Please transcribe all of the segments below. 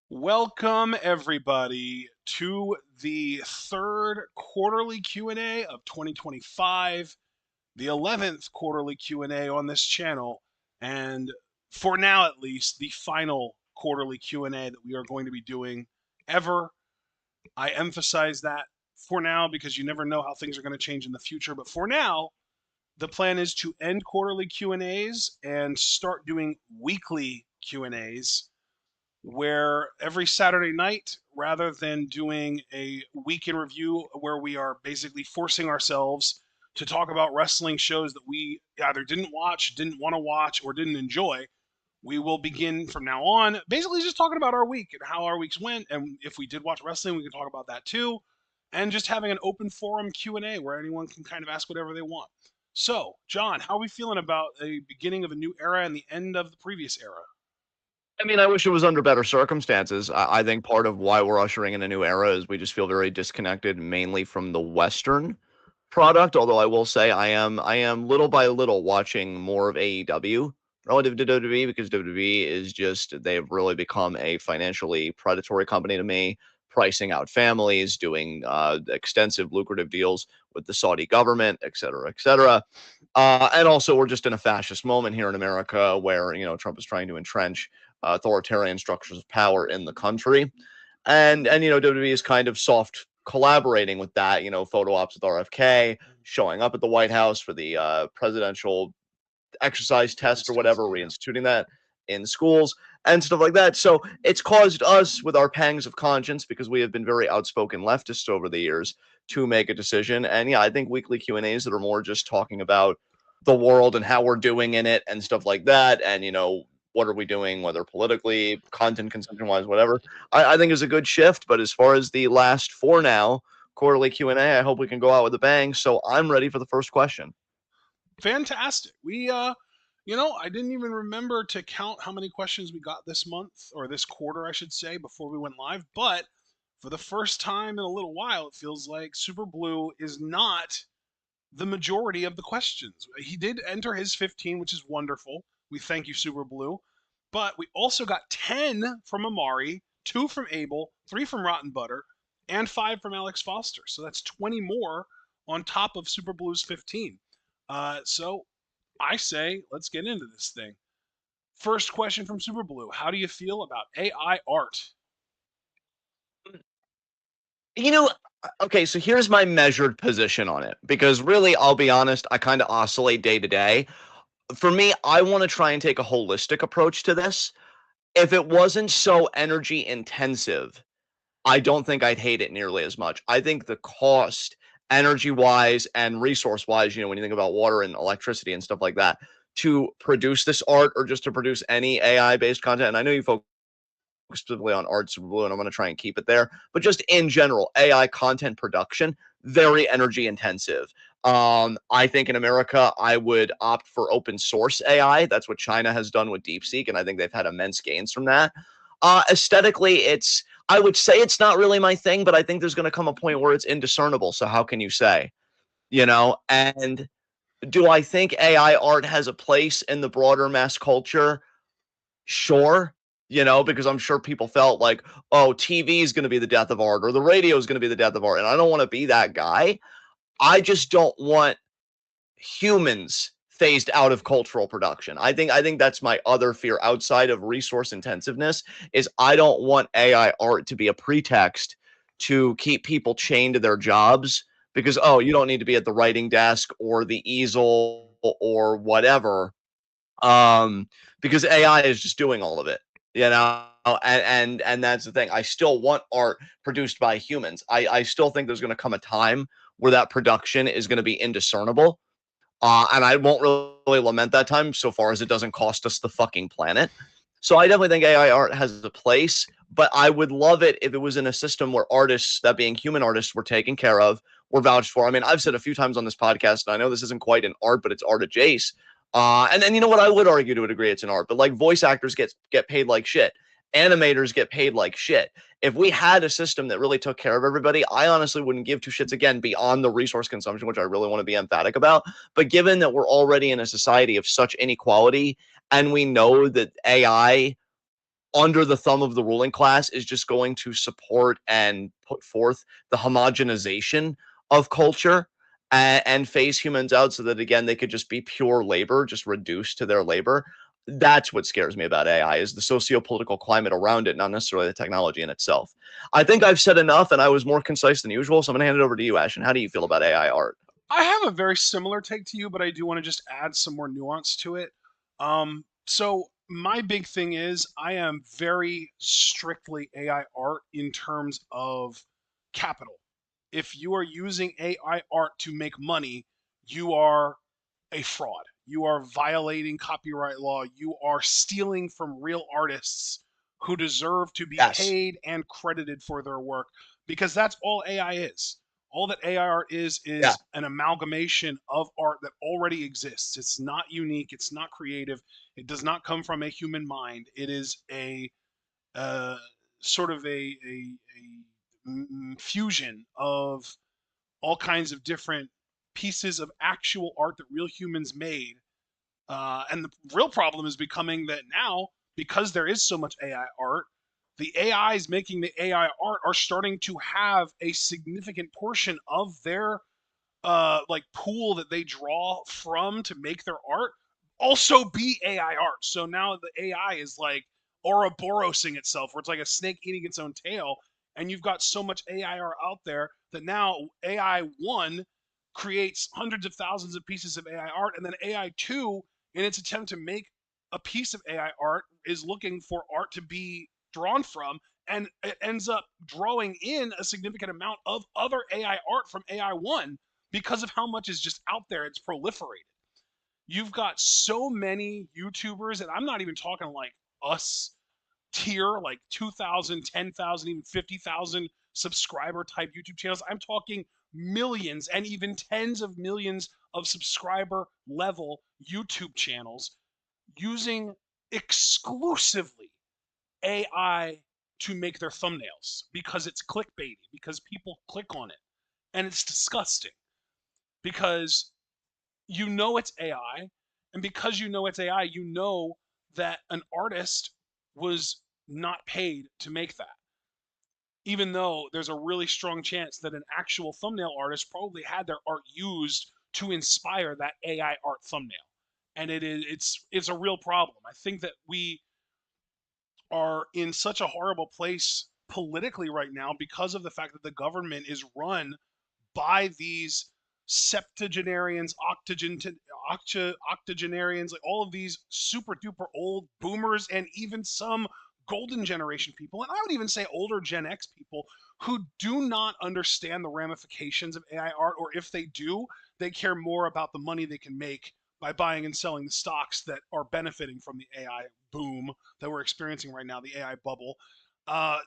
Welcome everybody to the third quarterly Q&A of 2025, the 11th quarterly Q&A on this channel, and for now at least, the final quarterly Q&A that we are going to be doing ever. I emphasize that for now because you never know how things are going to change in the future, but for now, the plan is to end quarterly Q&As and start doing weekly Q&As where every Saturday night, rather than doing a week in review where we are basically forcing ourselves to talk about wrestling shows that we either didn't watch, didn't want to watch, or didn't enjoy, we will begin from now on basically just talking about our week and how our weeks went. And if we did watch wrestling, we can talk about that too. And just having an open forum Q&A where anyone can kind of ask whatever they want. So, John, how are we feeling about the beginning of a new era and the end of the previous era? I mean, I wish it was under better circumstances. I think part of why we're ushering in a new era is we just feel very disconnected, mainly from the Western product. Although I will say I am little by little watching more of AEW relative to WWE because WWE is just they've really become a financially predatory company to me, pricing out families, doing extensive lucrative deals with the Saudi government, et cetera, et cetera. And also, we're just in a fascist moment here in America where Trump is trying to entrench authoritarian structures of power in the country, and WWE is kind of soft collaborating with that. Photo ops with RFK, showing up at the White House for the presidential exercise test or whatever, Yeah. reinstituting that in schools and stuff like that. So it's caused us, with our pangs of conscience, because we have been very outspoken leftists over the years, to make a decision. And yeah, I think weekly Q&As that are more just talking about the world and how we're doing in it and stuff like that, and what are we doing, whether politically, content consumption wise, whatever, I think is a good shift. But as far as the last four now quarterly Q&A, I hope we can go out with a bang. So I'm ready for the first question. Fantastic. I didn't even remember to count how many questions we got this month, or this quarter, I should say, before we went live. But for the first time in a little while, it feels like Super Blue is not the majority of the questions. He did enter his 15, which is wonderful. We thank you, Super Blue. But we also got 10 from Amari, 2 from Abel, 3 from Rotten Butter, and 5 from Alex Foster. So that's 20 more on top of Super Blue's 15. So I say, let's get into this thing. First question from Super Blue. How do you feel about AI art? You know, okay, so here's my measured position on it because really, I'll be honest, I kind of oscillate day to day. For me, I want to try and take a holistic approach to this. If it wasn't so energy intensive, I don't think I'd hate it nearly as much. I think the cost, energy wise and resource wise, when you think about water and electricity and stuff like that, to produce this art or just to produce any AI based content, and I know you folks specifically on art Super Blue, and I'm going to try and keep it there. But just in general, AI content production, very energy intensive. I think in America, I would opt for open source AI. That's what China has done with DeepSeek, and I think they've had immense gains from that. Aesthetically, I would say it's not really my thing, but I think there's going to come a point where it's indiscernible. So how can you say? And do I think AI art has a place in the broader mass culture? Sure, because I'm sure people felt like, oh, TV is going to be the death of art or the radio is going to be the death of art. And I don't want to be that guy. I just don't want humans phased out of cultural production. I think that's my other fear outside of resource intensiveness is I don't want AI art to be a pretext to keep people chained to their jobs because oh, you don't need to be at the writing desk or the easel or whatever because AI is just doing all of it, you know. And that's the thing. I still want art produced by humans. I still think there's going to come a time where that production is going to be indiscernible. And I won't really lament that time so far as it doesn't cost us the fucking planet. So I definitely think AI art has a place, but I would love it if it was in a system where artists, that being human artists, were taken care of, were vouched for. I mean, I've said a few times on this podcast, and I know this isn't quite an art, but it's art adjacent. And then you know what? I would argue to a degree it's an art, but like voice actors get paid like shit. Animators get paid like shit. If we had a system that really took care of everybody, I honestly wouldn't give two shits again beyond the resource consumption, which I really want to be emphatic about. But given that we're already in a society of such inequality and we know that AI under the thumb of the ruling class is just going to support and put forth the homogenization of culture and phase humans out so that, again, they could just be pure labor, just reduced to their labor. That's what scares me about AI, is the socio-political climate around it, not necessarily the technology in itself. I think I've said enough, and I was more concise than usual, so I'm going to hand it over to you, Ashton. How do you feel about AI art? I have a very similar take to you, but I do want to just add some more nuance to it. So my big thing is I am very strictly AI art in terms of capital. If you are using AI art to make money, you are a fraud. You are violating copyright law. You are stealing from real artists who deserve to be Yes. paid and credited for their work, because that's all AI is. All that AI art Yeah. is an amalgamation of art that already exists. It's not unique. It's not creative. It does not come from a human mind. It is a uh, sort of a fusion of all kinds of different pieces of actual art that real humans made. And the real problem is becoming that now, because there is so much AI art, the AIs making the AI art are starting to have a significant portion of their like pool that they draw from to make their art also be AI art. So now the AI is like Ouroborosing itself, where it's like a snake eating its own tail, and you've got so much AI art out there that now AI one creates hundreds of thousands of pieces of AI art, and then AI two, in its attempt to make a piece of AI art, is looking for art to be drawn from, and it ends up drawing in a significant amount of other AI art from AI one because of how much is just out there. It's proliferated. You've got so many YouTubers, and I'm not even talking like us tier, like 2,000, 10,000, even 50,000 subscriber type YouTube channels. I'm talking millions and even tens of millions of subscriber level YouTube channels using exclusively AI to make their thumbnails because it's clickbaity, because people click on it. And it's disgusting because you know it's AI, and because you know it's AI, you know that an artist was not paid to make that. Even though there's a really strong chance that an actual thumbnail artist probably had their art used to inspire that AI art thumbnail. And it's a real problem. I think that we are in such a horrible place politically right now because of the fact that the government is run by these septuagenarians, octogenarians, like all of these super duper old boomers, and even some golden generation people, and I would even say older Gen X people who do not understand the ramifications of AI art, or if they do, they care more about the money they can make by buying and selling the stocks that are benefiting from the AI boom that we're experiencing right now, the AI bubble. Uh,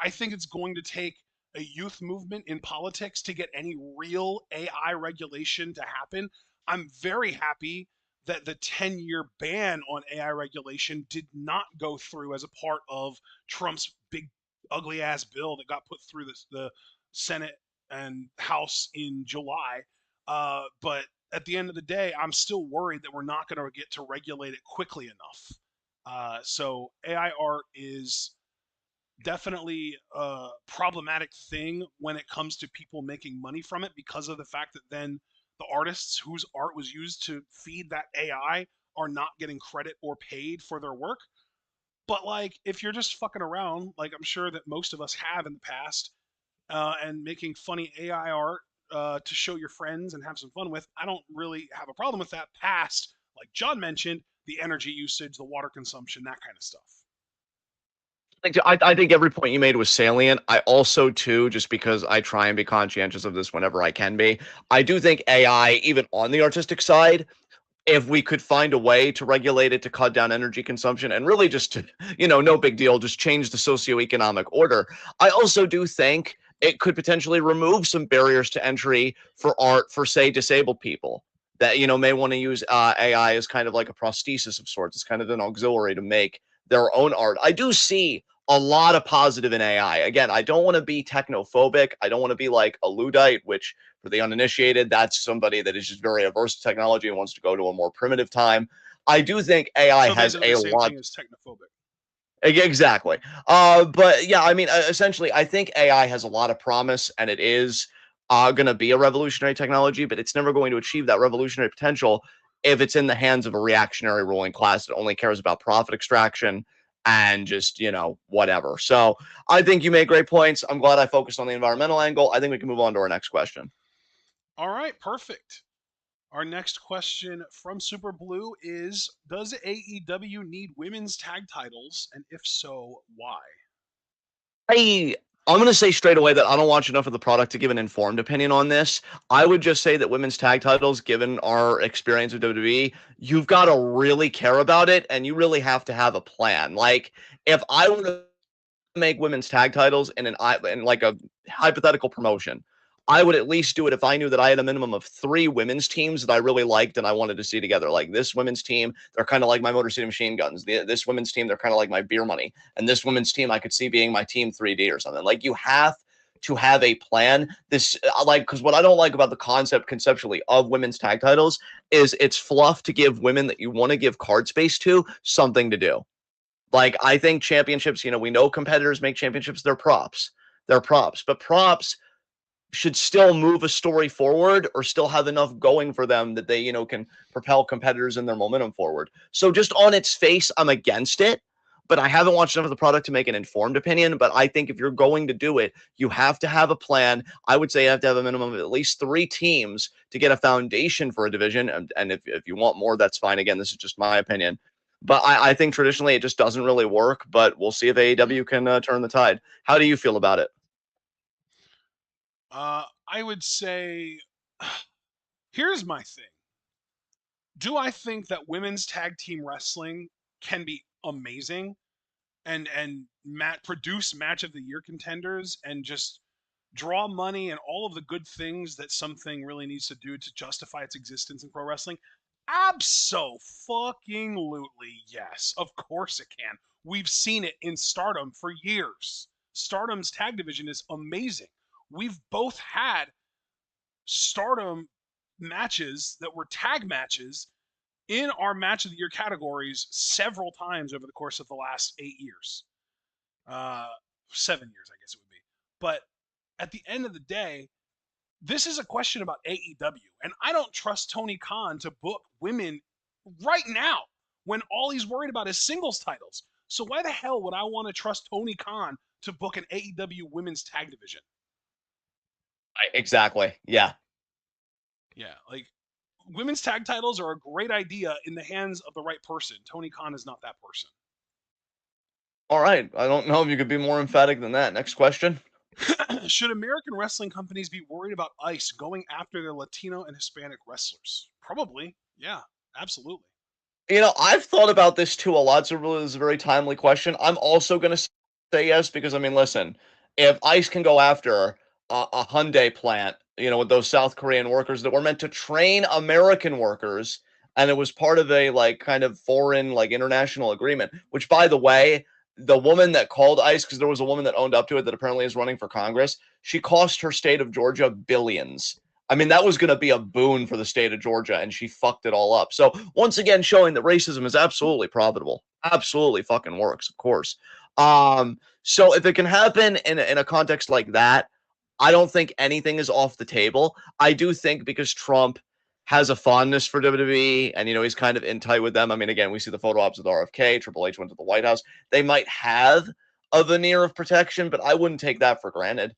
I think it's going to take a youth movement in politics to get any real AI regulation to happen. I'm very happy that the 10-year ban on AI regulation did not go through as a part of Trump's big ugly ass bill that got put through the Senate and House in July. But at the end of the day, I'm still worried that we're not going to get to regulate it quickly enough. So AI art is definitely a problematic thing when it comes to people making money from it, because of the fact that then the artists whose art was used to feed that AI are not getting credit or paid for their work. But like, if you're just fucking around, like I'm sure that most of us have in the past, and making funny AI art to show your friends and have some fun with, I don't really have a problem with that. Past, like John mentioned, the energy usage, the water consumption, that kind of stuff. I think every point you made was salient. I also, too, just because I try and be conscientious of this whenever I can be, I do think AI, even on the artistic side, if we could find a way to regulate it to cut down energy consumption and really just to, no big deal, just change the socioeconomic order. I also do think it could potentially remove some barriers to entry for art for, say, disabled people that, may want to use AI as kind of like a prosthesis of sorts. It's kind of an auxiliary to make their own art. I do see a lot of positive in AI. Again, I don't want to be technophobic. I don't want to be like a Luddite, which for the uninitiated, that's somebody that is just very averse to technology and wants to go to a more primitive time. I do think AI So has basically a the same lot. thing as technophobic. Exactly. But yeah, I mean, essentially, I think AI has a lot of promise, and it is going to be a revolutionary technology, but it's never going to achieve that revolutionary potential if it's in the hands of a reactionary ruling class that only cares about profit extraction and just, whatever. So I think you made great points. I'm glad I focused on the environmental angle. I think we can move on to our next question. All right, perfect. Our next question from Super Blue is: does AEW need women's tag titles, and if so, why? I I'm gonna say straight away that I don't watch enough of the product to give an informed opinion on this. I would just say that women's tag titles, given our experience with WWE, you've got to really care about it, and you really have to have a plan. Like, if I were to make women's tag titles in like a hypothetical promotion, I would at least do it if I knew that I had a minimum of 3 women's teams that I really liked and I wanted to see together. Like this women's team, they're kind of like my Motor City Machine Guns. This women's team, they're kind of like my Beer Money. And this women's team, I could see being my Team 3D or something. Like you have to have a plan. This because what I don't like about the concept conceptually of women's tag titles is it's fluff to give women that you want to give card space to something to do. Like I think championships, we know competitors make championships, they're props. They're props, but props should still move a story forward or still have enough going for them that they, can propel competitors in their momentum forward. So just on its face, I'm against it, but I haven't watched enough of the product to make an informed opinion. But I think if you're going to do it, you have to have a plan. I would say you have to have a minimum of at least 3 teams to get a foundation for a division. And if you want more, that's fine. Again, this is just my opinion. But I think traditionally it just doesn't really work. But we'll see if AEW can turn the tide. How do you feel about it? I would say, here's my thing. Do I think that women's tag team wrestling can be amazing and produce match of the year contenders and just draw money and all of the good things that something really needs to do to justify its existence in pro wrestling? Absolutely, yes. Of course it can. We've seen it in Stardom for years. Stardom's tag division is amazing. We've both had Stardom matches that were tag matches in our match of the year categories several times over the course of the last 8 years, uh, 7 years, I guess it would be. But at the end of the day, this is a question about AEW, and I don't trust Tony Khan to book women right now when all he's worried about is singles titles. So why the hell would I want to trust Tony Khan to book an AEW women's tag division? Exactly. Yeah. Yeah, like women's tag titles are a great idea in the hands of the right person. Tony Khan is not that person. All right. I don't know if you could be more emphatic than that. Next question. Should American wrestling companies be worried about ICE going after their Latino and Hispanic wrestlers? Probably. Yeah, absolutely. I've thought about this too a lot. So really, this is a very timely question. I'm also going to say yes because I mean, listen, if ICE can go after a Hyundai plant, with those South Korean workers that were meant to train American workers, and it was part of a like kind of foreign like international agreement. Which, by the way, the woman that called ICE, because there was a woman that owned up to it that apparently is running for Congress, she cost her state of Georgia billions. I mean, that was going to be a boon for the state of Georgia, and she fucked it all up. So, once again, showing that racism is absolutely profitable. Absolutely fucking works, of course. So, if it can happen in a context like that, I don't think anything is off the table. I do think because Trump has a fondness for WWE and, he's kind of in tight with them. I mean, again, we see the photo ops with RFK. Triple H went to the White House. They might have a veneer of protection, but I wouldn't take that for granted.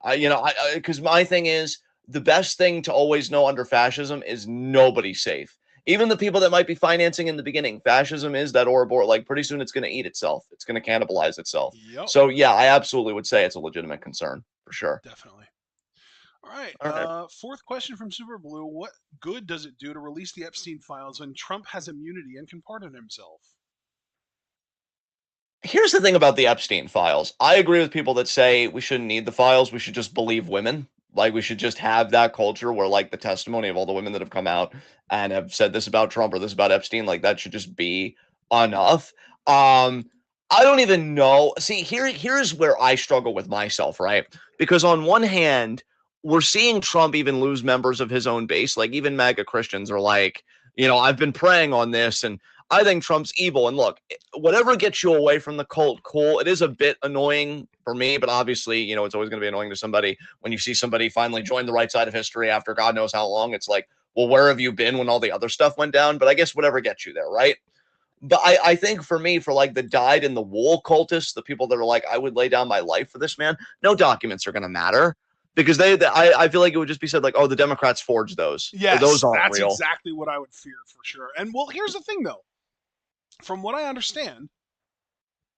Because my thing is the best thing to always know under fascism is nobody's safe. Even the people that might be financing in the beginning, fascism is that Ouroboros. Like pretty soon, it's going to eat itself. It's going to cannibalize itself. Yep, So yeah, I absolutely would say it's a legitimate concern for sure. definitely. All right. All right. Fourth question from Super Blue: what good does it do to release the Epstein files when Trump has immunity and can pardon himself? Here's the thing about the Epstein files. I agree with people that say we shouldn't need the files. We should just believe women. Like we should just have that culture where like the testimony of all the women that have come out and have said this about Trump or this about Epstein, like that should just be enough. Um, I don't even know. See, here's where I struggle with myself, right? Because on one hand, we're seeing Trump even lose members of his own base. Like even MAGA Christians are like, I've been praying on this and I think Trump's evil. And look, whatever gets you away from the cult, cool. It is a bit annoying for me, but obviously, you know, it's always going to be annoying to somebody when you see somebody finally join the right side of history after God knows how long. It's like, well, where have you been when all the other stuff went down? But I guess whatever gets you there, right? But I think for me, for like the dyed in the wool cultists, the people that are like, I would lay down my life for this man, no documents are going to matter because I feel like it would just be said like, oh, the Democrats forged those or those Yes, aren't that's real. exactly what I would fear for sure. And well, here's the thing though. From what I understand,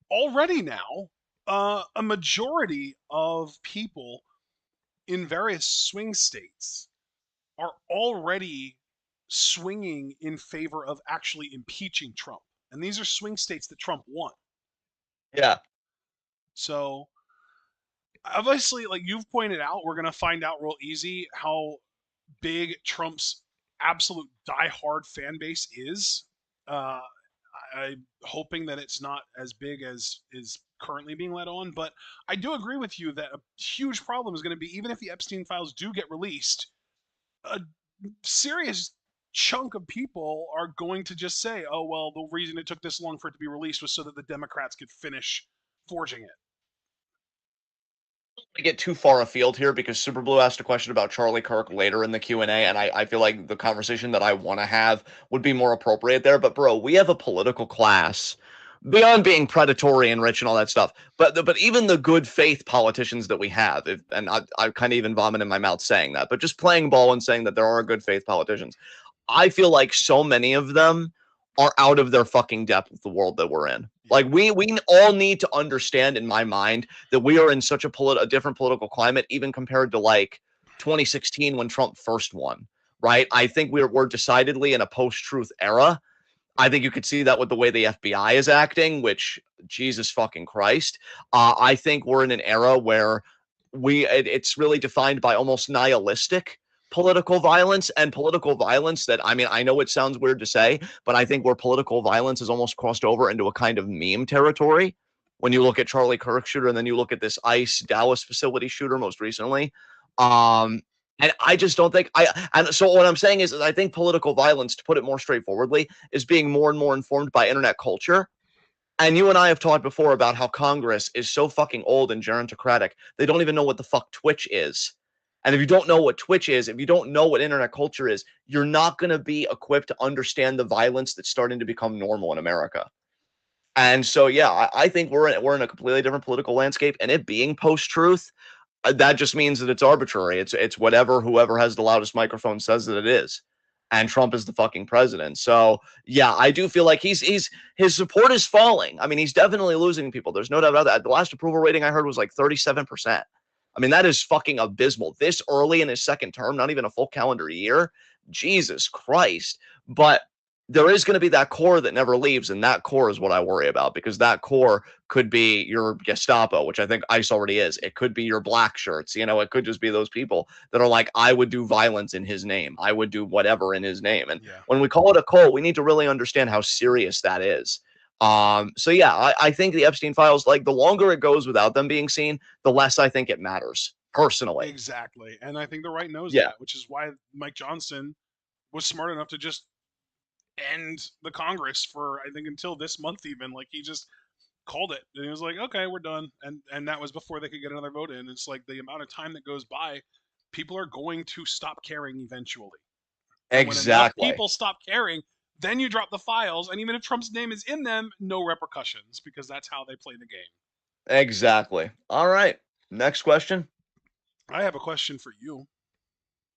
already now, a majority of people in various swing states are already swinging in favor of actually impeaching Trump. And these are swing states that Trump won. Yeah. So obviously, like you've pointed out, we're going to find out real easy how big Trump's absolute diehard fan base is. Uh, I'm hoping that it's not as big as is currently being let on, but I do agree with you that a huge problem is going to be even if the Epstein files do get released, a serious chunk of people are going to just say, "Oh well, the reason it took this long for it to be released was so that the Democrats could finish forging it." To get too far afield here because Super Blue asked a question about Charlie Kirk later in the Q&A, and I feel like the conversation that I want to have would be more appropriate there. But bro, we have a political class beyond being predatory and rich and all that stuff. But even the good faith politicians that we have, and I kind of even vomit in my mouth saying that, but just playing ball and saying that there are good faith politicians, I feel like so many of them are out of their fucking depth with the world that we're in. Yeah. Like we all need to understand, in my mind, that we are in such a different political climate, even compared to like 2016 when Trump first won. Right? I think we're decidedly in a post-truth era. I think you could see that with the way the FBI is acting, which Jesus fucking Christ. I think we're in an era where it's really defined by almost nihilistic political violence and political violence that, I mean, I know it sounds weird to say, but I think where political violence has almost crossed over into a kind of meme territory. When you look at Charlie Kirk shooter and then you look at this ICE Dallas facility shooter most recently, and I just don't think and so what I'm saying is I think political violence, to put it more straightforwardly, is being more and more informed by internet culture. And you and I have talked before about how Congress is so fucking old and gerontocratic. They don't even know what the fuck Twitch is. And if you don't know what Twitch is, if you don't know what internet culture is, you're not going to be equipped to understand the violence that's starting to become normal in America. And so, yeah, I think we're in a completely different political landscape, and it being post-truth, that just means that it's arbitrary. It's whatever whoever has the loudest microphone says that it is, and Trump is the fucking president. So yeah, I do feel like his support is falling. I mean, he's definitely losing people. There's no doubt about that. The last approval rating I heard was like 37%. I mean, that is fucking abysmal. This early in his second term, not even a full calendar year. Jesus Christ. But there is going to be that core that never leaves, and that core is what I worry about, because that core could be your Gestapo, which I think ICE already is. It could be your black shirts. You know, it could just be those people that are like, I would do violence in his name. I would do whatever in his name. And Yeah. when we call it a cult, we need to really understand how serious that is. So yeah, I think the Epstein files, like the longer it goes without them being seen, the less I think it matters personally. Exactly. And I think the right knows Yeah, that, which is why Mike Johnson was smart enough to just end the Congress for I think until this month even. Like he just called it and he was like, okay, we're done. And that was before they could get another vote in. It's like the amount of time that goes by, people are going to stop caring eventually. And when enough exactly. people stop caring, then you drop the files, and even if Trump's name is in them, no repercussions because that's how they play the game. Exactly. All right. Next question. I have a question for you.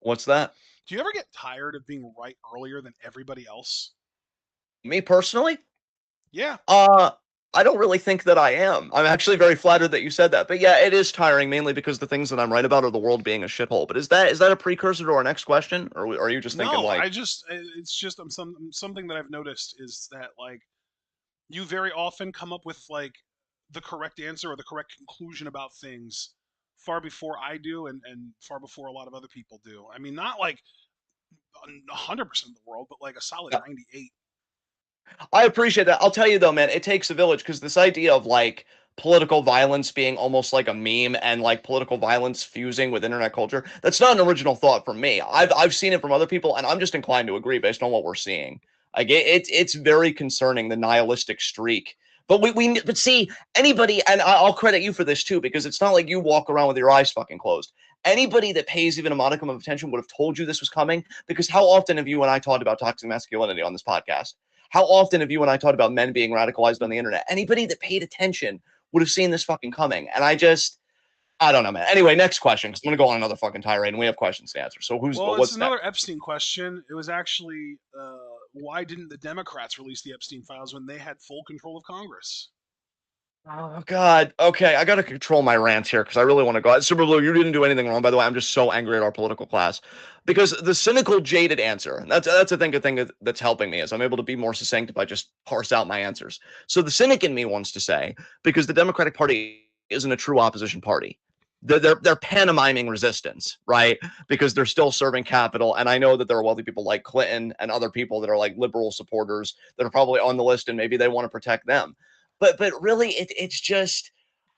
What's that? Do you ever get tired of being right earlier than everybody else? Me personally? Yeah. Uh, I don't really think that I am. I'm actually very flattered that you said that. But yeah, it is tiring, mainly because the things that I'm right about are the world being a shithole. But is that a precursor to our next question, or are you just thinking No, like, it's just something that I've noticed is that like you very often come up with like the correct answer or the correct conclusion about things far before I do and far before a lot of other people do. I mean, not like 100% of the world, but like a solid yeah, 98. I appreciate that. I'll tell you though, man, it takes a village, because this idea of like political violence being almost like a meme and like political violence fusing with internet culture, that's not an original thought from me. I've seen it from other people, and I'm just inclined to agree based on what we're seeing. Like it's very concerning, the nihilistic streak. But but see, anybody, and I'll credit you for this too, because it's not like you walk around with your eyes fucking closed. Anybody that pays even a modicum of attention would have told you this was coming, because how often have you and I talked about toxic masculinity on this podcast? How often have you and I talked about men being radicalized on the internet? Anybody that paid attention would have seen this fucking coming. And I don't know, man. Anyway, next question, because I'm going to go on another fucking tirade, and we have questions to answer. So Well, it's what's next? another Epstein question. It was actually why didn't the Democrats release the Epstein files when they had full control of Congress? Oh God. Okay, I gotta control my rant here because I really want to go. Super Blue, you didn't do anything wrong, by the way. I'm just so angry at our political class because the cynical, jaded answer. That's I think a thing that's helping me is I'm able to be more succinct if I just parse out my answers. So the cynic in me wants to say because the Democratic Party isn't a true opposition party. They're pantomiming resistance, right? Because they're still serving capital, and I know that there are wealthy people like Clinton and other people that are like liberal supporters that are probably on the list, and maybe they want to protect them. But really, it's just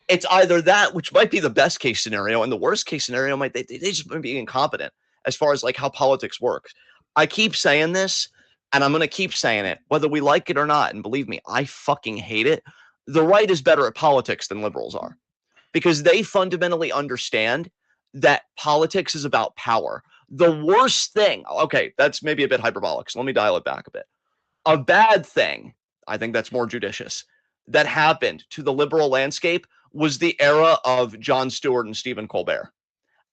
it's either that, which might be the best case scenario, and the worst case scenario might they just might be incompetent as far as like how politics works. I keep saying this, and I'm gonna keep saying it, whether we like it or not. And believe me, I fucking hate it. The right is better at politics than liberals are because they fundamentally understand that politics is about power. The worst thing, okay, that's maybe a bit hyperbolic, so let me dial it back a bit. A bad thing, I think that's more judicious, that happened to the liberal landscape was the era of Jon Stewart and Stephen Colbert.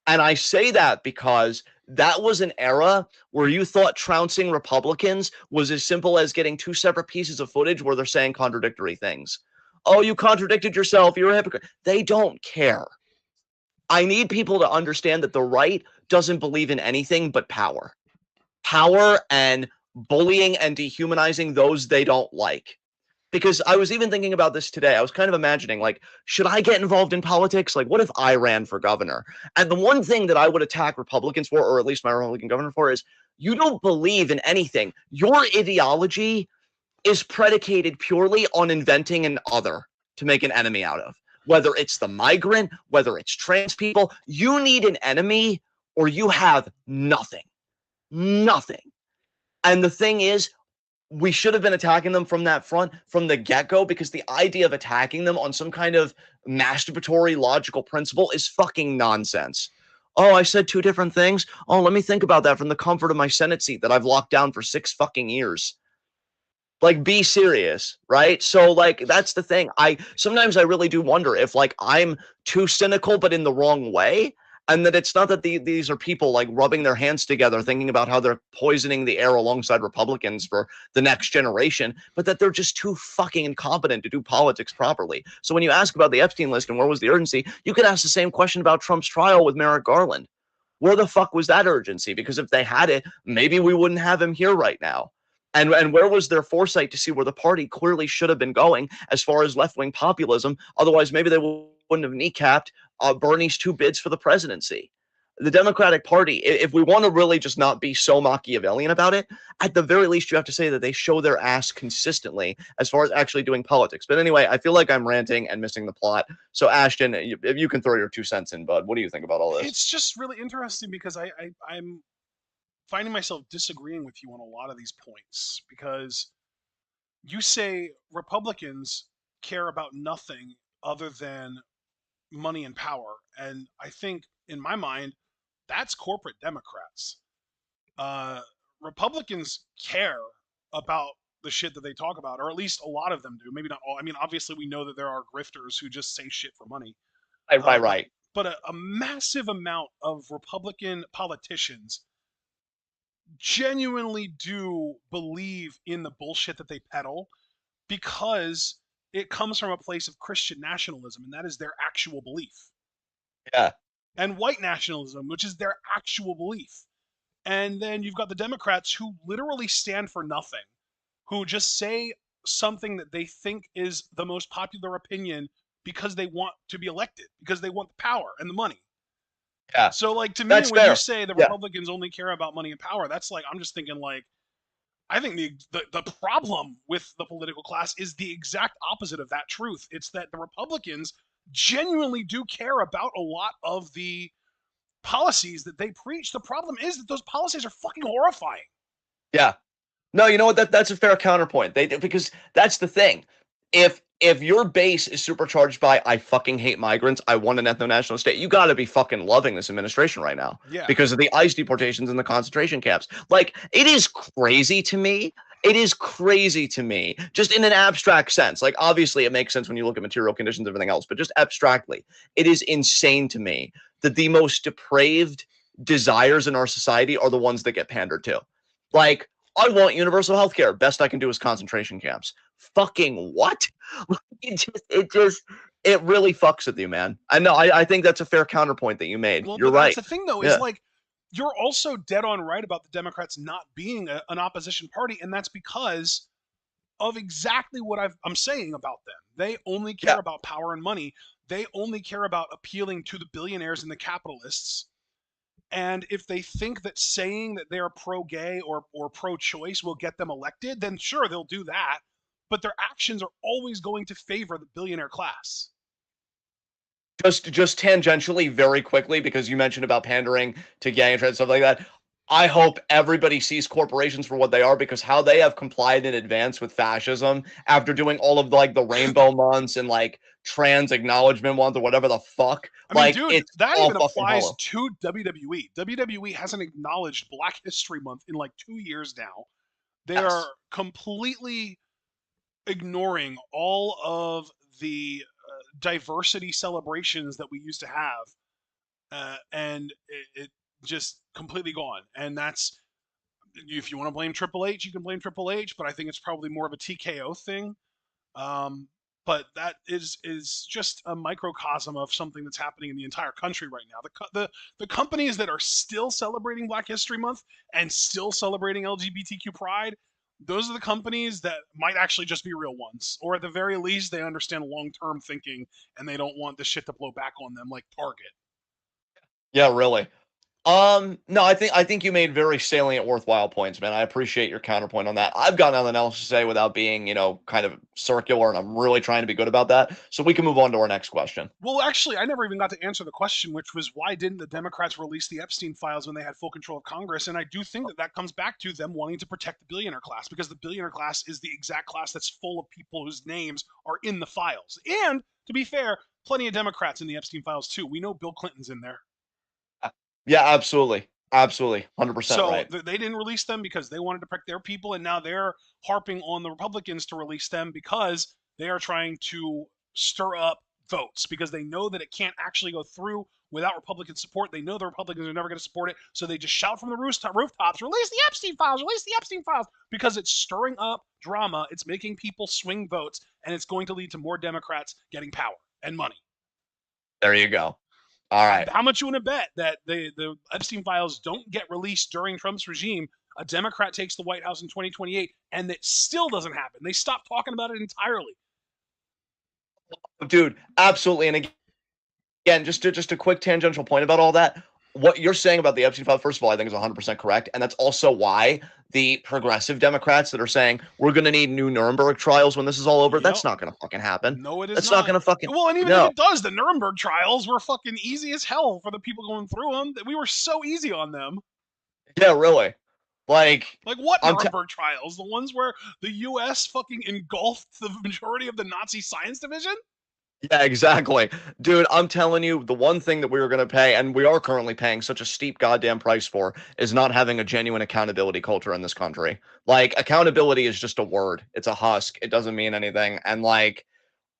And I say that because that was an era where you thought trouncing Republicans was as simple as getting two separate pieces of footage where they're saying contradictory things. Oh, you contradicted yourself. You're a hypocrite. They don't care. I need people to understand that the right doesn't believe in anything but power. Power and bullying and dehumanizing those they don't like. Because I was even thinking about this today. I was kind of imagining, like, should I get involved in politics? Like, what if I ran for governor? And the one thing that I would attack Republicans for, or at least my Republican governor for, is you don't believe in anything. Your ideology is predicated purely on inventing an other to make an enemy out of. Whether it's the migrant, whether it's trans people, you need an enemy or you have nothing. Nothing. And the thing is, we should have been attacking them from that front from the get-go because the idea of attacking them on some kind of masturbatory logical principle is fucking nonsense. Oh, I said two different things. Oh, let me think about that from the comfort of my Senate seat that I've locked down for 6 fucking years. Like, be serious, right? So like that's the thing. I sometimes I really do wonder if like I'm too cynical but in the wrong way, and that it's not that these are people like rubbing their hands together thinking about how they're poisoning the air alongside Republicans for the next generation, but that they're just too fucking incompetent to do politics properly. So when you ask about the Epstein list and where was the urgency, you could ask the same question about Trump's trial with Merrick Garland. Where the fuck was that urgency? Because if they had it, maybe we wouldn't have him here right now. And where was their foresight to see where the party clearly should have been going as far as left-wing populism? Otherwise, maybe they wouldn't have kneecapped Bernie's 2 bids for the presidency. The Democratic Party, if we want to really just not be so Machiavellian about it, at the very least, you have to say that they show their ass consistently as far as actually doing politics. But anyway, I feel like I'm ranting and missing the plot. So Ashton, if you can throw your 2 cents in, bud, what do you think about all this? It's just really interesting because I'm finding myself disagreeing with you on a lot of these points because you say Republicans care about nothing other than money and power. And I think in my mind, that's corporate Democrats. Uh, Republicans care about the shit that they talk about, or at least a lot of them do. Maybe not all. I mean, obviously, we know that there are grifters who just say shit for money. Right, But right. a massive amount of Republican politicians genuinely do believe in the bullshit that they peddle because it comes from a place of Christian nationalism, and that is their actual belief, Yeah, and white nationalism, which is their actual belief. And then you've got the Democrats who literally stand for nothing, who just say something that they think is the most popular opinion because they want to be elected, because they want the power and the money. yeah. So, like, to me, That's when you fair. say the Yeah. Republicans only care about money and power, that's like, I'm just thinking, like, I think the problem with the political class is the exact opposite of that truth. It's that the Republicans genuinely do care about a lot of the policies that they preach. The problem is that those policies are fucking horrifying. Yeah. No, you know what? That's a fair counterpoint. Because that's the thing. If your base is supercharged by I fucking hate migrants, I want an ethno-national state, you got to be fucking loving this administration right now Yeah. because of the ICE deportations and the concentration camps. Like it is crazy to me. It is crazy to me, just in an abstract sense. Like obviously, it makes sense when you look at material conditions, everything else, but just abstractly, it is insane to me that the most depraved desires in our society are the ones that get pandered to. Like I want universal health care. Best I can do is concentration camps. Fucking what? It really fucks with you, man. I know. I think that's a fair counterpoint that you made. Well, You're but that's right. the thing, though, is Yeah. like you're also dead on right about the Democrats not being an opposition party, and that's because of exactly what I'm saying about them. They only care Yeah. about power and money. They only care about appealing to the billionaires and the capitalists. And if they think that saying that they're pro-gay or pro-choice will get them elected, then sure they'll do that. But their actions are always going to favor the billionaire class. Just tangentially, very quickly, because you mentioned about pandering to gay and trans stuff like that. I hope everybody sees corporations for what they are because how they have complied in advance with fascism after doing all of like the rainbow months and like trans acknowledgement month or whatever the fuck. I mean, Like dude, it's that all even fucking applies hollow. to WWE. WWE hasn't acknowledged Black History Month in like 2 years now. They are Yes. completely ignoring all of the diversity celebrations that we used to have, and it just completely gone. And that's, if you want to blame Triple H, you can blame Triple H, but I think it's probably more of a TKO thing. Um, but that is just a microcosm of something that's happening in the entire country right now. The companies that are still celebrating Black History Month and still celebrating LGBTQ pride, those are the companies that might actually just be real ones, or at the very least, they understand long term thinking and they don't want the shit to blow back on them like Target. Yeah, really. No, I think you made very salient, worthwhile points, man. I appreciate your counterpoint on that. I've got nothing else to say without being, kind of circular, and I'm really trying to be good about that. So we can move on to our next question. Well, actually, I never even got to answer the question, which was why didn't the Democrats release the Epstein files when they had full control of Congress? And I do think that that comes back to them wanting to protect the billionaire class, because the billionaire class is the exact class that's full of people whose names are in the files. And to be fair, plenty of Democrats in the Epstein files too. We know Bill Clinton's in there. Yeah, absolutely, absolutely, 100% So right. they didn't release them because they wanted to protect their people, and now they're harping on the Republicans to release them because they are trying to stir up votes because they know that it can't actually go through without Republican support. They know the Republicans are never going to support it, so they just shout from the rooftops, "Release the Epstein files! Release the Epstein files!" Because it's stirring up drama, it's making people swing votes, and it's going to lead to more Democrats getting power and money. There you go. All right. How much you want to bet that the Epstein files don't get released during Trump's regime? A Democrat takes the White House in 2028, and it still doesn't happen. They stop talking about it entirely. Dude, absolutely. And again, just a quick tangential point about all that. What you're saying about the Epstein file, first of all, I think is 100% correct, and that's also why the progressive Democrats that are saying we're going to need new Nuremberg trials when this is all over, Yep. that's not going to fucking happen. No, it is That's not not. going to fucking Well, and even if no. it does, the Nuremberg trials were fucking easy as hell for the people going through them. We were so easy on them. Yeah, really. Like Like, what I'm t- Nuremberg trials? The ones where the U.S. fucking engulfed the majority of the Nazi science division? Yeah, exactly. Dude, I'm telling you, the one thing that we were going to pay, and we are currently paying such a steep goddamn price for, is not having a genuine accountability culture in this country. Like, accountability is just a word, it's a husk, it doesn't mean anything. And, like,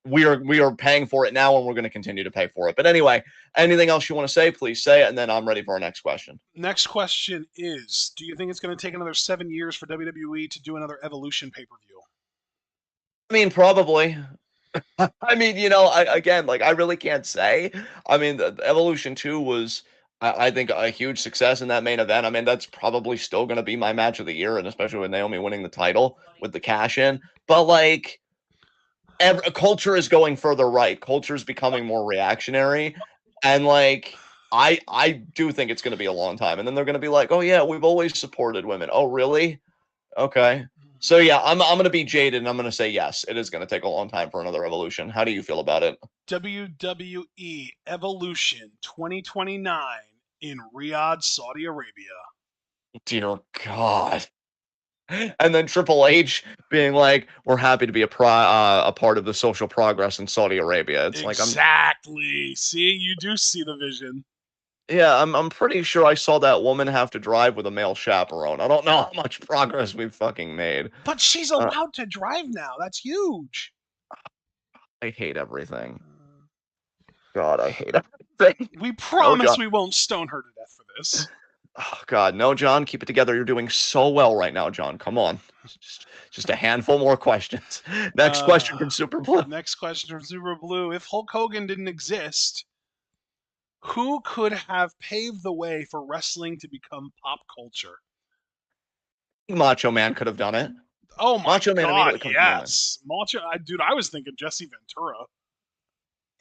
we are paying for it now, and we're going to continue to pay for it. But anyway, anything else you want to say, please say it, and then I'm ready for our next question. Next question is, do you think it's going to take another 7 years for WWE to do another Evolution pay-per-view? I mean, probably. I mean, again, like I really can't say. I mean, the Evolution 2 was, I think, a huge success in that main event. I mean, that's probably still going to be my match of the year, and especially with Naomi winning the title with the cash in. But like, culture is going further right. Culture is becoming more reactionary, and like, I do think it's going to be a long time. And then they're going to be like, oh yeah, we've always supported women. Oh really? Okay. So yeah, I'm gonna be jaded and I'm gonna say yes. It is gonna take a long time for another evolution. How do you feel about it? WWE Evolution 2029 in Riyadh, Saudi Arabia. Dear God. And then Triple H being like, "We're happy to be a part of the social progress in Saudi Arabia." It's like Exactly. See, you do see the vision. I'm pretty sure I saw that woman have to drive with a male chaperone. I don't know how much progress we've fucking made. But she's Uh, allowed to drive now. That's huge. I hate everything. God, I hate everything. We No, promise John. we won't stone her to death for this. Oh, God, no, John. Keep it together. You're doing so well right now, John. Come on. Just a handful more questions. Next Uh, question from Super Blue. Next question from Super Blue. If Hulk Hogan didn't exist, who could have paved the way for wrestling to become pop culture? Macho Man could have done it. Oh my Macho Man God, immediately comes to my mind. yes. Macho, dude, I was thinking Jesse Ventura.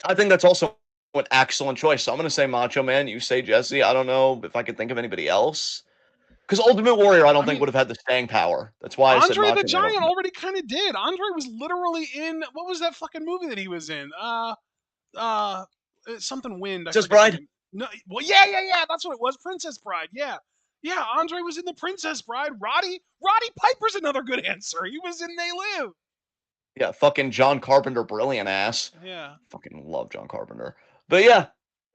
I think that's also an excellent choice. So I'm going to say Macho Man. You say Jesse. I don't know if I could think of anybody else. Because Ultimate Warrior, I don't I think mean, would have had the staying power. That's why I said Andre the Macho Man over. Giant already kind of did. Andre was literally in, what was that fucking movie that he was in? Uh, Something Wind. I Princess forget the Bride? name. No, well, yeah. That's what it was. Princess Bride. Yeah. Andre was in the Princess Bride. Roddy Piper's another good answer. He was in They Live. Yeah, fucking John Carpenter, brilliant ass. Yeah, Fucking love John Carpenter. But yeah,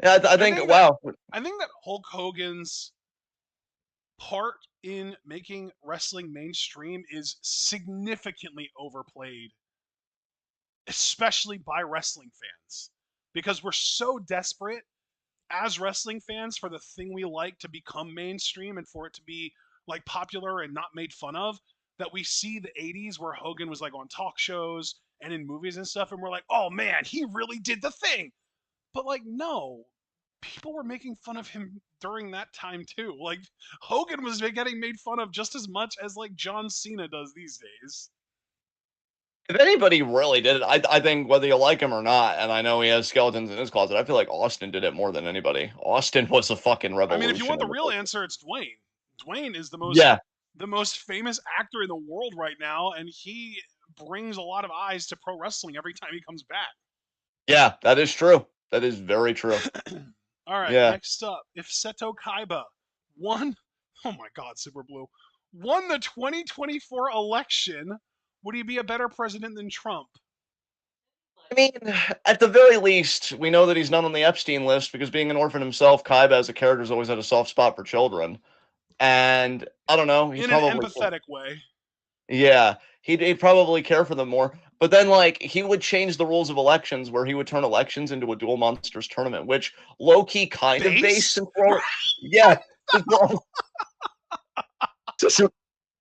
I I think think that wow. I think that Hulk Hogan's part in making wrestling mainstream is significantly overplayed, especially by wrestling fans, because we're so desperate as wrestling fans for the thing we like to become mainstream and for it to be like popular and not made fun of, that we see the 80s where Hogan was like on talk shows and in movies and stuff, and we're like, oh man, he really did the thing. But like, no, people were making fun of him during that time too. Like, Hogan was getting made fun of just as much as like John Cena does these days. If anybody really did it, I think whether you like him or not, and I know he has skeletons in his closet, I feel like Austin did it more than anybody. Austin was a fucking I mean, if you revolution want the in the real business. answer, it's Dwayne. Dwayne is Yeah, the most famous actor in the world right now, and he brings a lot of eyes to pro wrestling every time he comes back. yeah, that is true. That is very true. All right, Yeah. next up, if Seto Kaiba won, oh my God, Super Blue, won the 2024 election, would he be a better president than Trump? I mean, at the very least, we know that he's not on the Epstein list because being an orphan himself, Kaiba as a character has always had a soft spot for children. And I don't know, he'd In an probably empathetic way. yeah, he'd probably care for them more. But then, like, he would change the rules of elections where he would turn elections into a Duel Monsters tournament, which low key kind of based Based? since we're yeah, since we're, al- since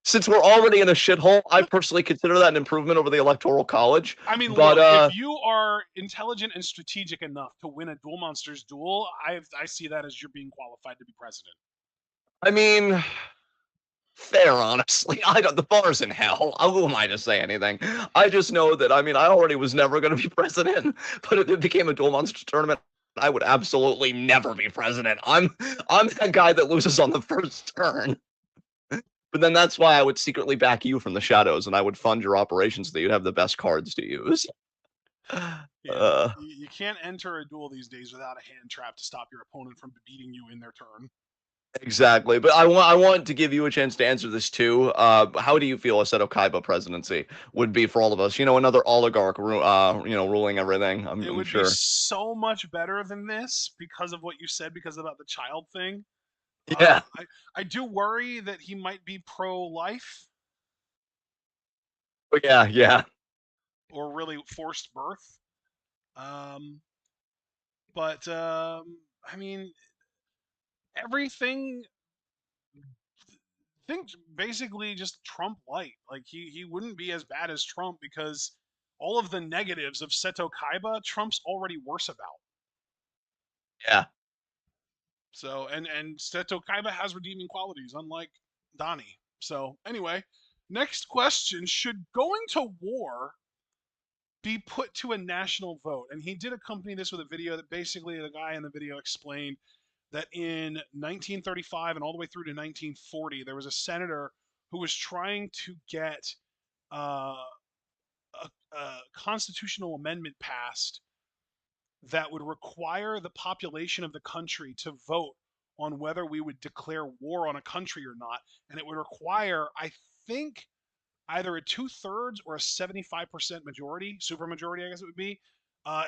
since we're already in a shithole. I personally consider that an improvement over the Electoral College. I mean, But look, if you are intelligent and strategic enough to win a Duel Monsters duel, I see that as you're being qualified to be president. I mean, fair, honestly. I don't. The bar's in hell. Who am I to say anything? I just know that. I mean, I already was never going to be president, but if it became a Duel Monster tournament, I would absolutely never be president. I'm that guy that loses on the first turn. But then that's why I would secretly back you from the shadows, and I would fund your operations so that you'd have the best cards to use. Yeah, Uh, you can't enter a duel these days without a hand trap to stop your opponent from beating you in their turn. exactly. But I want to give you a chance to answer this too. How do you feel a Seto Kaiba presidency would be for all of us? You know, another oligarch, ruling everything. It I'm would be sure. so much better than this because of what you said, because about the child thing. Yeah. I do worry that he might be pro life Oh, yeah. Yeah. or really forced birth. Um, but I mean, everything. Think basically just Trump light. Like he wouldn't be as bad as Trump because all of the negatives of Seto Kaiba, Trump's already worse about. Yeah. So and Seto Kaiba has redeeming qualities, unlike Donnie. So anyway, next question: should going to war be put to a national vote? And he did accompany this with a video that basically the guy in the video explained that in 1935 and all the way through to 1940, there was a senator who was trying to get uh, a constitutional amendment passed that would require the population of the country to vote on whether we would declare war on a country or not. And it would require, I think either a 2/3 or a 75% majority, supermajority, I guess it would be,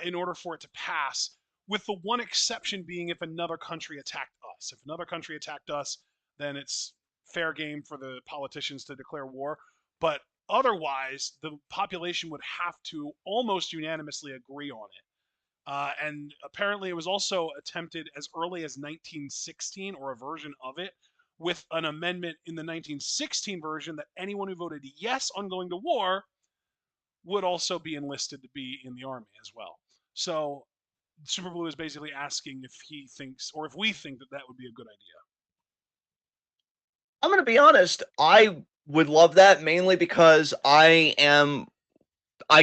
in order for it to pass. With the one exception being if another country attacked us. If another country attacked us, then it's fair game for the politicians to declare war. But otherwise, the population would have to almost unanimously agree on it. And apparently, it was also attempted as early as 1916, or a version of it, with an amendment in the 1916 version that anyone who voted yes on going to war would also be enlisted to be in the army as well. So Super Blue is basically asking if he thinks, or if we think, that that would be a good idea. I'm gonna be honest. I would love that mainly because I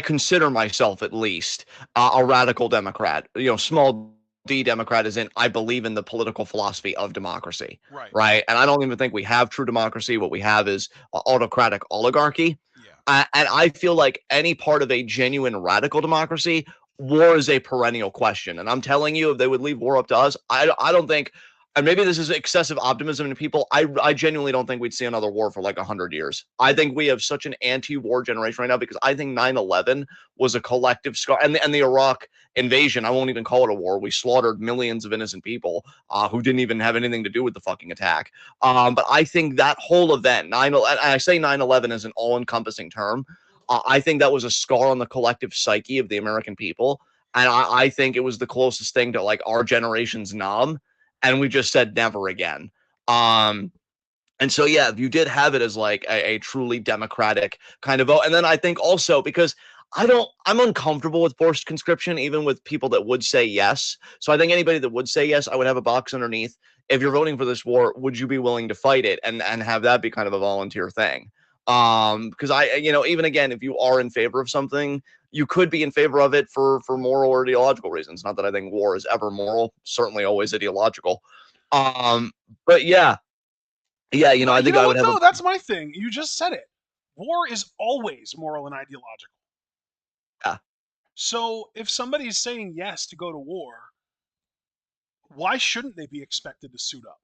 consider myself at least a radical Democrat. Small D Democrat is in I believe in the political philosophy of democracy, Right. right? And I don't even think we have true democracy. What we have is autocratic oligarchy. Yeah. And I feel like any part of a genuine radical democracy, war is a perennial question. And I'm telling you, if they would leave war up to us, I don't think, and maybe this is excessive optimism to people. I genuinely don't think we'd see another war for like 100 years. I think we have such an anti-war generation right now because I think 9/11 was a collective scar, and the Iraq invasion. I won't even call it a war. We slaughtered millions of innocent people who didn't even have anything to do with the fucking attack. But I think that whole event, 9, and I say 9/11 is an all-encompassing term. I think that was a scar on the collective psyche of the American people, and I think it was the closest thing to like our generation's nom, and we just said never again. Um, and so, yeah, you did have it as like a truly democratic kind of vote. And then I think also because I'm uncomfortable with forced conscription, even with people that would say yes. So I think anybody that would say yes, I would have a box underneath. If you're voting for this war, would you be willing to fight it and have that be kind of a volunteer thing? Because even again, if you are in favor of something, you could be in favor of it for moral or ideological reasons. Not that I think war is ever moral, certainly always ideological. Um, but yeah, I You think know I would what have a though? That's my thing. You just said it. War is always moral and ideological. yeah. So if somebody's saying yes to go to war, why shouldn't they be expected to suit up?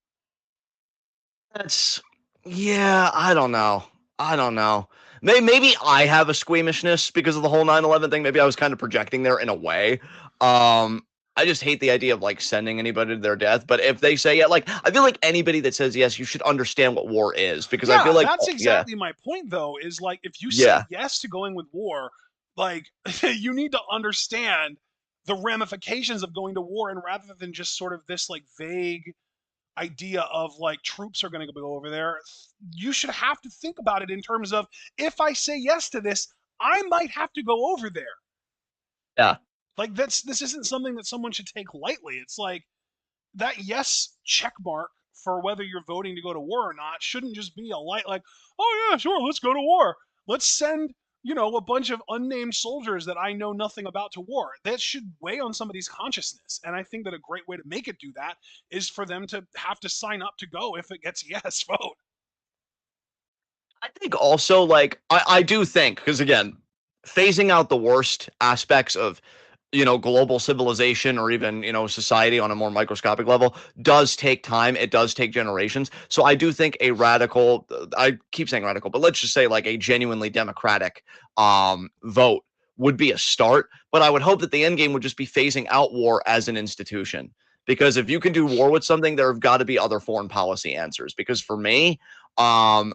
That's yeah, I don't know. I don't know. Maybe I have a squeamishness because of the whole 9/11 thing. Maybe I was kind of projecting there in a way. Um, I just hate the idea of like sending anybody to their death. But if they say yeah, like I feel like anybody that says yes, you should understand what war is because I feel Yeah, like that's yeah, exactly my point though, is like if you say yeah, yes to going with war, like you need to understand the ramifications of going to war, and rather than just sort of this like vague idea of like troops are going to go over there, you should have to think about it in terms of, if I say yes to this, I might have to go over there. yeah. Like this isn't something that someone should take lightly. It's like that yes check mark for whether you're voting to go to war or not shouldn't just be a light like, oh yeah, sure, let's go to war. Let's send, a bunch of unnamed soldiers that I know nothing about to war. That should weigh on somebody's consciousness. And I think that a great way to make it do that is for them to have to sign up to go if it gets yes vote. I think also like I do think because again, phasing out the worst aspects of global civilization or even society on a more microscopic level does take time. It does take generations. So I do think a radical, I keep saying radical, but let's just say like a genuinely democratic vote would be a start. But I would hope that the end game would just be phasing out war as an institution. Because if you can do war with something, there have got to be other foreign policy answers. Because for me, I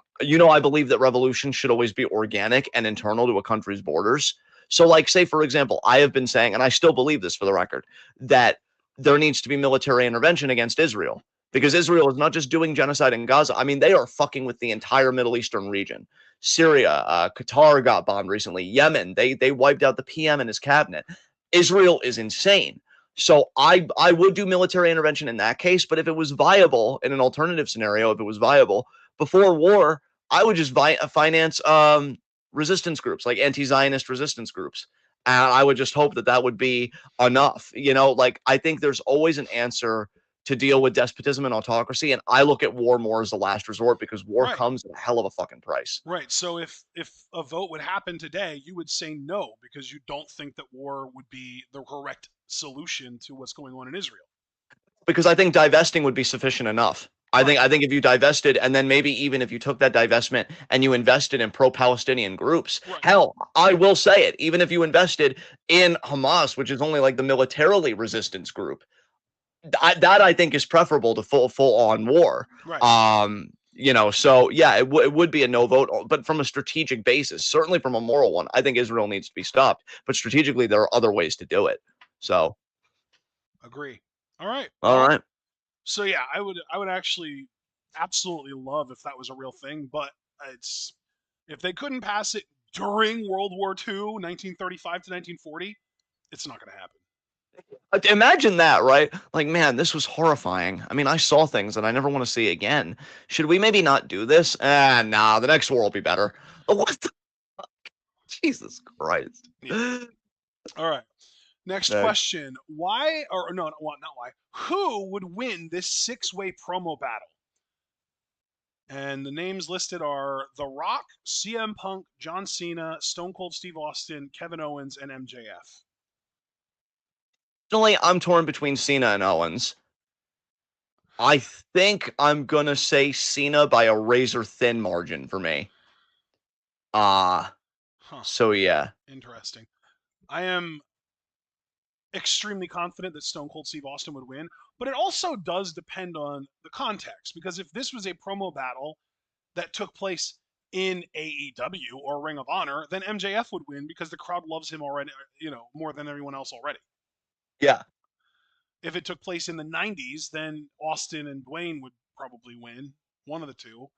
believe that revolution should always be organic and internal to a country's borders. So, like, say, for example, I have been saying, and I still believe this for the record, that there needs to be military intervention against Israel because Israel is not just doing genocide in Gaza. I mean, they are fucking with the entire Middle Eastern region. Syria, Qatar got bombed recently. Yemen, they wiped out the PM and his cabinet. Israel is insane. So I would do military intervention in that case, but if it was viable in an alternative scenario, if it was viable before war, I would just finance resistance groups, like anti-Zionist resistance groups. And I would just hope that that would be enough. Like I think there's always an answer to deal with despotism and autocracy. And I look at war more as a last resort because war Right. comes at a hell of a fucking price. Right. So if a vote would happen today, you would say no because you don't think that war would be the correct solution to what's going on in Israel. Because I think divesting would be sufficient enough. Right. I think if you divested, and then maybe even if you took that divestment and you invested in pro-Palestinian groups, Right. hell, I will say it, even if you invested in Hamas, which is only like the militarily resistance group, that I think is preferable to full on war. Right. So yeah, it would be a no vote, but from a strategic basis, certainly from a moral one, I think Israel needs to be stopped. But strategically, there are other ways to do it. So, Agree. All right. all Well, right. so yeah, I would actually absolutely love if that was a real thing, but it's if they couldn't pass it during World War II, 1935 to 1940, it's not going to happen. Imagine that, right? Like, man, this was horrifying. I mean, I saw things that I never want to see again. Should we maybe not do this? Nah, the next war will be better. What the Jesus Christ. Yeah. All right. Next Next. question. Why or no, not why. Who would win this six-way promo battle? And the names listed are The Rock, CM Punk, John Cena, Stone Cold Steve Austin, Kevin Owens, and MJF. Personally, I'm torn between Cena and Owens. I think I'm gonna say Cena by a razor thin margin for me. Ah, Huh. so yeah. Interesting. I am extremely confident that Stone Cold Steve Austin would win, but it also does depend on the context because if this was a promo battle that took place in AEW or Ring of Honor, then MJF would win because the crowd loves him already, more than everyone else already. Yeah. If it took place in the 90s, then Austin and Dwayne would probably win, one of the two.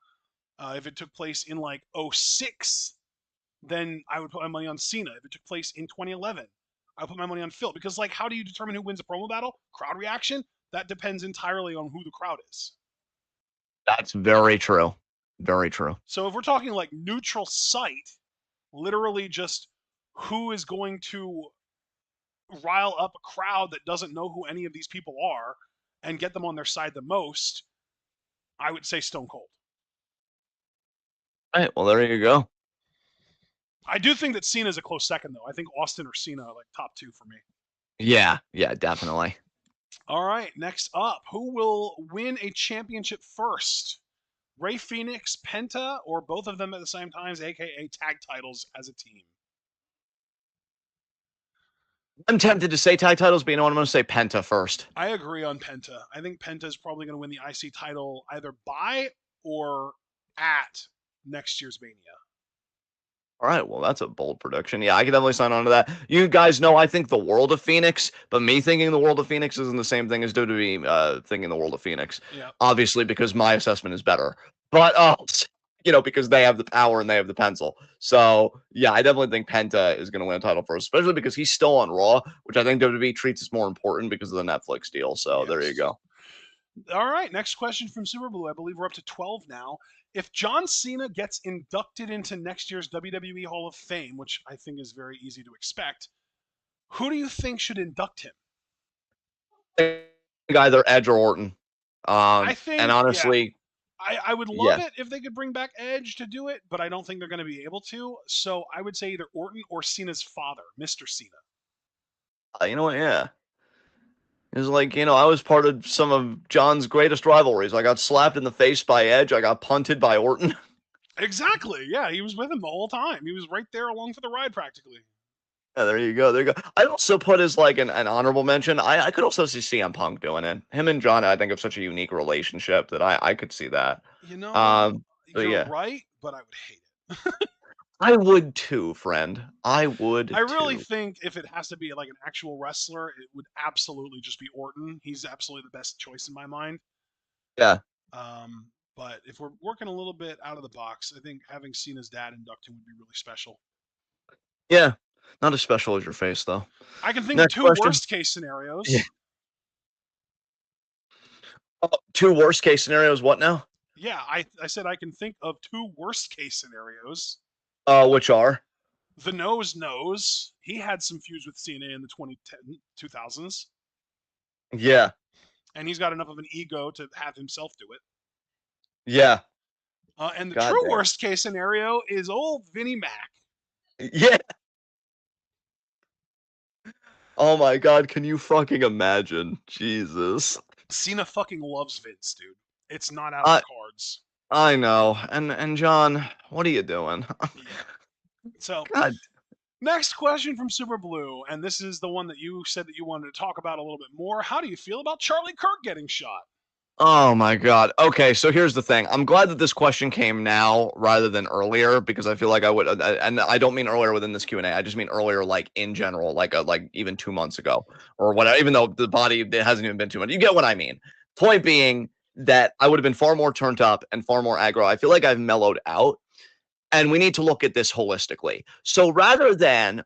If it took place in like '06, then I would put my money on Cena. If it took place in 2011, I would put my money on Phil. Because, like, how do you determine who wins a promo battle? Crowd reaction? That depends entirely on who the crowd is. That's very true. Very true. So if we're talking like neutral site, literally just who is going to rile up a crowd that doesn't know who any of these people are and get them on their side the most, I would say Stone Cold. All right, well there you go. I do think that Cena is a close second, though. I think Austin or Cena are like top two for me. Yeah, yeah, definitely. All right, next up, who will win a championship first? Ray Phoenix, Penta, or both of them at the same time, aka tag titles as a team? I'm tempted to say tag titles, but you know what? I'm gonna say Penta first. I agree on Penta. I think Penta is probably going to win the IC title either by or at next year's Mania. All right, well, that's a bold prediction. Yeah, I can definitely sign on to that. You guys know I think the World of Phoenix, but me thinking the World of Phoenix isn't the same thing as WWE thinking the World of Phoenix. Yeah. Obviously, because my assessment is better. But because they have the power and they have the pencil. So yeah, I definitely think Penta is going to win a title first, especially because he's still on Raw, which I think WWE treats as more important because of the Netflix deal. So there you Yes. go. All right, next question from Super Blue. I believe we're up to 12 now. If John Cena gets inducted into next year's WWE Hall of Fame, which I think is very easy to expect, who do you think should induct him? Either Edge or Orton. I And think, yeah, honestly, I would love yeah, it if they could bring back Edge to do it, but I don't think they're going to be able to. So I would say either Orton or Cena's father, Mr. Cena. you know what? Yeah. It's like, I was part of some of John's greatest rivalries. I got slapped in the face by Edge. I got punted by Orton. Exactly. Yeah, he was with him the whole time. He was right there along for the ride practically. Yeah, there you go. There you go. I'd also put as like an honorable mention. I could also see CM Punk doing it. Him and John, I think, have such a unique relationship that I could see that. You know, Um, but you're yeah, right, but I would hate it. I would too, friend. I I would really too. think if it has to be like an actual wrestler, it would absolutely just be Orton. He's absolutely the best choice in my mind. Yeah, But if we're working a little bit out of the box, I think having Cena's dad induct him would be really special. yeah. Not as special as your face, though. I can think of Next two question. worst case Yeah. scenarios. Oh, two worst case scenarios. What now? Yeah, I said I can think of two worst case scenarios. Which are? The nose knows. He had some feuds with Cena in the 2000s, Yeah, and he's got enough of an ego to have himself do it. yeah. And the God true damn. worst case scenario is old Vinnie Mac. Yeah. Oh my God, can you fucking imagine? Jesus. Cena fucking loves Vince, dude. It's not out of the I cards. I know. And John, what are you doing? Yeah. So God. next question from Super Blue, and this is the one that you said that you wanted to talk about a little bit more. How do you feel about Charlie Kirk getting shot? Oh my God. Okay, so here's the thing. I'm glad that this question came now rather than earlier because I feel like I would, and I don't mean earlier within this Q&A. I just mean earlier, like in general, like even 2 months ago or whatever. Even though the body it hasn't even been 2 months, you get what I mean. Point being that I would have been far more turned up and far more aggro. I feel like I've mellowed out, and we need to look at this holistically. So rather than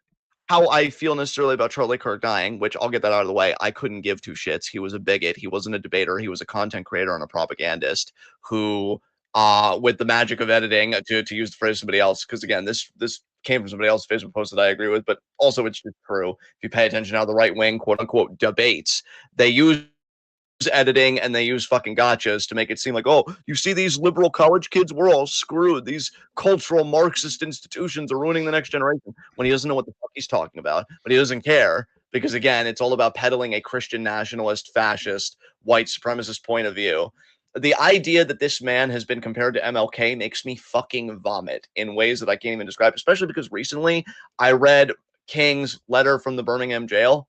how I feel necessarily about Charlie Kirk dying, which I'll get that out of the way. I couldn't give two shits. He was a bigot. He wasn't a debater. He was a content creator and a propagandist who, with the magic of editing, to use the phrase somebody else, because again, this came from somebody else's Facebook post that I agree with, but also it's just true. If you pay attention to how the right wing, quote unquote, debates, they use editing and they use fucking gotchas to make it seem like, oh, you see these liberal college kids, we're all screwed. These cultural Marxist institutions are ruining the next generation when he doesn't know what the fuck he's talking about, but he doesn't care because, again, it's all about peddling a Christian nationalist, fascist, white supremacist point of view. The idea that this man has been compared to MLK makes me fucking vomit in ways that I can't even describe, especially because recently I read King's letter from the Birmingham jail,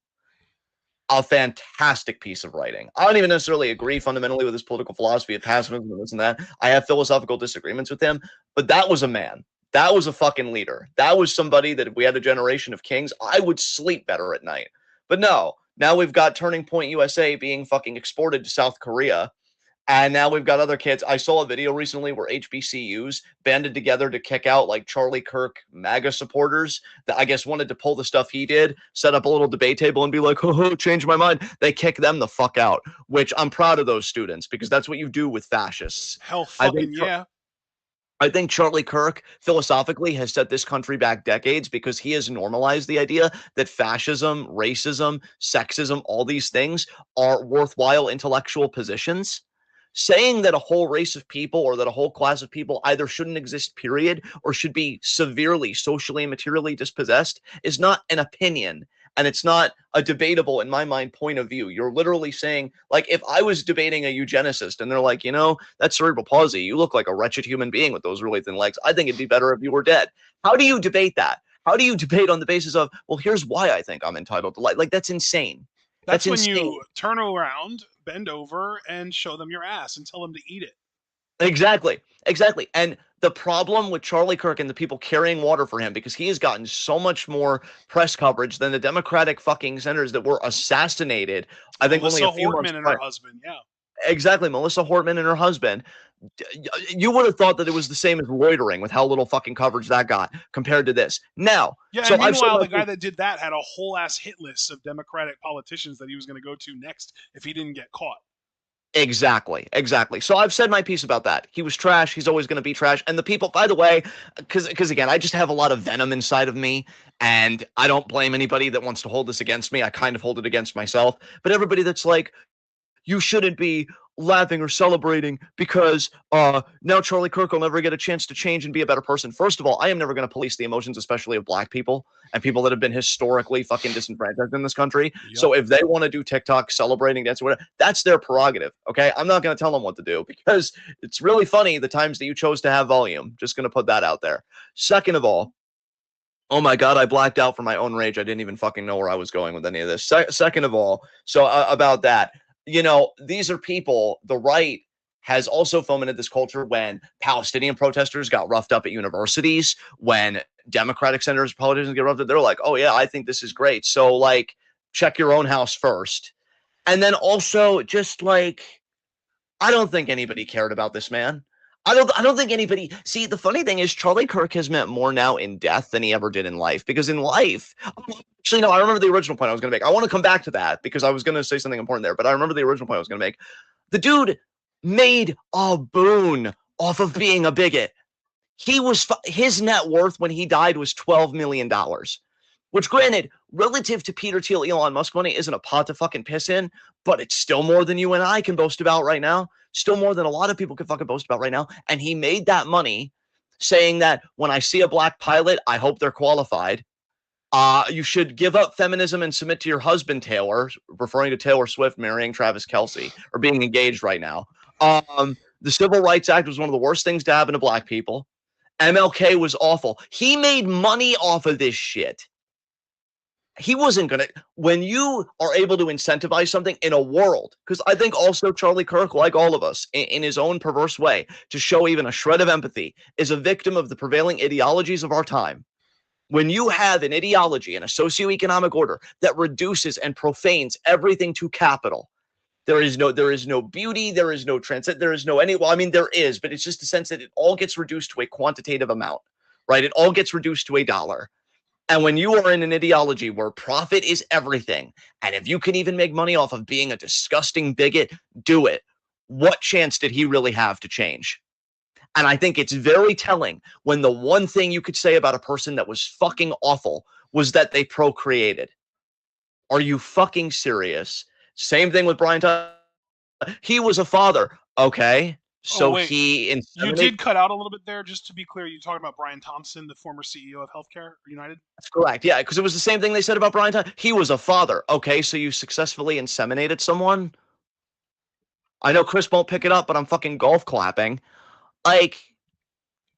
a fantastic piece of writing. I don't even necessarily agree fundamentally with his political philosophy of pacifism and this and that. I have philosophical disagreements with him, but that was a man. That was a fucking leader. That was somebody that if we had a generation of kings, I would sleep better at night. But no, now we've got Turning Point USA being fucking exported to South Korea, and now we've got other kids. I saw a video recently where HBCUs banded together to kick out like Charlie Kirk MAGA supporters that I guess wanted to pull the stuff he did, set up a little debate table and be like, oh, change my mind. They kick them the fuck out, which I'm proud of those students because that's what you do with fascists. Hell I think fucking yeah. I think Charlie Kirk philosophically has set this country back decades because he has normalized the idea that fascism, racism, sexism, all these things are worthwhile intellectual positions. Saying that a whole race of people or that a whole class of people either shouldn't exist, period, or should be severely socially and materially dispossessed is not an opinion. And it's not a debatable, in my mind, point of view. You're literally saying, like, if I was debating a eugenicist and they're like, you know, that's cerebral palsy, you look like a wretched human being with those really thin legs. I think it'd be better if you were dead. How do you debate that? How do you debate on the basis of, well, here's why I think I'm entitled to life? Like, that's insane. That's That's when insane. you turn around, bend over, and show them your ass and tell them to eat it. Exactly. Exactly. And the problem with Charlie Kirk and the people carrying water for him, because he has gotten so much more press coverage than the Democratic fucking senators that were assassinated, I think only Melissa a few months Hortman and her prior. husband, yeah. Exactly. Melissa Hortman and her husband. You would have thought that it was the same as loitering with how little fucking coverage that got compared to this. Now, Yeah, so and I've said meanwhile, my the guy that did that had a whole ass hit list of Democratic politicians that he was going to go to next if he didn't get caught. Exactly, exactly. So I've said my piece about that. He was trash. He's always going to be trash. And the people, by the way, because again, I just have a lot of venom inside of me, and I don't blame anybody that wants to hold this against me. I kind of hold it against myself. But everybody that's like, you shouldn't be laughing or celebrating because now Charlie Kirk will never get a chance to change and be a better person. First of all, I am never going to police the emotions, especially of black people and people that have been historically fucking disenfranchised in this country. Yep. So if they want to do TikTok celebrating, that's whatever, that's their prerogative. Okay, I'm not going to tell them what to do because it's really funny the times that you chose to have volume. Just going to put that out there. Second of all, oh my God, I blacked out for my own rage. I didn't even fucking know where I was going with any of this. Second of all, so about that, you know, these are people, the right has also fomented this culture when Palestinian protesters got roughed up at universities, when Democratic senators, politicians get roughed up. They're like, oh yeah, I think this is great. So like, check your own house first. And then also just like, I don't think anybody cared about this man. I don't think anybody. See, the funny thing is Charlie Kirk has meant more now in death than he ever did in life. Because in life, actually, no, I remember the original point I was going to make. I want to come back to that because I was going to say something important there. But I remember the original point I was going to make. The dude made a boon off of being a bigot. His net worth when he died was $12 million. Which, granted, relative to Peter Thiel, Elon Musk money isn't a pot to fucking piss in, but it's still more than you and I can boast about right now. Still more than a lot of people can fucking boast about right now. And he made that money saying that when I see a black pilot, I hope they're qualified. You should give up feminism and submit to your husband, Taylor, referring to Taylor Swift marrying Travis Kelce or being engaged right now. The Civil Rights Act was one of the worst things to happen to black people. MLK was awful. He made money off of this shit. He wasn't going to, when you are able to incentivize something in a world, because I think also Charlie Kirk, like all of us, in his own perverse way, to show even a shred of empathy, is a victim of the prevailing ideologies of our time. When you have an ideology and a socioeconomic order that reduces and profanes everything to capital, there is no beauty, there is no transit, there is no any, well, I mean, there is, but it's just the sense that it all gets reduced to a quantitative amount, right? It all gets reduced to $1. And when you are in an ideology where profit is everything, and if you can even make money off of being a disgusting bigot, do it. What chance did he really have to change? And I think it's very telling when the one thing you could say about a person that was fucking awful was that they procreated. Are you fucking serious? Same thing with Brian Tyler. He was a father. Okay. Oh So wait, he you inseminated. did cut out a little bit there. Just to be clear, you're talking about Brian Thompson, the former CEO of Healthcare United. That's correct. Yeah, because it was the same thing they said about Brian Tyler. He was a father. Okay, so you successfully inseminated someone? I know Chris won't pick it up, but I'm fucking golf clapping. Like,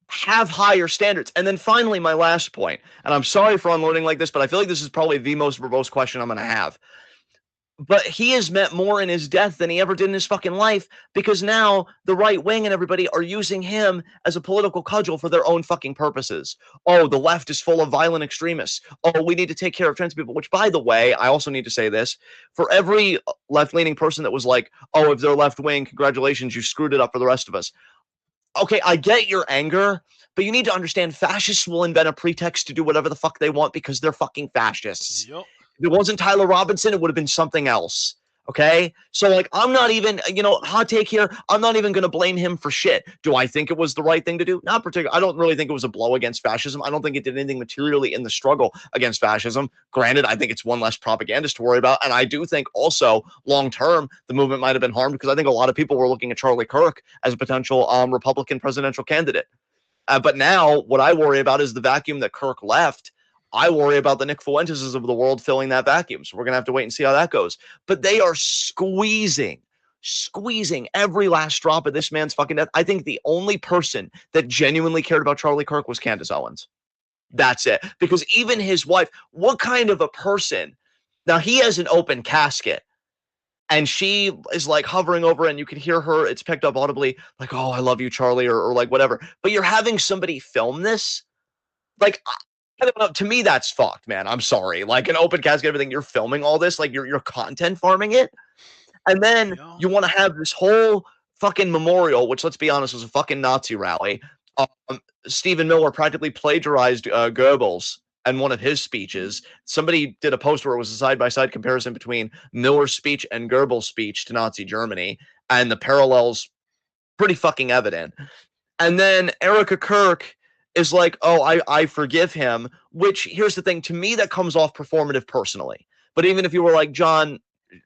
have higher standards. And then finally, my last point, and I'm sorry for unloading like this, but I feel like this is probably the most verbose question I'm going to have. But he has meant more in his death than he ever did in his fucking life, because now the right wing and everybody are using him as a political cudgel for their own fucking purposes. Oh, the left is full of violent extremists. Oh, we need to take care of trans people, which, by the way, I also need to say this. For every left-leaning person that was like, oh, if they're left-wing, congratulations, you screwed it up for the rest of us. Okay, I get your anger, but you need to understand fascists will invent a pretext to do whatever the fuck they want because they're fucking fascists. Yep. If it wasn't Tyler Robinson, it would have been something else. Okay. So, like, I'm not even, hot take here. I'm not even going to blame him for shit. Do I think it was the right thing to do? Not particularly. I don't really think it was a blow against fascism. I don't think it did anything materially in the struggle against fascism. Granted, I think it's one less propagandist to worry about. And I do think also long term, the movement might have been harmed because I think a lot of people were looking at Charlie Kirk as a potential Republican presidential candidate. But now what I worry about is the vacuum that Kirk left. I worry about the Nick Fuenteses of the world filling that vacuum. So we're going to have to wait and see how that goes. But they are squeezing every last drop of this man's fucking death. I think the only person that genuinely cared about Charlie Kirk was Candace Owens. That's it. Because even his wife, what kind of a person? Now, he has an open casket. And she is like hovering over it, and you can hear her. It's picked up audibly, like, oh, I love you, Charlie, or like whatever. But you're having somebody film this. Like, I don't know. To me, that's fucked, man. I'm sorry. Like an open casket, everything. You're filming all this, like you're content farming it, and then Yeah. you want to have this whole fucking memorial, which, let's be honest, was a fucking Nazi rally. Stephen Miller practically plagiarized Goebbels and one of his speeches. Somebody did a post where it was a side-by-side comparison between Miller's speech and Goebbels' speech to Nazi Germany, and the parallels pretty fucking evident. And then Erica Kirk is like, oh, I forgive him, which, here's the thing, to me that comes off performative personally. But even if you were like, John,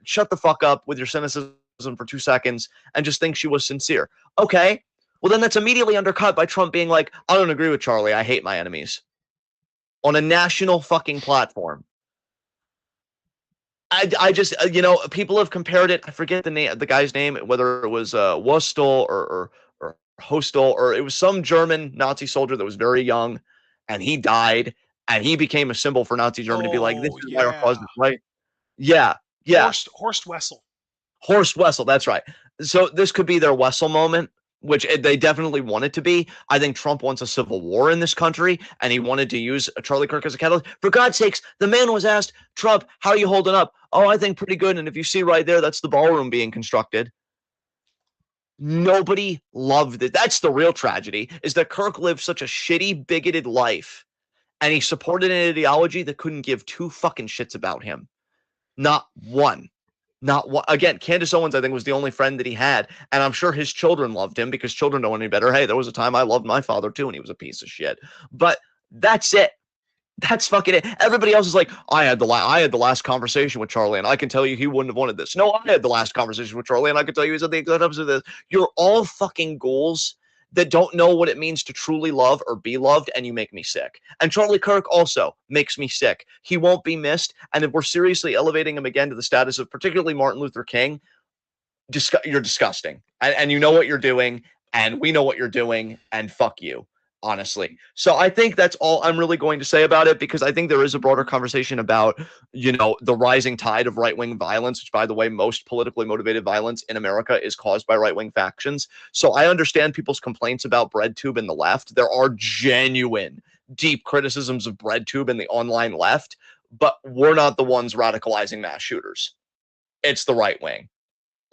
shut the fuck up with your cynicism for 2 seconds and just think she was sincere. Okay, well then that's immediately undercut by Trump being like, I don't agree with Charlie, I hate my enemies. On a national fucking platform. I just, people have compared it. I forget the guy's name, whether it was Wustel or Hostel, or it was some German Nazi soldier that was very young, and he died, and he became a symbol for Nazi Germany to be like, this Oh is why our cause yeah. is right. Yeah, yeah. Horst Wessel. Horst Wessel, that's right. So this could be their Wessel moment, which they definitely want it to be. I think Trump wants a civil war in this country, and he wanted to use Charlie Kirk as a catalyst. For God's sakes, the man was asked, Trump, how are you holding up? Oh, I think pretty good. And if you see right there, that's the ballroom being constructed. Nobody loved it. That's the real tragedy, is that Kirk lived such a shitty, bigoted life, and he supported an ideology that couldn't give two fucking shits about him. Not one. Not one. Again, Candace Owens, I think, was the only friend that he had. And I'm sure his children loved him because children don't know any better. Hey, there was a time I loved my father too, and he was a piece of shit. But that's it. That's fucking it. Everybody else is like, I had the last conversation with Charlie, and I can tell you he wouldn't have wanted this. No, I had the last conversation with Charlie, and I can tell you he's at the exact opposite of this. You're all fucking ghouls that don't know what it means to truly love or be loved, and you make me sick. And Charlie Kirk also makes me sick. He won't be missed, and if we're seriously elevating him again to the status of particularly Martin Luther King, you're disgusting, and you know what you're doing, and we know what you're doing, and fuck you, honestly. So I think that's all I'm really going to say about it, because I think there is a broader conversation about, the rising tide of right-wing violence, which, by the way, most politically motivated violence in America is caused by right-wing factions. So I understand people's complaints about BreadTube and the left. There are genuine deep criticisms of BreadTube and the online left, but we're not the ones radicalizing mass shooters. It's the right wing.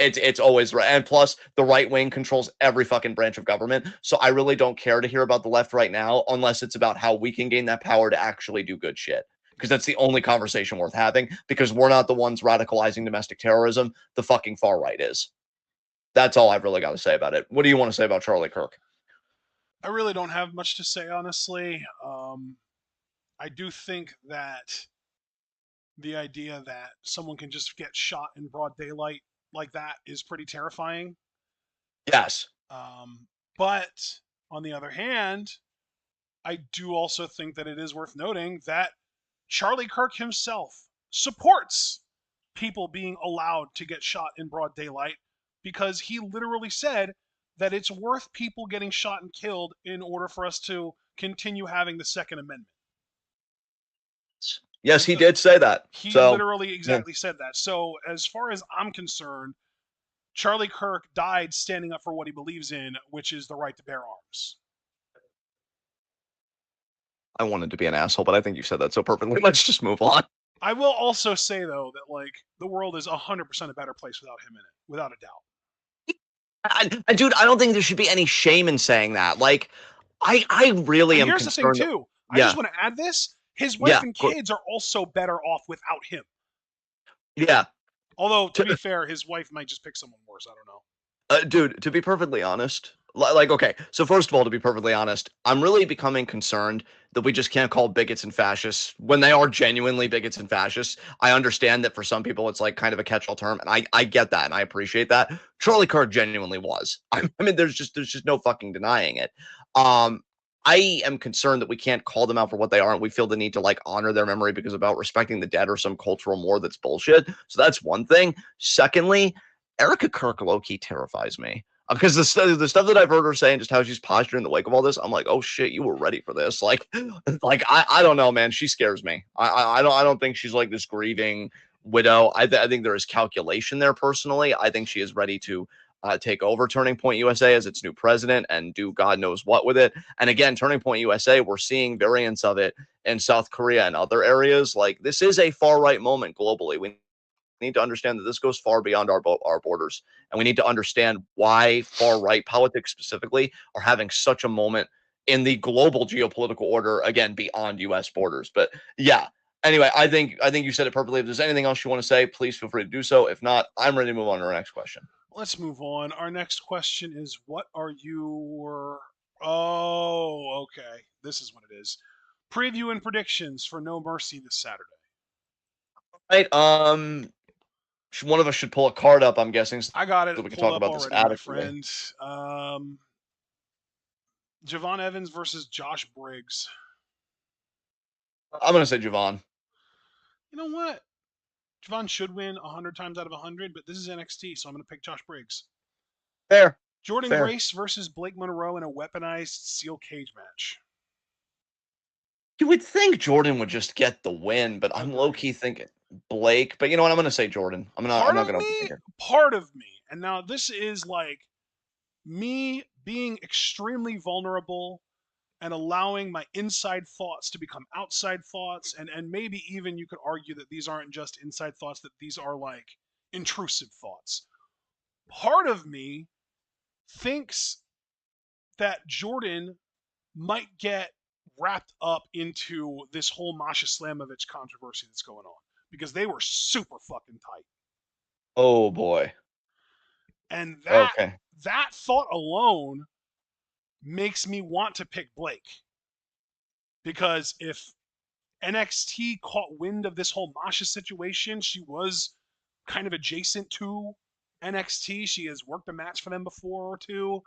It's always right. And plus, the right wing controls every fucking branch of government. So I really don't care to hear about the left right now, unless it's about how we can gain that power to actually do good shit. Because that's the only conversation worth having. Because we're not the ones radicalizing domestic terrorism. The fucking far right is. That's all I've really got to say about it. What do you want to say about Charlie Kirk? I really don't have much to say, honestly. I do think that the idea that someone can just get shot in broad daylight like that is pretty terrifying. Yes. Um, but on the other hand, I do also think that it is worth noting that Charlie Kirk himself supports people being allowed to get shot in broad daylight because he literally said that it's worth people getting shot and killed in order for us to continue having the Second Amendment. Yes, And he so did say that. he So, literally yeah. exactly said that. So, as far as I'm concerned, Charlie Kirk died standing up for what he believes in, which is the right to bear arms. I wanted to be an asshole, but I think you said that so perfectly. Let's just move on. I will also say though that like the world is 100% a better place without him in it, without a doubt. Dude, I don't think there should be any shame in saying that. Like, I really And am here's the thing concerned. too. I just Yeah, want to add this: his wife yeah, and kids are also better off without him. yeah. Although to be fair, his wife might just pick someone worse. I don't know. Dude, to be perfectly honest, like, okay, so first of all, to be perfectly honest, I'm really becoming concerned that we just can't call bigots and fascists when they are genuinely bigots and fascists. I understand that for some people it's like kind of a catch-all term, and I get that and I appreciate that. Charlie Kirk genuinely was. I mean, there's just no fucking denying it. Um, I am concerned that we can't call them out for what they are, and we feel the need to like honor their memory because about respecting the dead or some cultural war that's bullshit. So that's one thing. Secondly, Erica Kirk low-key terrifies me. Because the stuff that I've heard her say and just how she's posturing in the wake of all this, I'm like, oh shit, you were ready for this. Like I don't know, man. She scares me. I don't think she's like this grieving widow. I think there is calculation there personally. I think she is ready to take over Turning Point USA as its new president and do God knows what with it. And again, Turning Point USA, we're seeing variants of it in South Korea and other areas. Like this is a far right moment globally. We need to understand that this goes far beyond our borders, and we need to understand why far right politics specifically are having such a moment in the global geopolitical order, again beyond U.S. borders. But yeah, anyway, I think you said it perfectly. If there's anything else you want to say, please feel free to do so. If not, I'm ready to move on to our next question. Let's move on. Our next question is what are your Oh, okay. This is what it is. Preview and predictions for No Mercy this Saturday. Right. One of us should pull a card up, I'm guessing, so I got it we can pulled talk up about this already, my adequately. friend. Javon Evans versus Josh Briggs. I'm gonna say Javon. You know what? Javon should win 100 times out of 100, but this is NXT, so I'm going to pick Josh Briggs. Fair. Jordan Fair. Grace versus Blake Monroe in a weaponized steel cage match. You would think Jordan would just get the win, but I'm low Agreed. key thinking Blake. But you know what? I'm gonna say Jordan. I'm Part not of gonna me, overthink it. part of me, and now this is like me being extremely vulnerable and allowing my inside thoughts to become outside thoughts, and maybe even you could argue that these aren't just inside thoughts, that these are like intrusive thoughts. Part of me thinks that Jordan might get wrapped up into this whole Masha Slamovich controversy that's going on because they were super fucking tight. Oh boy. And that Okay. that thought alone makes me want to pick Blake because if NXT caught wind of this whole Masha situation, she was kind of adjacent to NXT. She has worked a match for them before or two,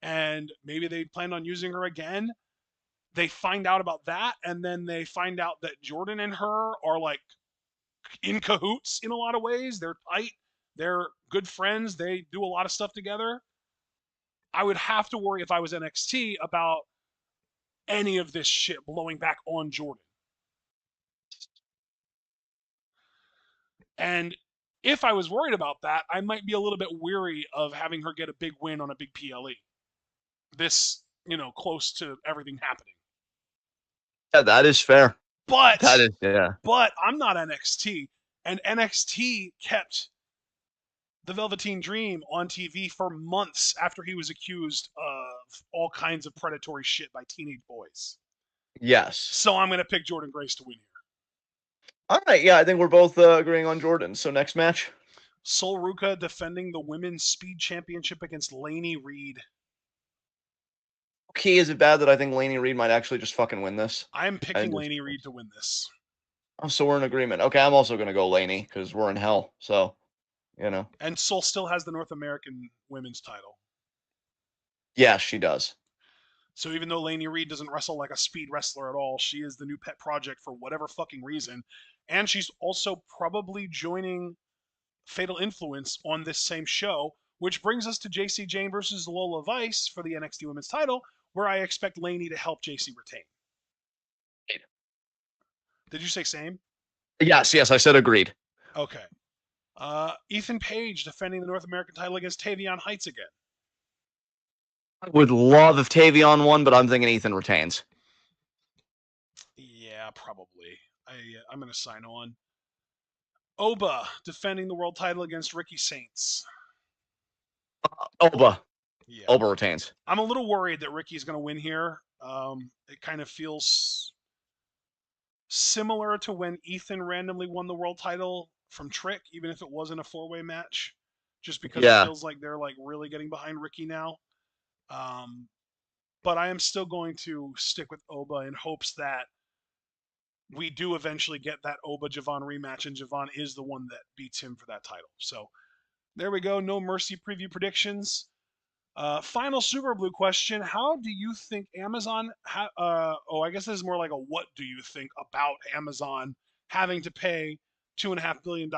and maybe they plan on using her again. They find out about that, and then they find out that Jordan and her are like in cahoots in a lot of ways. They're tight. They're good friends. They do a lot of stuff together. I would have to worry if I was NXT about any of this shit blowing back on Jordan. And if I was worried about that, I might be a little bit weary of having her get a big win on a big PLE. This, close to everything happening. Yeah, that is fair. But That is, yeah. but I'm not NXT, and NXT kept the Velveteen Dream on TV for months after he was accused of all kinds of predatory shit by teenage boys. Yes. So I'm going to pick Jordan Grace to win here. All right. Yeah, I think we're both agreeing on Jordan. So next match. Sol Ruka defending the Women's Speed Championship against Lainey Reed. Okay, is it bad that I think Lainey Reed might actually just fucking win this? I'm picking Lainey Reed to win this. Oh, so we're in agreement. Okay, I'm also going to go Lainey because we're in hell. So, And Sol still has the North American Women's title. Yeah, she does. So even though Lainey Reed doesn't wrestle like a speed wrestler at all, she is the new pet project for whatever fucking reason. And she's also probably joining Fatal Influence on this same show, which brings us to JC Jane versus Lola Vice for the NXT Women's title, where I expect Lainey to help JC retain. Did you say same? Yes, I said agreed. Okay. Ethan Page defending the North American title against Tavion Heights again. I would love if Tavion won, but I'm thinking Ethan retains. Yeah, probably. I'm going to sign on. Oba defending the world title against Ricky Saints. Oba. Yeah. Oba retains. I'm a little worried that Ricky's going to win here. It kind of feels similar to when Ethan randomly won the world title from Trick, even if it wasn't a four-way match, just because it feels like they're like really getting behind Ricky now. But I am still going to stick with Oba in hopes that we do eventually get that Oba Javon rematch, and Javon is the one that beats him for that title. So there we go. No Mercy preview predictions. Final Super Blue question. How do you think Amazon, I guess this is more like a what do you think about Amazon having to pay $2.5 billion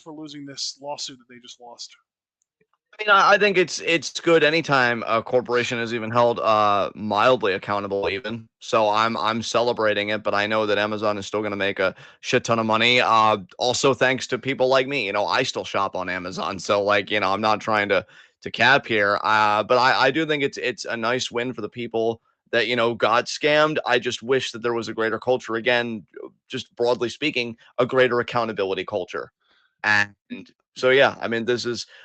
for losing this lawsuit that they just lost? I mean, I think it's good anytime a corporation is even held mildly accountable, even. So I'm celebrating it, but I know that Amazon is still going to make a shit ton of money. Also thanks to people like me, I still shop on Amazon, so like I'm not trying to cap here. But I do think it's a nice win for the people that got scammed. I just wish that there was a greater culture, again, just broadly speaking, a greater accountability culture. And so yeah, I mean,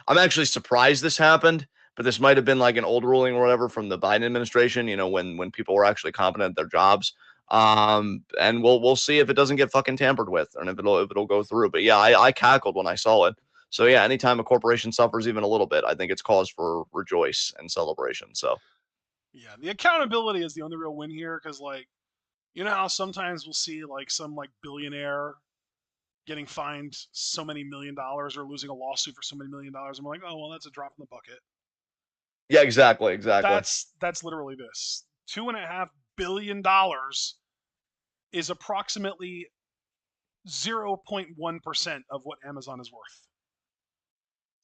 I'm actually surprised this happened, but this might have been like an old ruling or whatever from the Biden administration, when people were actually competent at their jobs. And we'll see if it doesn't get fucking tampered with, and if it'll go through. But yeah, I cackled when I saw it. So yeah, anytime a corporation suffers even a little bit, I think it's cause for rejoice and celebration. So yeah, the accountability is the only real win here, because how sometimes we'll see like some like billionaire getting fined so many $1 million or losing a lawsuit for so many $1 million, and we're like, oh well, that's a drop in the bucket. yeah, exactly. That's literally this. $2.5 billion is approximately 0.1% of what Amazon is worth.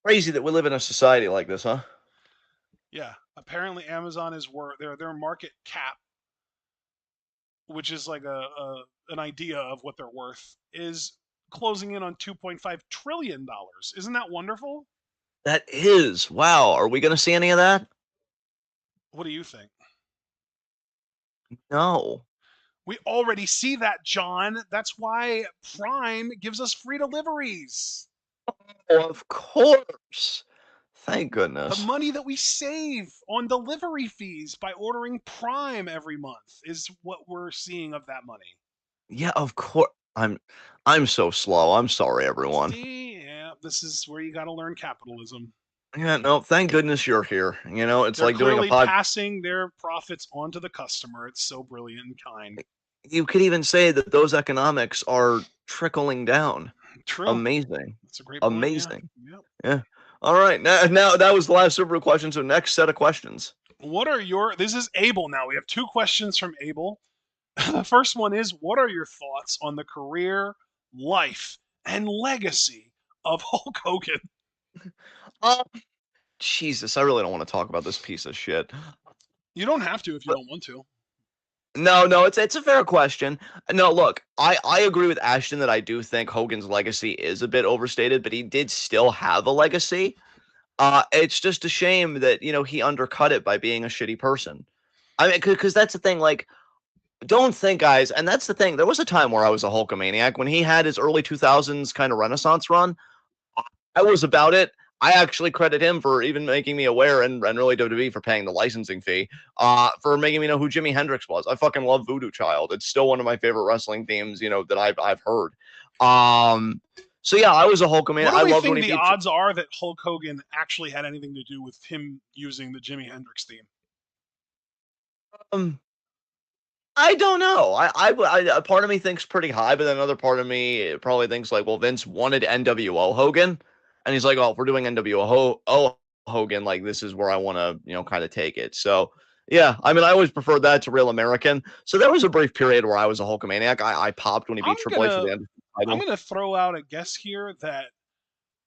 Crazy that we live in a society like this, huh? Yeah, apparently Amazon is worth their market cap, which is like an idea of what they're worth, is closing in on $2.5 trillion. Isn't that wonderful? That is. Wow. Are we going to see any of that? What do you think? No. We already see that, John. That's why Prime gives us free deliveries. Of course. Thank The goodness. money that we save on delivery fees by ordering Prime every month is what we're seeing of that money. Yeah, of course. I'm so slow. I'm sorry, everyone. See, yeah, this is where you got to learn capitalism. Yeah, no, thank goodness you're here. It's They're like doing a clearly pod. passing their profits on to the customer. It's so brilliant and kind. You could even say that those economics are trickling down. True. Amazing. That's a great point. Yeah. Amazing. Yep. Yeah. All right. Now that was the last super question. So next set of questions. This is Abel now. We have two questions from Abel. The first one is, what are your thoughts on the career, life, and legacy of Hulk Hogan? Uh, Jesus, I really don't want to talk about this piece of shit. You don't have to if you But don't want to. no, it's a fair question. No, look, I agree with Ashton that I do think Hogan's legacy is a bit overstated, but he did still have a legacy. It's just a shame that, he undercut it by being a shitty person. I mean, because that's the thing, like, don't think, guys, and that's the thing. There was a time where I was a Hulkamaniac when he had his early 2000s kind of Renaissance run. I was about it. I actually credit him for even making me aware, and really WWE for paying the licensing fee, for making me know who Jimi Hendrix was. I fucking love Voodoo Child. It's still one of my favorite wrestling themes, that I've heard. So yeah, I was a Hulkamaniac. What do I we loved when think he the beat. odds are that Hulk Hogan actually had anything to do with him using the Jimi Hendrix theme? Um, I don't know. A part of me thinks pretty high, but then another part of me probably thinks like, well, Vince wanted NWO Hogan, and he's like, oh, if we're doing NWO Hogan, like this is where I want to, kind of take it. So yeah, I mean, I always preferred that to Real American. So there was a brief period where I was a Hulkamaniac. I popped when he beat I'm Triple H for gonna the Undisputed I'm title. gonna throw out a guess here that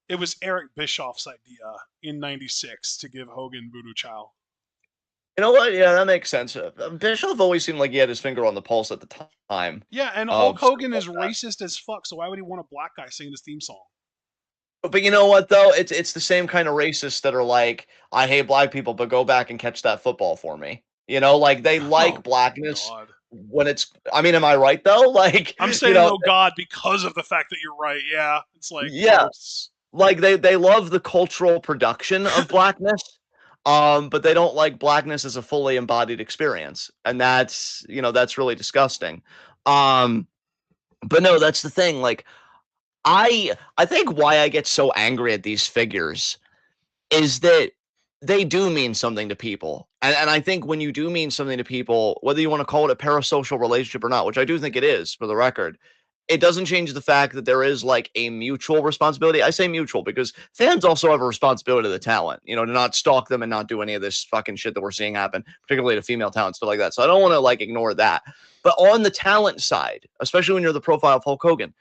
it was Eric Bischoff's idea in '96 to give Hogan Voodoo Child. You know what? Yeah, that makes sense. Bischoff always seemed like he had his finger on the pulse at the time Yeah, and Hulk of stuff Hogan like is that. racist as fuck, so why would he want a black guy singing his theme song? But you know what though? It's the same kind of racists that are like, I hate black people, but go back and catch that football for me. Like they like Oh blackness God. when it's. I mean, am I right though? Like, I'm saying oh God because of the fact that you're right. Yeah, it's like yeah, gross. like they love the cultural production of blackness, but they don't like blackness as a fully embodied experience, and that's really disgusting. Um, but no, that's the thing. Like, I think why I get so angry at these figures is that they do mean something to people. And I think when you do mean something to people, whether you want to call it a parasocial relationship or not, which I do think it is for the record, it doesn't change the fact that there is like a mutual responsibility. I say mutual because fans also have a responsibility to the talent, to not stalk them and not do any of this fucking shit that we're seeing happen, particularly to female talent, stuff like that. So I don't want to like ignore that. But on the talent side, especially when you're the profile of Hulk Hogan,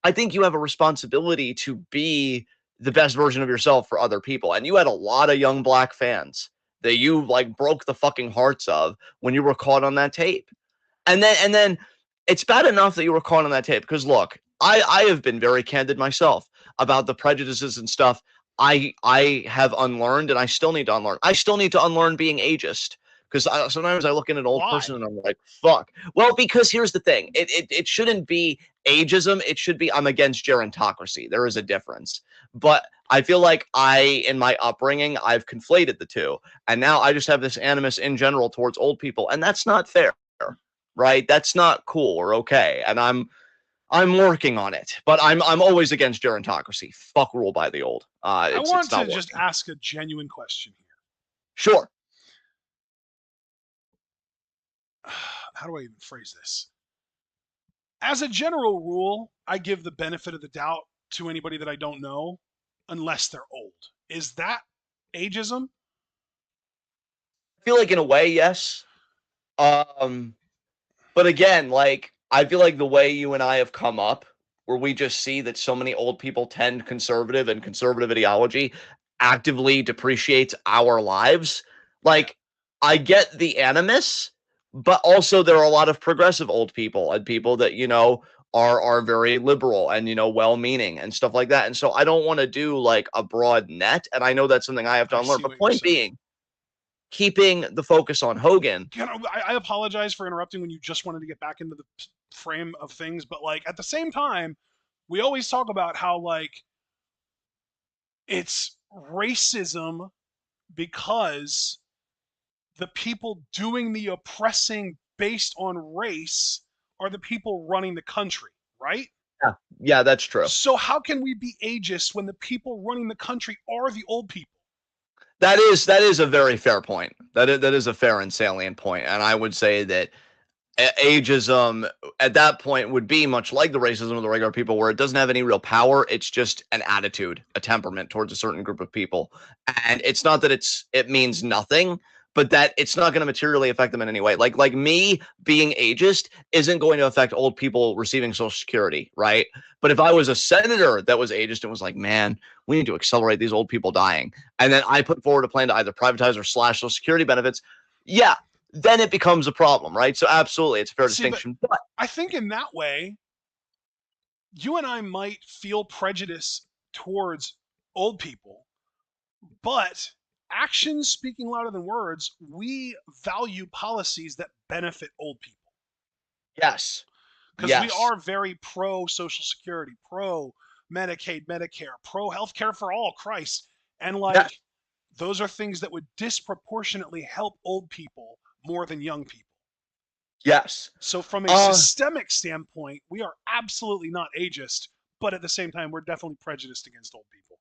I think you have a responsibility to be the best version of yourself for other people. And you had a lot of young black fans that you like broke the fucking hearts of when you were caught on that tape. And then it's bad enough that you were caught on that tape because look, I have been very candid myself about the prejudices and stuff I have unlearned and I still need to unlearn. I still need to unlearn being ageist because sometimes I look at an old person Why? and I'm like, fuck. Well, because here's the thing. It shouldn't be ageism. It should be I'm against gerontocracy. There is a difference. But I feel like in my upbringing, I've conflated the two. And now I just have this animus in general towards old people. And that's not fair, right? That's not cool or okay. And I'm working on it. But I'm always against gerontocracy. Fuck rule by the old. I It's want to not just working. ask a genuine question Sure. here. How do I even phrase this? As a general rule, I give the benefit of the doubt to anybody that I don't know, unless they're old. Is that ageism? I feel like in a way, yes. Um, but again, like I feel like the way you and I have come up, where we just see that so many old people tend conservative and conservative ideology actively depreciates our lives. Yeah. Like I get the animus, but also there are a lot of progressive old people and people that are very liberal and well-meaning and stuff like that. And so I don't want to do like a broad net, and I know that's something I have to I unlearn. see But what you're point saying. being, keeping the focus on Hogan. I apologize for interrupting when you just wanted to get back into the frame of things, but like at the same time, we always talk about how like it's racism because the people doing the oppressing based on race are the people running the country, right? Yeah, yeah, that's true. So how can we be ageist when the people running the country are the old people? That is a very fair point. That is a fair and salient point, and I would say that ageism at that point would be much like the racism of the regular people, where it doesn't have any real power. It's just an attitude, a temperament towards a certain group of people, and it's not that it means nothing, but that it's not going to materially affect them in any way. Like me being ageist isn't going to affect old people receiving Social Security, right? But if I was a senator that was ageist and was like, man, we need to accelerate these old people dying, and then I put forward a plan to either privatize or slash Social Security benefits, yeah, then it becomes a problem, right? So absolutely, it's a fair See, but distinction. But I think in that way, you and I might feel prejudice towards old people, but actions speaking louder than words, we value policies that benefit old people yes, because we yes, are very pro Social Security, pro Medicaid, Medicare, pro healthcare for all, Christ. And yes, like, those are things that would disproportionately help old people more than young people. yes. So, from a Uh, systemic standpoint, we are absolutely not ageist, but at the same time, we're definitely prejudiced against old people.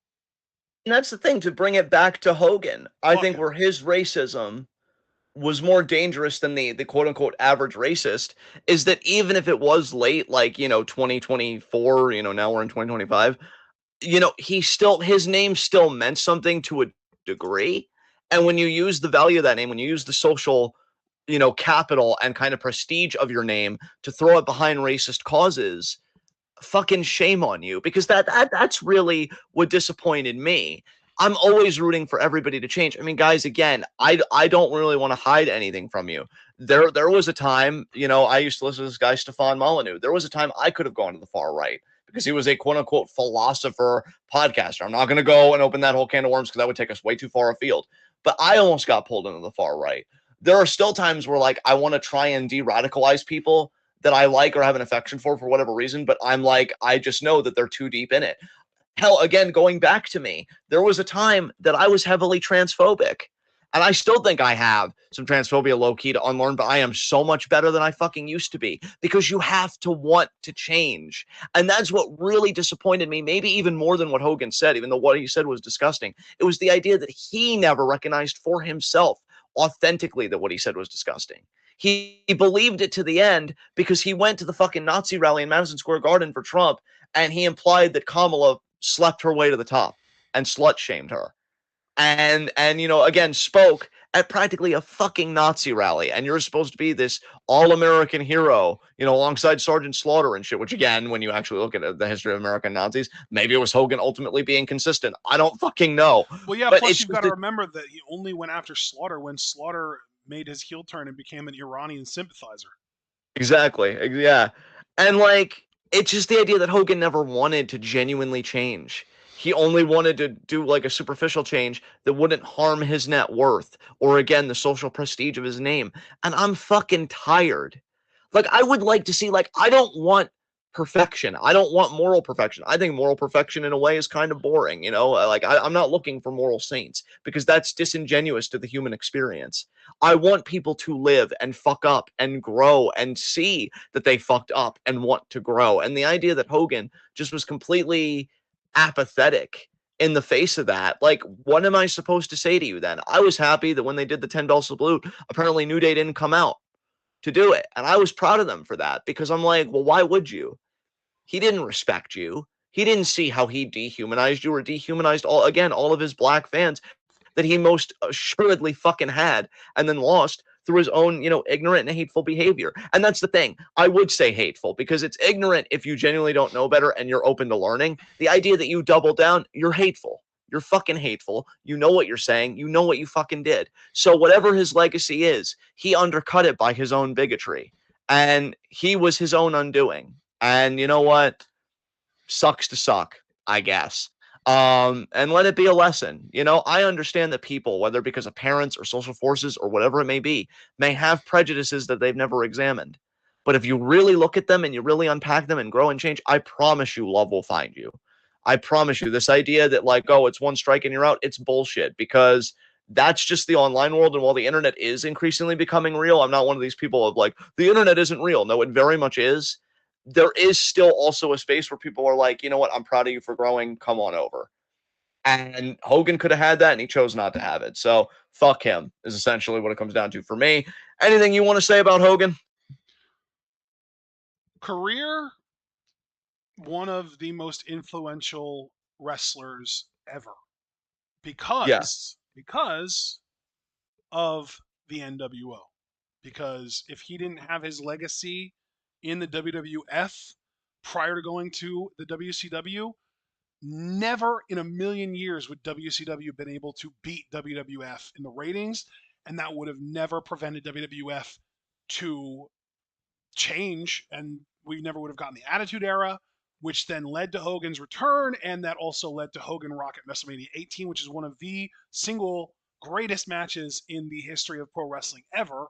and that's the thing, to bring it back to Hogan. I Fuck think him. where his racism was more dangerous than the quote unquote average racist is that even if it was late, like, 2024, now we're in 2025, he still, his name still meant something to a degree. And when you use the value of that name, when you use the social, capital and kind of prestige of your name to throw it behind racist causes, fucking shame on you, because that's really what disappointed me. I'm always rooting for everybody to change. I mean, guys, again, I don't really want to hide anything from you. There was a time, I used to listen to this guy Stefan Molyneux. There was a time I could have gone to the far right because he was a quote unquote philosopher podcaster. I'm not going to go and open that whole can of worms because that would take us way too far afield. But I almost got pulled into the far right. There are still times where like I want to try and de-radicalize people that I like or have an affection for whatever reason, but I'm like, I just know that they're too deep in it. Hell, again, going back to me, there was a time that I was heavily transphobic. And I still think I have some transphobia low key to unlearn, but I am so much better than I fucking used to be because you have to want to change. And that's what really disappointed me, maybe even more than what Hogan said, even though what he said was disgusting. It was the idea that he never recognized for himself authentically that what he said was disgusting. He believed it to the end because he went to the fucking Nazi rally in Madison Square Garden for Trump and he implied that Kamala slept her way to the top and slut shamed her. And again spoke at practically a fucking Nazi rally, and you're supposed to be this all-American hero, alongside Sergeant Slaughter and shit. Which again, when you actually look at the history of American Nazis, maybe it was Hogan ultimately being consistent. I don't fucking know, Well, yeah, but plus it's you've got just to remember that he only went after Slaughter when Slaughter made his heel turn and became an Iranian sympathizer. exactly, yeah, and like it's just the idea that Hogan never wanted to genuinely change. He only wanted to do like a superficial change that wouldn't harm his net worth or again the social prestige of his name. And I'm fucking tired. Like I would like to see, like, I don't want perfection. I don't want moral perfection. I think moral perfection in a way is kind of boring, like I'm not looking for moral saints because that's disingenuous to the human experience. I want people to live and fuck up and grow and see that they fucked up and want to grow. And the idea that Hogan just was completely apathetic in the face of that, like, what am I supposed to say to you then? I was happy that when they did the 10 bell salute, apparently New Day didn't come out to do it. And I was proud of them for that because I'm like, well, why would you? He didn't respect you. He didn't see how he dehumanized you or dehumanized all of his black fans that he most assuredly fucking had and then lost through his own, ignorant and hateful behavior. And that's the thing. I would say hateful because it's ignorant if you genuinely don't know better and you're open to learning. The idea that you double down, you're hateful. You're fucking hateful. You know what you're saying. You know what you fucking did. So whatever his legacy is, he undercut it by his own bigotry. And he was his own undoing. And you know what? Sucks to suck, I guess. And let it be a lesson. I understand that people, whether because of parents or social forces or whatever it may have prejudices that they've never examined. But if you really look at them and you really unpack them and grow and change, I promise you, love will find you. I promise you, this idea that, like, oh, it's one strike and you're out, it's bullshit because that's just the online world. And while the internet is increasingly becoming real, I'm not one of these people of like, the internet isn't real. No, it very much is. There is still also a space where people are like, you know what, I'm proud of you for growing. Come on over. And Hogan could have had that and he chose not to have it. So fuck him is essentially what it comes down to for me. Anything you want to say about Hogan? Career, one of the most influential wrestlers ever. Yeah. Because of the NWO. Because if he didn't have his legacy in the WWF prior to going to the WCW, never in a million years would WCW been able to beat WWF in the ratings, and that would have never prevented WWF to change, and we never would have gotten the Attitude Era, which then led to Hogan's return, and that also led to Hogan Rock at WrestleMania 18, which is one of the single greatest matches in the history of pro wrestling ever.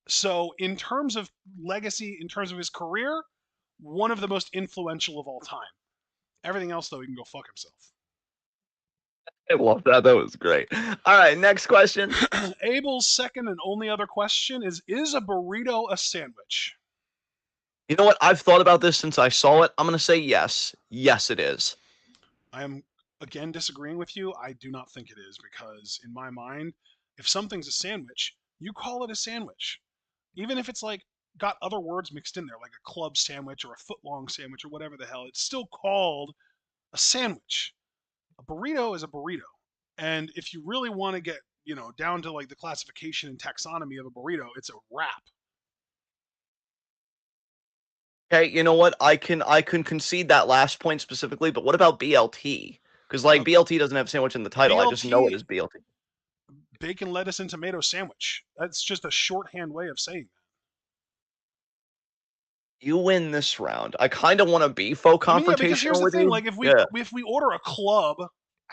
So, in terms of legacy, in terms of his career, one of the most influential of all time. Everything else, though, he can go fuck himself. I love that. That was great. All right, next question. Abel's second and only other question is a burrito a sandwich? You know what? I've thought about this since I saw it. I'm going to say yes. Yes, it is. I am, again, disagreeing with you. I do not think it is because, in my mind, if something's a sandwich, you call it a sandwich. Even if it's like got other words mixed in there, like a club sandwich or a foot long sandwich or whatever the hell, it's still called a sandwich. A burrito is a burrito. And if you really want to get, down to like the classification and taxonomy of a burrito, it's a wrap. Okay, you know what? I can concede that last point specifically, but what about BLT? Because like Uh, BLT doesn't have sandwich in the title. I just know it BLT, as BLT. bacon, lettuce, and tomato sandwich. That's just a shorthand way of saying You win this round. I kind of want to be faux that. I mean, yeah, because here's confrontational the with thing: you. like Yeah. if we order a club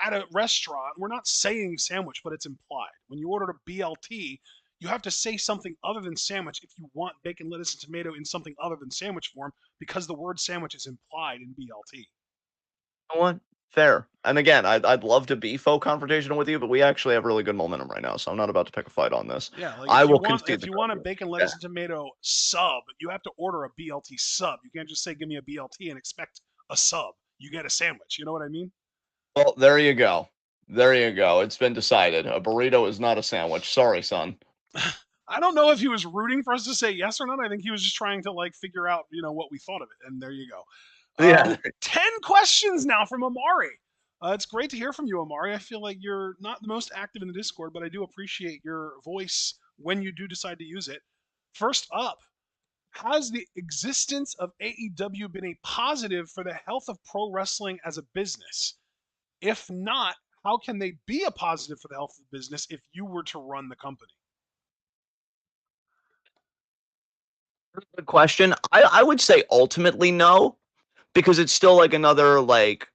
at a restaurant, we're not saying sandwich, but it's implied. When you order a BLT, you have to say something other than sandwich if you want bacon, lettuce, and tomato in something other than sandwich form, because the word sandwich is implied in BLT. You know what? Fair. And again, I'd love to be faux confrontational with you, but we actually have really good momentum right now, so I'm not about to pick a fight on this. Yeah, like I if you will want concede if the you want a credit. bacon, Yeah. lettuce, and tomato sub, you have to order a BLT sub. You can't just say give me a BLT and expect a sub. You get a sandwich. You know what I mean? Well, there you go. There you go. It's been decided. A burrito is not a sandwich. Sorry, son. I don't know if he was rooting for us to say yes or not. I think he was just trying to like figure out, what we thought of it. And there you go. Yeah. 10 questions now from Amari. It's great to hear from you, Amari. I feel like you're not the most active in the Discord, but I do appreciate your voice when you do decide to use it. First up, has the existence of AEW been a positive for the health of pro wrestling as a business? If not, how can they be a positive for the health of the business if you were to run the company? Good question. I would say ultimately no, because it's still like another like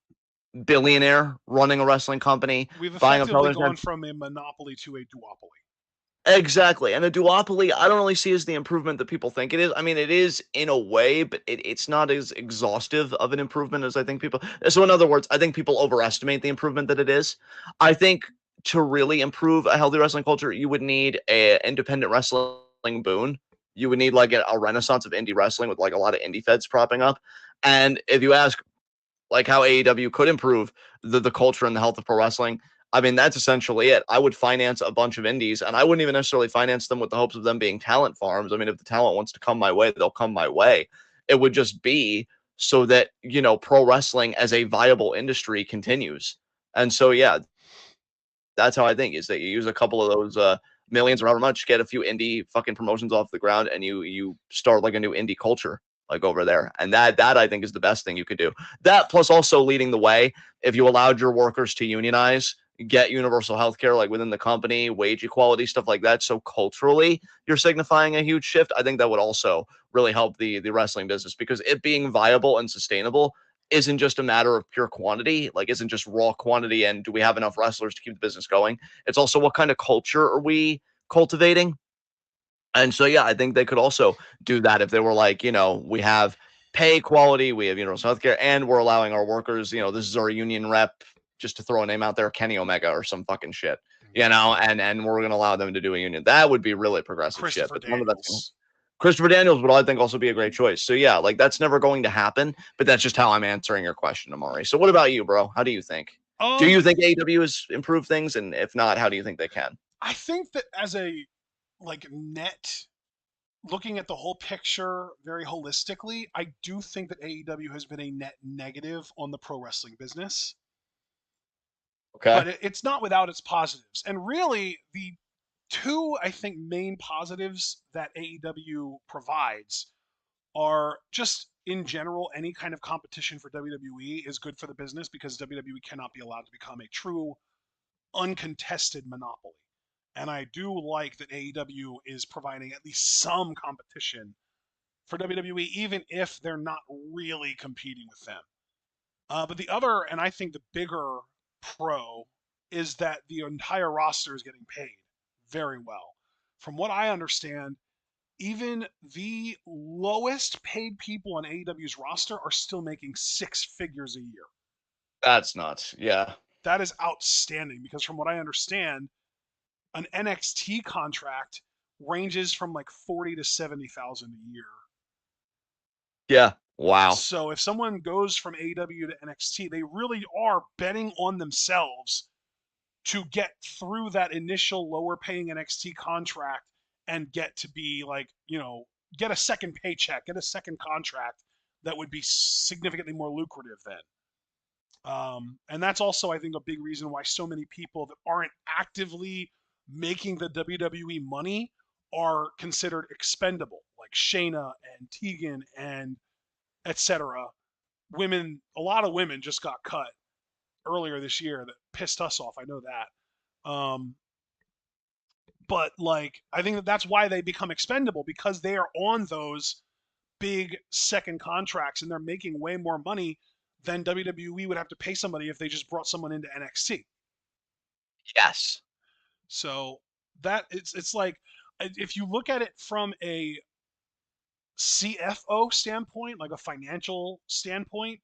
billionaire running a wrestling company, We've buying a effectively television. gone from a monopoly to a duopoly. Exactly. And a duopoly, I don't really see as the improvement that people think it is. I mean, it is in a way, but it's not as exhaustive of an improvement as I think people. So, in other words, I think people overestimate the improvement that it is. I think to really improve a healthy wrestling culture, you would need a independent wrestling boon. You would need like a renaissance of indie wrestling with like a lot of indie feds propping up. And if you ask like how AEW could improve the culture and the health of pro wrestling. I mean, that's essentially it. I would finance a bunch of indies, and I wouldn't even necessarily finance them with the hopes of them being talent farms. I mean, if the talent wants to come my way, they'll come my way. It would just be so that, pro wrestling as a viable industry continues. And so, yeah, that's how I think is that you use a couple of those millions or however much, get a few indie fucking promotions off the ground, and you start like a new indie culture like over there. And that I think is the best thing you could do. That plus also leading the way. If you allowed your workers to unionize, get universal health care like within the company, wage equality, stuff like that. So culturally, you're signifying a huge shift. I think that would also really help the wrestling business because it being viable and sustainable isn't just a matter of pure quantity, like isn't just raw quantity and do we have enough wrestlers to keep the business going? It's also what kind of culture are we cultivating? And so yeah, I think they could also do that if they were like, we have pay quality, we have universal healthcare, and we're allowing our workers, this is our union rep, just to throw a name out there, Kenny Omega or some fucking shit, and we're gonna allow them to do a union. That would be really progressive shit. Christopher But none of that's Daniels. Christopher Daniels would, I think, also be a great choice. So yeah, like that's never going to happen, but that's just how I'm answering your question, Amari. So what about you, bro? How do you think? Do Um, you think AEW has improved things? And if not, how do you think they can? I think that as a like net looking at the whole picture very holistically, I do think that AEW has been a net negative on the pro wrestling business. Okay. but it's not without its positives. And really, the two, I think, main positives that AEW provides are just in general, any kind of competition for WWE is good for the business because WWE cannot be allowed to become a true uncontested monopoly. And I do like that AEW is providing at least some competition for WWE, even if they're not really competing with them. But the other, and I think the bigger pro, is that the entire roster is getting paid very well. From what I understand, even the lowest paid people on AEW's roster are still making six figures a year. That's nuts. Yeah. That is outstanding because from what I understand, an NXT contract ranges from like 40 to 70,000 a year. Yeah. Wow. So if someone goes from AEW to NXT, they really are betting on themselves to get through that initial lower paying NXT contract and get to be like, get a second paycheck, get a second contract that would be significantly more lucrative then. And that's also, I think, a big reason why so many people that aren't actively making the WWE money are considered expendable, like Shayna and Tegan and etc. Women, a lot of women just got cut earlier this year that pissed us off. I know that. But like, I think that that's why they become expendable because they are on those big second contracts and they're making way more money than WWE would have to pay somebody if they just brought someone into NXT. Yes. So that it's like if you look at it from a CFO standpoint, like a financial standpoint,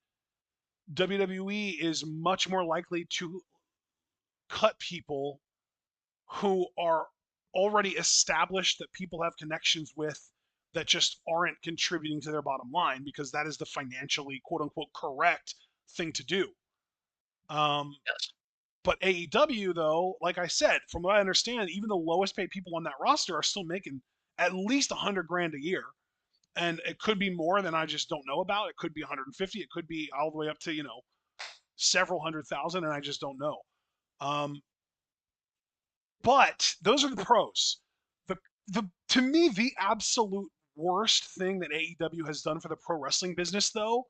WWE is much more likely to cut people who are already established that people have connections with that just aren't contributing to their bottom line because that is the financially quote unquote correct thing to do. Um, Yes. but AEW, though, like I said, from what I understand, even the lowest paid people on that roster are still making at least 100 grand a year. And it could be more than I just don't know about. It could be 150. It could be all the way up to, several hundred thousand, and I just don't know. Um, But those are the pros. The to me the absolute worst thing that AEW has done for the pro wrestling business though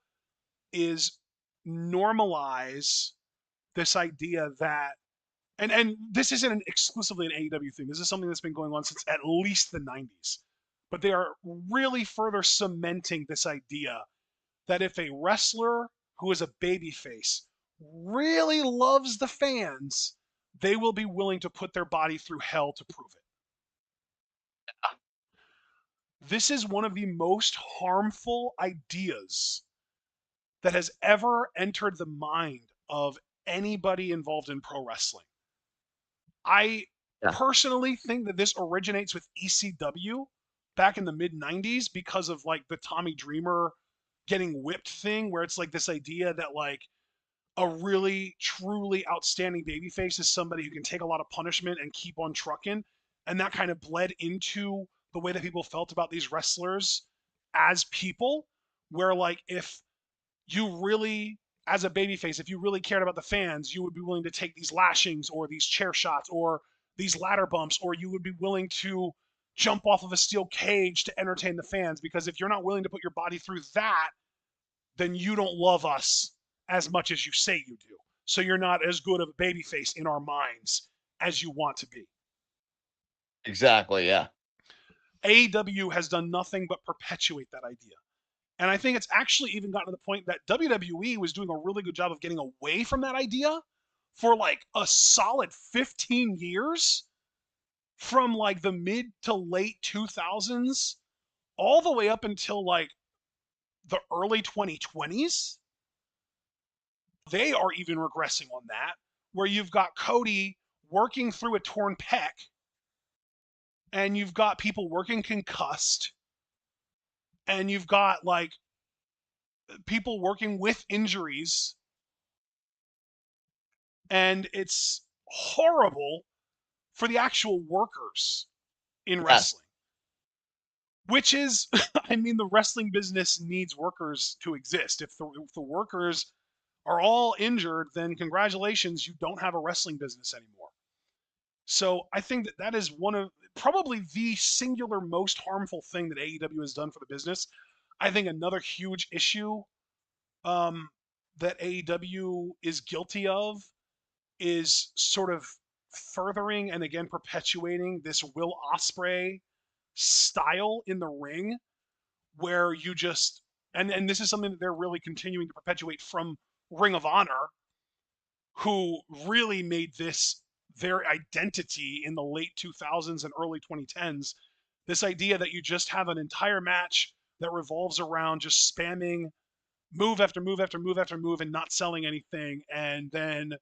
is normalize this idea that and this isn't exclusively an AEW thing. This is something that's been going on since at least the 90s. But they are really further cementing this idea that if a wrestler who is a babyface really loves the fans, they will be willing to put their body through hell to prove it. This is one of the most harmful ideas that has ever entered the mind of anybody involved in pro wrestling. I Yeah. personally think that this originates with ECW back in the mid 90s because of like the Tommy Dreamer getting whipped thing, where it's like this idea that like a really truly outstanding babyface is somebody who can take a lot of punishment and keep on trucking. And that kind of bled into the way that people felt about these wrestlers as people, where like if you really as a babyface, if you really cared about the fans, you would be willing to take these lashings or these chair shots or these ladder bumps, or you would be willing to jump off of a steel cage to entertain the fans. Because if you're not willing to put your body through that, then you don't love us as much as you say you do. So you're not as good of a babyface in our minds as you want to be. Exactly. Yeah. AEW has done nothing but perpetuate that idea. And I think it's actually even gotten to the point that WWE was doing a really good job of getting away from that idea for like a solid 15 years from like the mid to late 2000s all the way up until like the early 2020s. They are even regressing on that, where you've got Cody working through a torn pec and you've got people working concussed and you've got like people working with injuries, and it's horrible for the actual workers in Yes. wrestling, which is I mean the wrestling business needs workers to exist. If the workers are all injured, then congratulations, you don't have a wrestling business anymore. So I think that that is one of probably the singular most harmful thing that AEW has done for the business. I think another huge issue um, that AEW is guilty of is sort of furthering and again perpetuating this Will Ospreay style in the ring, where you just and this is something that they're really continuing to perpetuate from Ring of Honor, who really made this their identity in the late 2000s and early 2010s. This idea that you just have an entire match that revolves around just spamming move after move after move after move and not selling anything, and then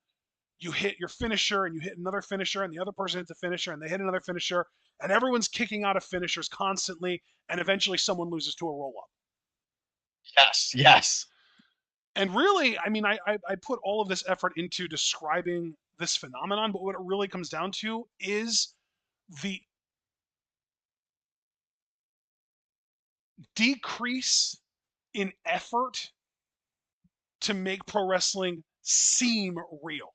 you hit your finisher and you hit another finisher and the other person hits a finisher and they hit another finisher, and everyone's kicking out of finishers constantly, and eventually someone loses to a roll up. Yes, yes, And really, I mean, I put all of this effort into describing this phenomenon, but what it really comes down to is the decrease in effort to make pro wrestling seem real.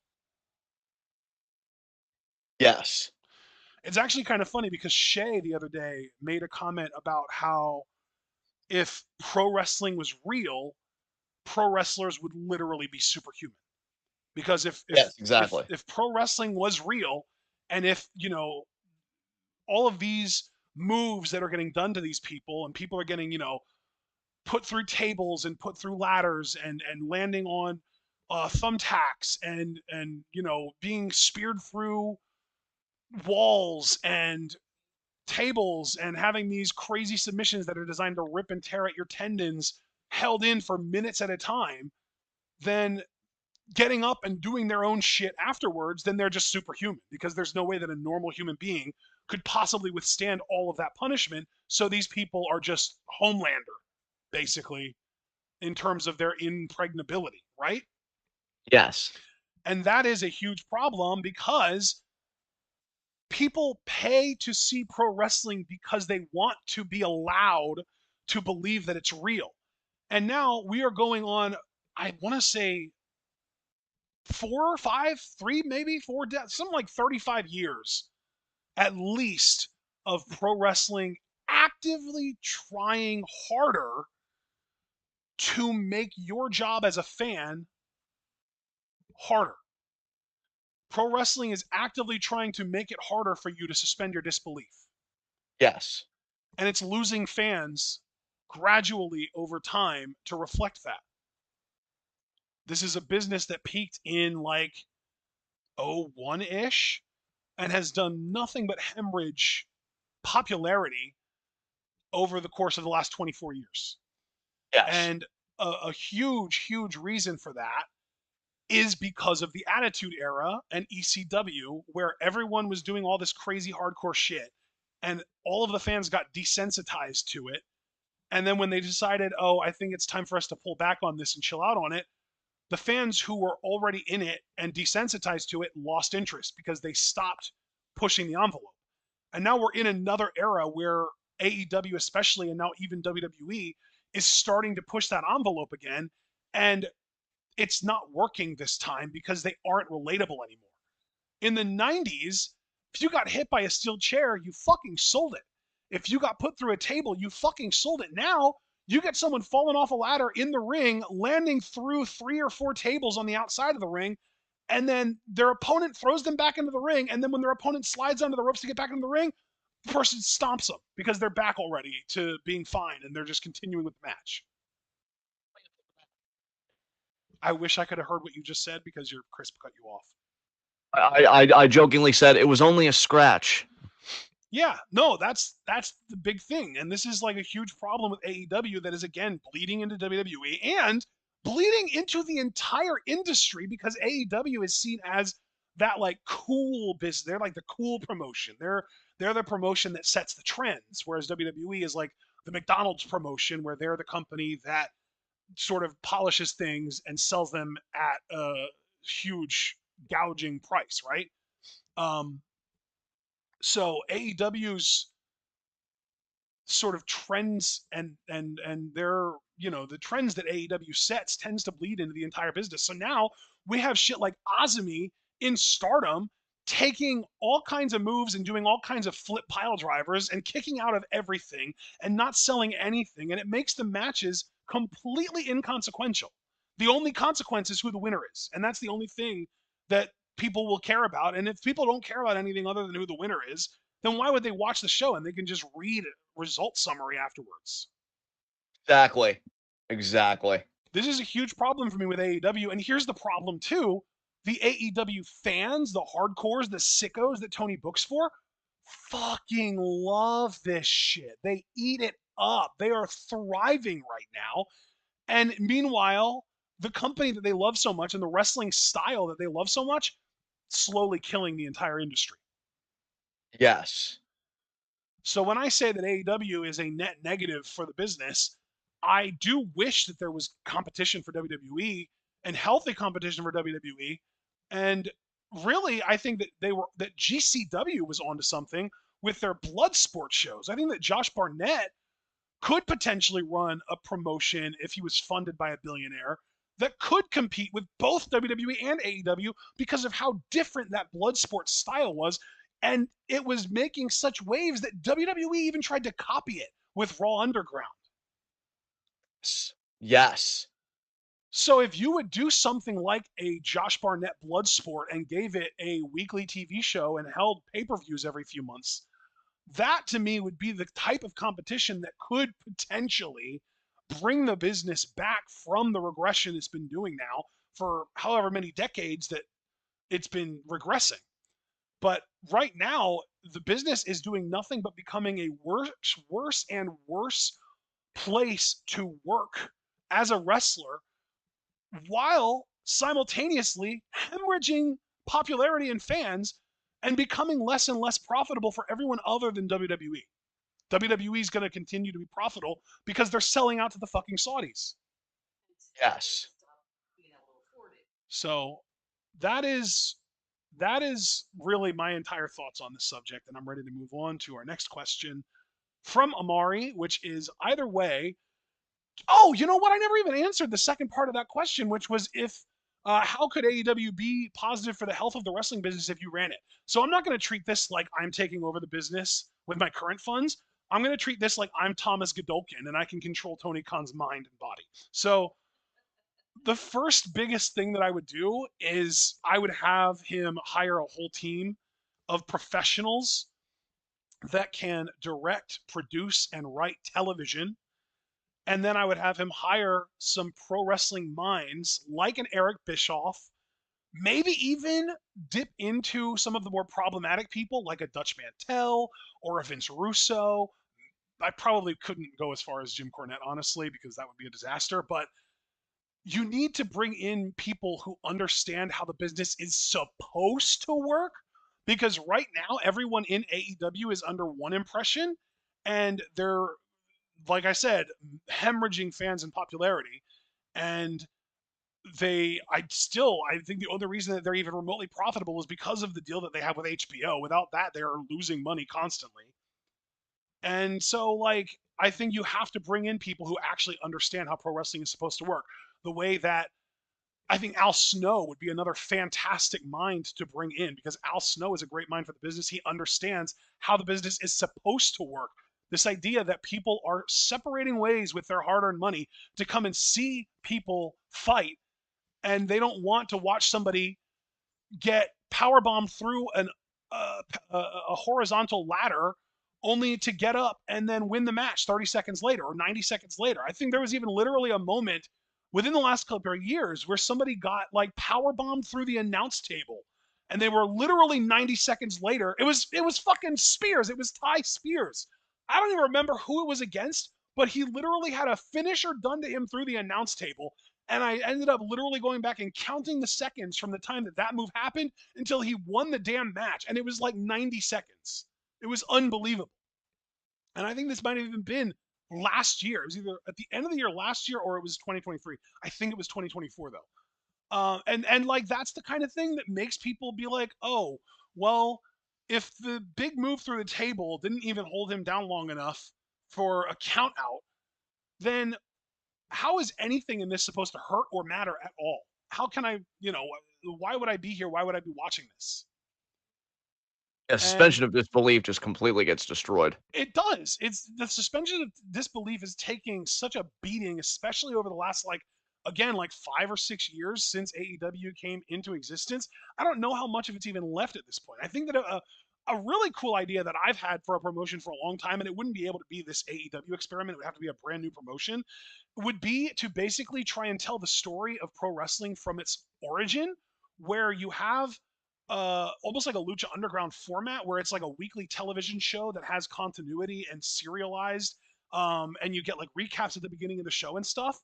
yes, It's actually kind of funny because Shay the other day made a comment about how if pro wrestling was real, pro wrestlers would literally be superhuman. Because yes, exactly. if pro wrestling was real, and if all of these moves that are getting done to these people, and people are getting put through tables and put through ladders and landing on thumbtacks and being speared through walls and tables and having these crazy submissions that are designed to rip and tear at your tendons held in for minutes at a time, then getting up and doing their own shit afterwards, then they're just superhuman, because there's no way that a normal human being could possibly withstand all of that punishment. So these people are just Homelander, basically, in terms of their impregnability, right? Yes, And that is a huge problem because people pay to see pro wrestling because they want to be allowed to believe that it's real. And now we are going on, I want to say 4 or 5, three, maybe four, something like 35 years at least of pro wrestling actively trying harder to make your job as a fan harder. Pro wrestling is actively trying to make it harder for you to suspend your disbelief. yes, And it's losing fans gradually over time to reflect that. This is a business that peaked in like '01 ish and has done nothing but hemorrhage popularity over the course of the last 24 years. yes, And a huge, huge reason for that is because of the Attitude Era and ECW, where everyone was doing all this crazy hardcore shit, and all of the fans got desensitized to it. And then when they decided, oh, I think it's time for us to pull back on this and chill out on it, the fans who were already in it and desensitized to it lost interest because they stopped pushing the envelope. And now we're in another era where AEW, especially, and now even WWE, is starting to push that envelope again. And it's not working this time because they aren't relatable anymore. In the 90s, if you got hit by a steel chair, you fucking sold it. If you got put through a table, you fucking sold it. Now, you get someone falling off a ladder in the ring, landing through 3 or 4 tables on the outside of the ring, and then their opponent throws them back into the ring. And then when their opponent slides under the ropes to get back into the ring, the person stomps them because they're back already to being fine and they're just continuing with the match. I wish I could have heard what you just said because your crisp cut you off. I jokingly said it was only a scratch. Yeah, no, that's the big thing, and this is like a huge problem with AEW that is again bleeding into WWE and bleeding into the entire industry because AEW is seen as that like cool business. They're like the cool promotion. They're the promotion that sets the trends, whereas WWE is like the McDonald's promotion, where they're the company that sort of polishes things and sells them at a huge gouging price, right? Um, so AEW's sort of trends and their, the trends that AEW sets tends to bleed into the entire business. So now we have shit like Azumi in Stardom taking all kinds of moves and doing all kinds of flip pile drivers and kicking out of everything and not selling anything, and it makes the matches completely inconsequential. The only consequence is who the winner is, and that's the only thing that people will care about. And if people don't care about anything other than who the winner is, then why would they watch the show? And they can just read a result summary afterwards. Exactly. Exactly. This is a huge problem for me with AEW. And here's the problem too. The AEW fans, the hardcores, the sickos that Tony books for, fucking love this shit. They eat it up. They are thriving right now. And meanwhile, the company that they love so much and the wrestling style that they love so much, slowly killing the entire industry. Yes. So when I say that AEW is a net negative for the business, I do wish that there was competition for WWE and healthy competition for WWE. And really, I think that GCW was onto something with their blood sport shows. I think that Josh Barnett could potentially run a promotion if he was funded by a billionaire that could compete with both WWE and AEW because of how different that blood sport style was. And it was making such waves that WWE even tried to copy it with Raw Underground. Yes. So if you would do something like a Josh Barnett Bloodsport and gave it a weekly TV show and held pay-per-views every few months, that to me would be the type of competition that could potentially bring the business back from the regression it's been doing now for however many decades that it's been regressing. But right now, the business is doing nothing but becoming a worse and worse place to work as a wrestler, while simultaneously hemorrhaging popularity and fans and becoming less and less profitable for everyone other than WWE. WWE is going to continue to be profitable because they're selling out to the fucking Saudis. Yes. So that is really my entire thoughts on this subject, and I'm ready to move on to our next question from Amari, which is either way. Oh, you know what? I never even answered the second part of that question, which was if how could AEW be positive for the health of the wrestling business if you ran it? So I'm not going to treat this like I'm taking over the business with my current funds. I'm going to treat this like I'm Thomas Godolkin and I can control Tony Khan's mind and body. So the first biggest thing that I would do is I would have him hire a whole team of professionals that can direct, produce, and write television. And then I would have him hire some pro wrestling minds like an Eric Bischoff, maybe even dip into some of the more problematic people like a Dutch Mantel or a Vince Russo. I probably couldn't go as far as Jim Cornette, honestly, because that would be a disaster. But you need to bring in people who understand how the business is supposed to work, because right now everyone in AEW is under one impression and they're, like I said, hemorrhaging fans and popularity. And I think the other reason that they're even remotely profitable is because of the deal that they have with HBO. Without that, they are losing money constantly. And so, like, I think you have to bring in people who actually understand how pro wrestling is supposed to work. The way that I think Al Snow would be another fantastic mind to bring in, because Al Snow is a great mind for the business. He understands how the business is supposed to work. This idea that people are separating ways with their hard earned money to come and see people fight, and they don't want to watch somebody get power bombed through a horizontal ladder only to get up and then win the match 30 seconds later or 90 seconds later. I think there was even literally a moment within the last couple of years where somebody got like power bombed through the announce table, and they were literally 90 seconds later. It was fucking Spears. It was Ty Spears. I don't even remember who it was against, but he literally had a finisher done to him through the announce table. And I ended up literally going back and counting the seconds from the time that that move happened until he won the damn match. And it was like 90 seconds. It was unbelievable. And I think this might have even been last year. It was either at the end of the year last year or it was 2023. I think it was 2024 though. And like that's the kind of thing that makes people be like, oh, well, if the big move through the table didn't even hold him down long enough for a count out, then how is anything in this supposed to hurt or matter at all? How can I, why would I be here? Why would I be watching this? A And suspension of disbelief just completely gets destroyed. it does. It's the suspension of disbelief is taking such a beating, especially over the last again 5 or 6 years since AEW came into existence. I don't know how much of it's even left at this point. I think that a really cool idea that I've had for a promotion for a long time, and it wouldn't be able to be this AEW experiment, it would have to be a brand new promotion, would be to basically try and tell the story of pro wrestling from its origin, where you have almost like a Lucha Underground format where it's like a weekly television show that has continuity and serialized, and you get like recaps at the beginning of the show and stuff.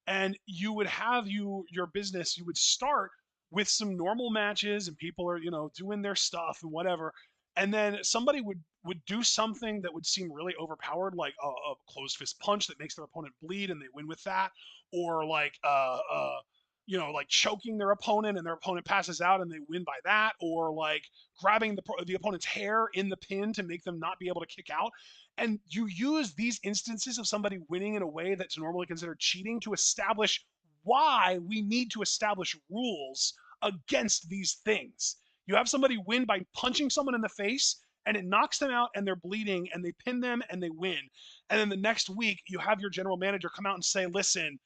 And you would have your business. You would start with some normal matches, and people are doing their stuff and whatever, and then somebody would do something that would seem really overpowered, like a closed fist punch that makes their opponent bleed, and they win with that, or like like choking their opponent and their opponent passes out and they win by that, or like grabbing the opponent's hair in the pin to make them not be able to kick out. And you use these instances of somebody winning in a way that's normally considered cheating to establish why we need to establish rules against these things. You have somebody win by punching someone in the face and it knocks them out and they're bleeding and they pin them and they win. And then the next week you have your general manager come out and say, listen,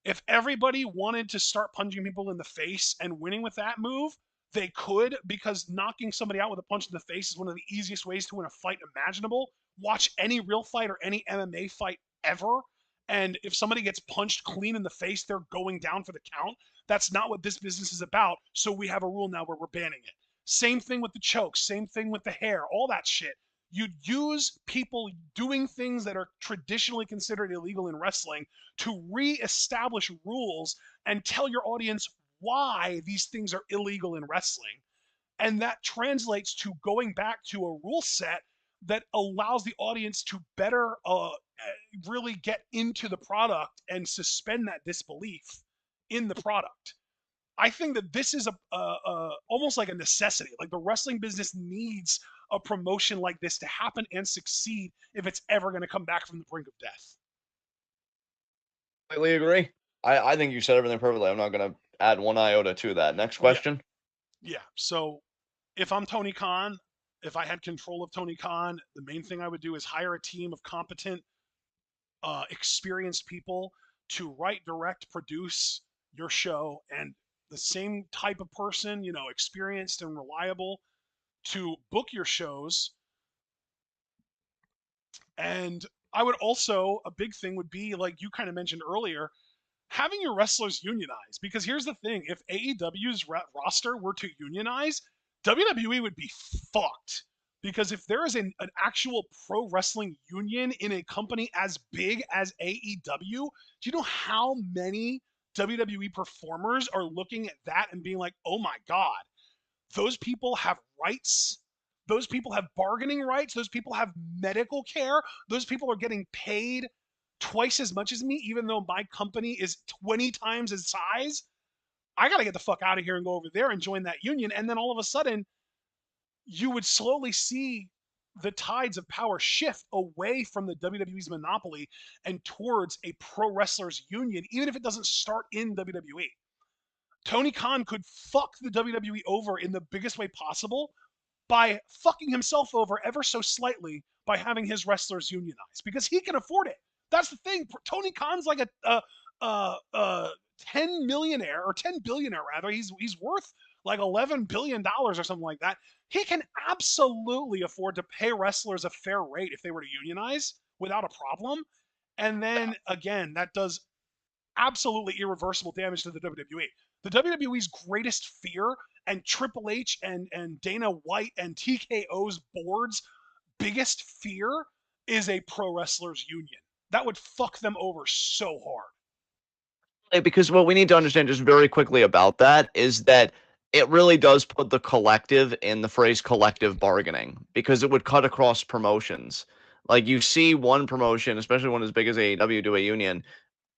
if everybody wanted to start punching people in the face and winning with that move, they could, because knocking somebody out with a punch in the face is one of the easiest ways to win a fight imaginable. Watch any real fight or any MMA fight ever. And if somebody gets punched clean in the face, they're going down for the count. That's not what this business is about. So we have a rule now where we're banning it. Same thing with the choke, same thing with the hair, all that shit. You'd use people doing things that are traditionally considered illegal in wrestling to re-establish rules and tell your audience why these things are illegal in wrestling. And that translates to going back to a rule set that allows the audience to better really get into the product and suspend that disbelief in the product. I think that this is almost like a necessity. Like the wrestling business needs a promotion like this to happen and succeed if it's ever going to come back from the brink of death. Completely agree. I think you said everything perfectly. I'm not going to add one iota to that. Next Yeah, question. yeah. So if I'm Tony Khan, if I had control of Tony Khan, the main thing I would do is hire a team of competent, experienced people to write, direct, produce your show, and the same type of person, experienced and reliable to book your shows. And I would also, a big thing would be, like you kind of mentioned earlier, having your wrestlers unionize. Because here's the thing, if AEW's roster were to unionize, WWE would be fucked. Because if there is an actual pro wrestling union in a company as big as AEW, do you know how many WWE performers are looking at that and being like, oh my God, those people have rights? Those people have bargaining rights. Those people have medical care. Those people are getting paid twice as much as me, even though my company is 20 times its size. I got to get the fuck out of here and go over there and join that union. And then all of a sudden, you would slowly see the tides of power shift away from the WWE's monopoly and towards a pro wrestlers union, even if it doesn't start in WWE. Tony Khan could fuck the WWE over in the biggest way possible by fucking himself over ever so slightly by having his wrestlers unionize, because he can afford it. That's the thing. Tony Khan's like a 10 millionaire, or 10 billionaire rather. He's worth like $11 billion or something like that. He can absolutely afford to pay wrestlers a fair rate if they were to unionize without a problem. And then again, that does absolutely irreversible damage to the WWE. The WWE's greatest fear, and Triple H and Dana White and TKO's board's biggest fear, is a pro wrestlers union. That would fuck them over so hard. Because what we need to understand just very quickly about that is that it really does put the collective in the phrase collective bargaining, because it would cut across promotions. Like you see one promotion, especially one as big as AEW, do a union,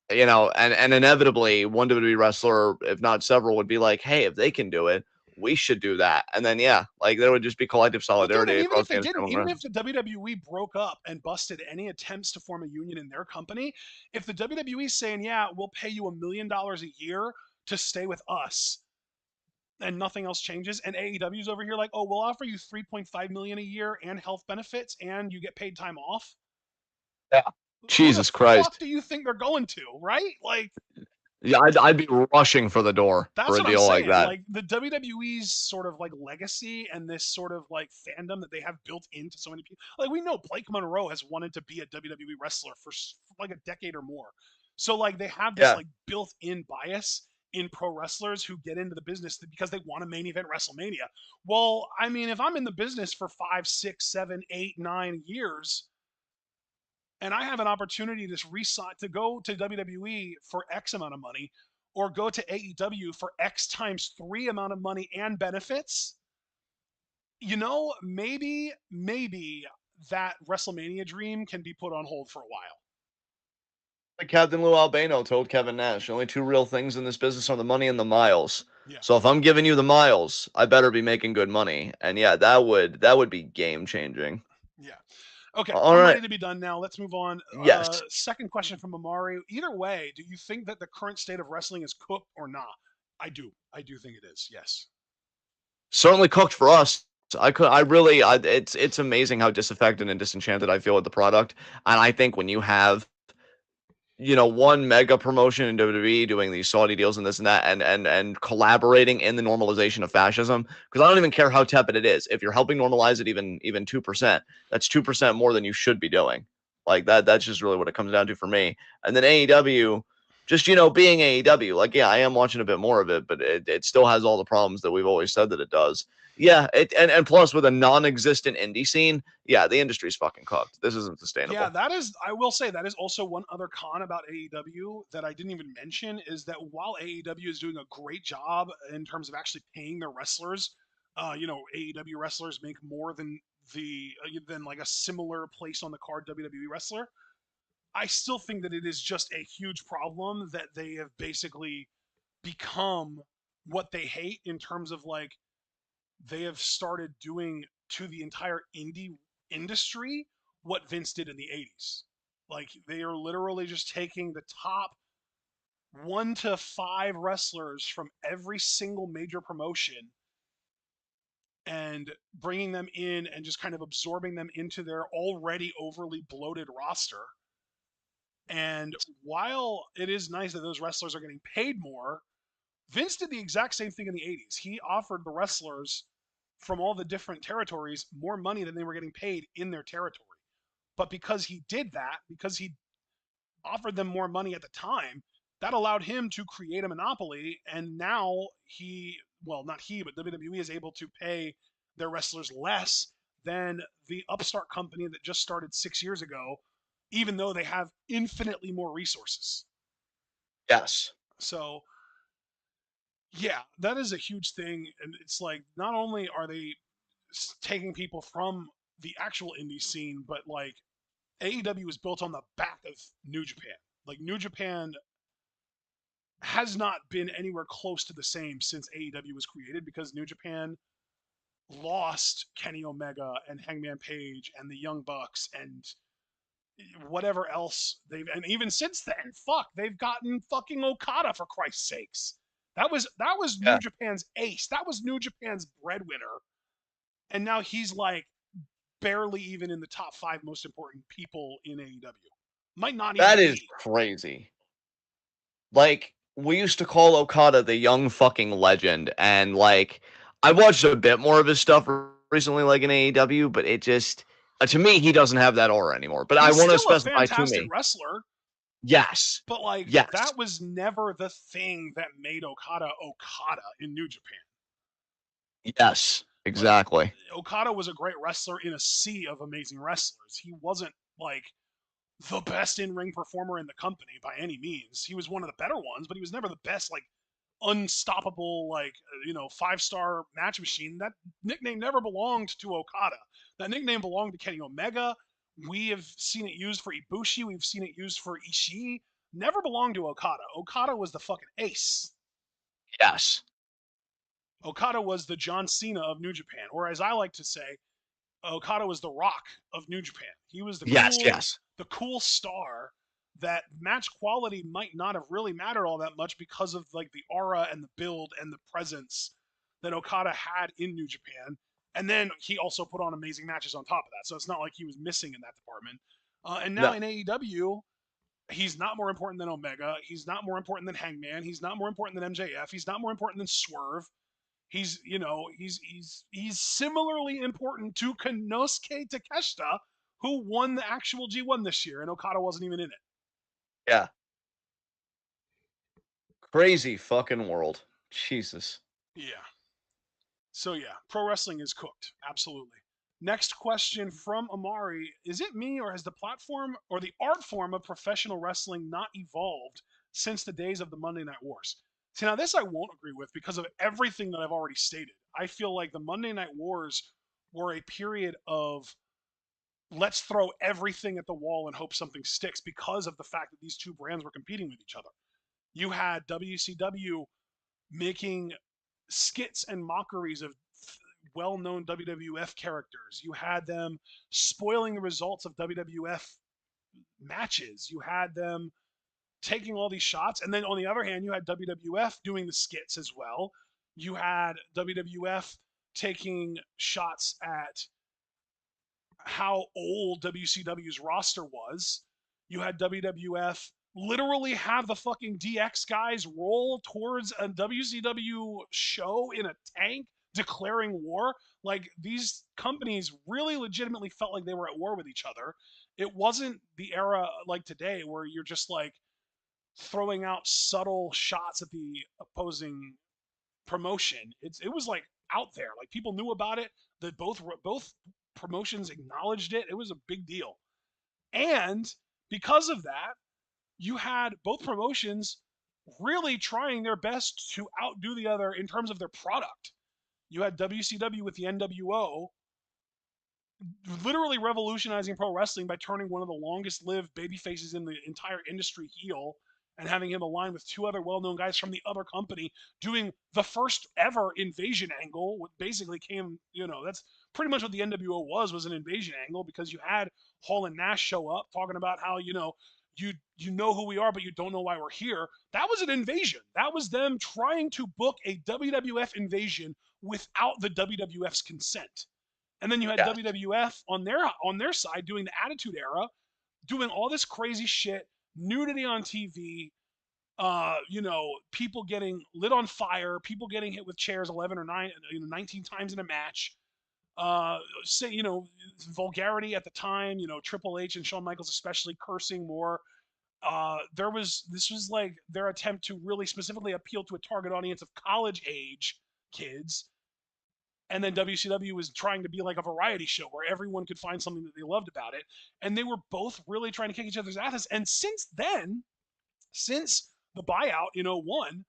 and inevitably one WWE wrestler, if not several, would be like, hey, if they can do it, we should do that. And then, yeah, like there would just be collective Well, dude, solidarity and even across if the they industry didn't, among even if wrestlers. the WWE broke up and busted any attempts to form a union in their company, if the WWE is saying, yeah, we'll pay you $1 million a year to stay with us and nothing else changes, and AEW's over here like, oh, we'll offer you 3.5 million a year and health benefits and you get paid time off, Yeah. who the Jesus fuck Christ. do you think they're going to, right? Like, Yeah, I'd be rushing for the door for that's a what I'm deal like saying. that. Like the WWE's sort of like legacy and this sort of like fandom that they have built into so many people. Like we know Blake Monroe has wanted to be a WWE wrestler for like a decade or more. So like they have this Yeah. like built-in bias in pro wrestlers who get into the business because they want to main event WrestleMania. Well, I mean, if I'm in the business for 5, 6, 7, 8, 9 years, and I have an opportunity to resign to go to WWE for X amount of money or go to AEW for X times 3 amount of money and benefits, maybe that WrestleMania dream can be put on hold for a while. Like Captain Lou Albano told Kevin Nash, the only two real things in this business are the money and the miles. Yeah. So if I'm giving you the miles, I better be making good money. And yeah, that would be game changing. Yeah. Okay, All I'm right. ready to be done now. Let's move on. Yes. Second question from Amari. Either way, do you think that the current state of wrestling is cooked or not? I do. I do think it is. Yes. Certainly cooked for us. It's amazing how disaffected and disenchanted I feel with the product. And I think when you have one mega promotion in WWE doing these Saudi deals and this and that, and collaborating in the normalization of fascism. Because I don't even care how tepid it is. If you're helping normalize it even 2%, that's 2% more than you should be doing. Like that. That's just really what it comes down to for me. And then AEW, just being AEW, like yeah, I am watching a bit more of it, but it still has all the problems that we've always said that it does. Yeah, and plus with a non-existent indie scene, yeah, the industry's fucking cooked. This isn't Yeah, sustainable. that is, I will say, that is also one other con about AEW that I didn't even mention is that while AEW is doing a great job in terms of actually paying their wrestlers, AEW wrestlers make more than like a similar place on the card WWE wrestler. I still think that it is just a huge problem that they have basically become what they hate in terms of like they have started doing to the entire indie industry what Vince did in the 80s. Like they are literally just taking the top 1 to 5 wrestlers from every single major promotion and bringing them in and just kind of absorbing them into their already overly bloated roster. And while it is nice that those wrestlers are getting paid more, Vince did the exact same thing in the 80s. He offered the wrestlers from all the different territories more money than they were getting paid in their territory. But because he did that, because he offered them more money at the time, that allowed him to create a monopoly. And now not he, but WWE is able to pay their wrestlers less than the upstart company that just started 6 years ago, even though they have infinitely more resources. Yes. So yeah, that is a huge thing. And it's like, not only are they taking people from the actual indie scene, but like AEW is built on the back of New Japan. Like New Japan has not been anywhere close to the same since AEW was created because New Japan lost Kenny Omega and Hangman Page and the Young Bucks and whatever else and even since then, they've gotten fucking Okada for Christ's sakes. That was New Yeah. Japan's ace. That was New Japan's breadwinner. And now he's like barely even in the top 5 most important people in AEW. Might not even That is be. crazy. Like, we used to call Okada the young fucking legend, and like, I watched a bit more of his stuff recently, like in AEW, but it just, to me, he doesn't have that aura anymore. But I He's want to still a specify to fantastic me, wrestler, yes, but like yes, that was never the thing that made Okada Okada in New Japan. yes, Like exactly, Okada was a great wrestler in a sea of amazing wrestlers. He wasn't like the best in-ring performer in the company by any means. He was one of the better ones, but he was never the best like unstoppable 5-star match machine. That nickname never belonged to Okada. That nickname belonged to Kenny Omega. We have seen it used for Ibushi. We've seen it used for Ishii. Never belonged to Okada. Okada was the fucking ace. yes. Okada was the John Cena of New Japan, or as I like to say, Okada was the Rock of New Japan. He was Yes, yes. the cool star that match quality might not have really mattered all that much because of like the aura and the build and the presence that Okada had in New Japan. And then he also put on amazing matches on top of that. So it's not like he was missing in that department. And now No. in AEW, he's not more important than Omega. He's not more important than Hangman. He's not more important than MJF. He's not more important than Swerve. He's, you know, he's similarly important to Konosuke Takeshita, who won the actual G1 this year, and Okada wasn't even in it. Yeah. Crazy fucking world. Jesus. Yeah. So yeah, pro wrestling is cooked. Absolutely. Next question from Amari. Is it me, or has the platform or the art form of professional wrestling not evolved since the days of the Monday Night Wars? See, now this I won't agree with because of everything that I've already stated. I feel like the Monday Night Wars were a period of let's throw everything at the wall and hope something sticks because of the fact that these two brands were competing with each other. You had WCW making skits and mockeries of well-known WWF characters. You had them spoiling the results of WWF matches. You had them taking all these shots, and then on the other hand, you had WWF doing the skits as well. You had WWF taking shots at how old WCW's roster was. You had WWF literally have the fucking DX guys roll towards a WCW show in a tank declaring war. Like these companies really legitimately felt like they were at war with each other. It wasn't the era like today where you're just like throwing out subtle shots at the opposing promotion. It was like out there. Like people knew about it. That both promotions acknowledged it. It was a big deal. And because of that, you had both promotions really trying their best to outdo the other in terms of their product. You had WCW with the NWO literally revolutionizing pro wrestling by turning one of the longest lived baby faces in the entire industry heel and having him aligned with two other well-known guys from the other company doing the first ever invasion angle. What basically came, you know, that's pretty much what the NWO was an invasion angle, because you had Hall and Nash show up talking about how, you know who we are, but you don't know why we're here. That was an invasion. That was them trying to book a WWF invasion without the WWF's consent. And then you had Yes. WWF on their side doing the Attitude Era, doing all this crazy shit, nudity on TV, people getting lit on fire, people getting hit with chairs 11 or 9, 19 times in a match. Say, vulgarity at the time, Triple H and Shawn Michaels especially cursing more. This was like their attempt to really specifically appeal to a target audience of college age kids. And then WCW was trying to be like a variety show where everyone could find something that they loved about it. And they were both really trying to kick each other's asses. And since then, since the buyout in '01,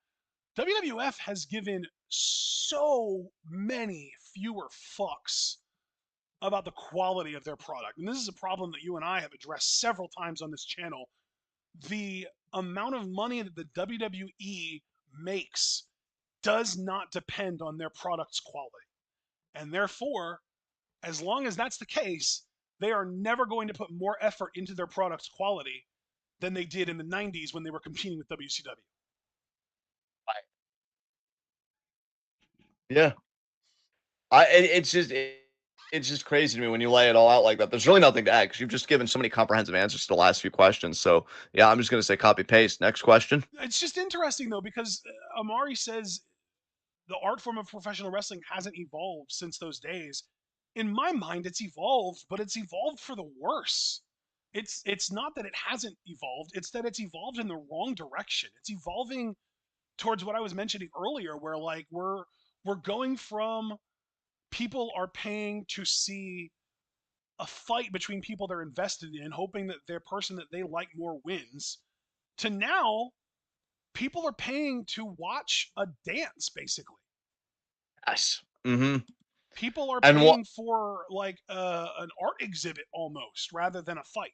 WWF has given so many fewer fucks about the quality of their product. And this is a problem that you and I have addressed several times on this channel. The amount of money that the WWE makes does not depend on their product's quality. And therefore, as long as that's the case, they are never going to put more effort into their product's quality than they did in the 90s when they were competing with WCW. Yeah. It's just crazy to me when you lay it all out like that. There's really nothing to add because you've just given so many comprehensive answers to the last few questions. So yeah, I'm just gonna say copy paste. Next question. It's just interesting though, because Amari says the art form of professional wrestling hasn't evolved since those days. In my mind, it's evolved, but it's evolved for the worse. It's not that it hasn't evolved, it's that it's evolved in the wrong direction. It's evolving towards what I was mentioning earlier, where like we're going from people are paying to see a fight between people they're invested in, hoping that their person that they like more wins, to now people are paying to watch a dance, basically. Yes. Mm-hmm. People are And what? paying for like an art exhibit almost rather than a fight.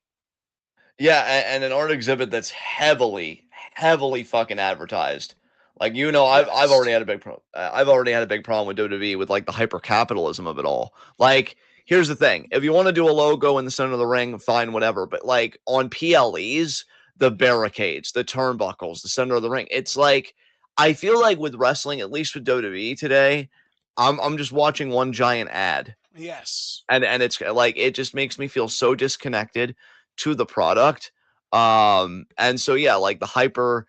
Yeah, and an art exhibit that's heavily, heavily fucking advertised. Like, you know, I've Yes. already had a big problem. I've already had a big problem with WWE with like the hyper capitalism of it all. Like, here's the thing: if you want to do a logo in the center of the ring, fine, whatever. But like on PLEs, the barricades, the turnbuckles, the center of the ring, it's like I feel like with wrestling, at least with WWE today, I'm just watching one giant ad, Yes. and it's like it just makes me feel so disconnected to the product. And so yeah, like the hyper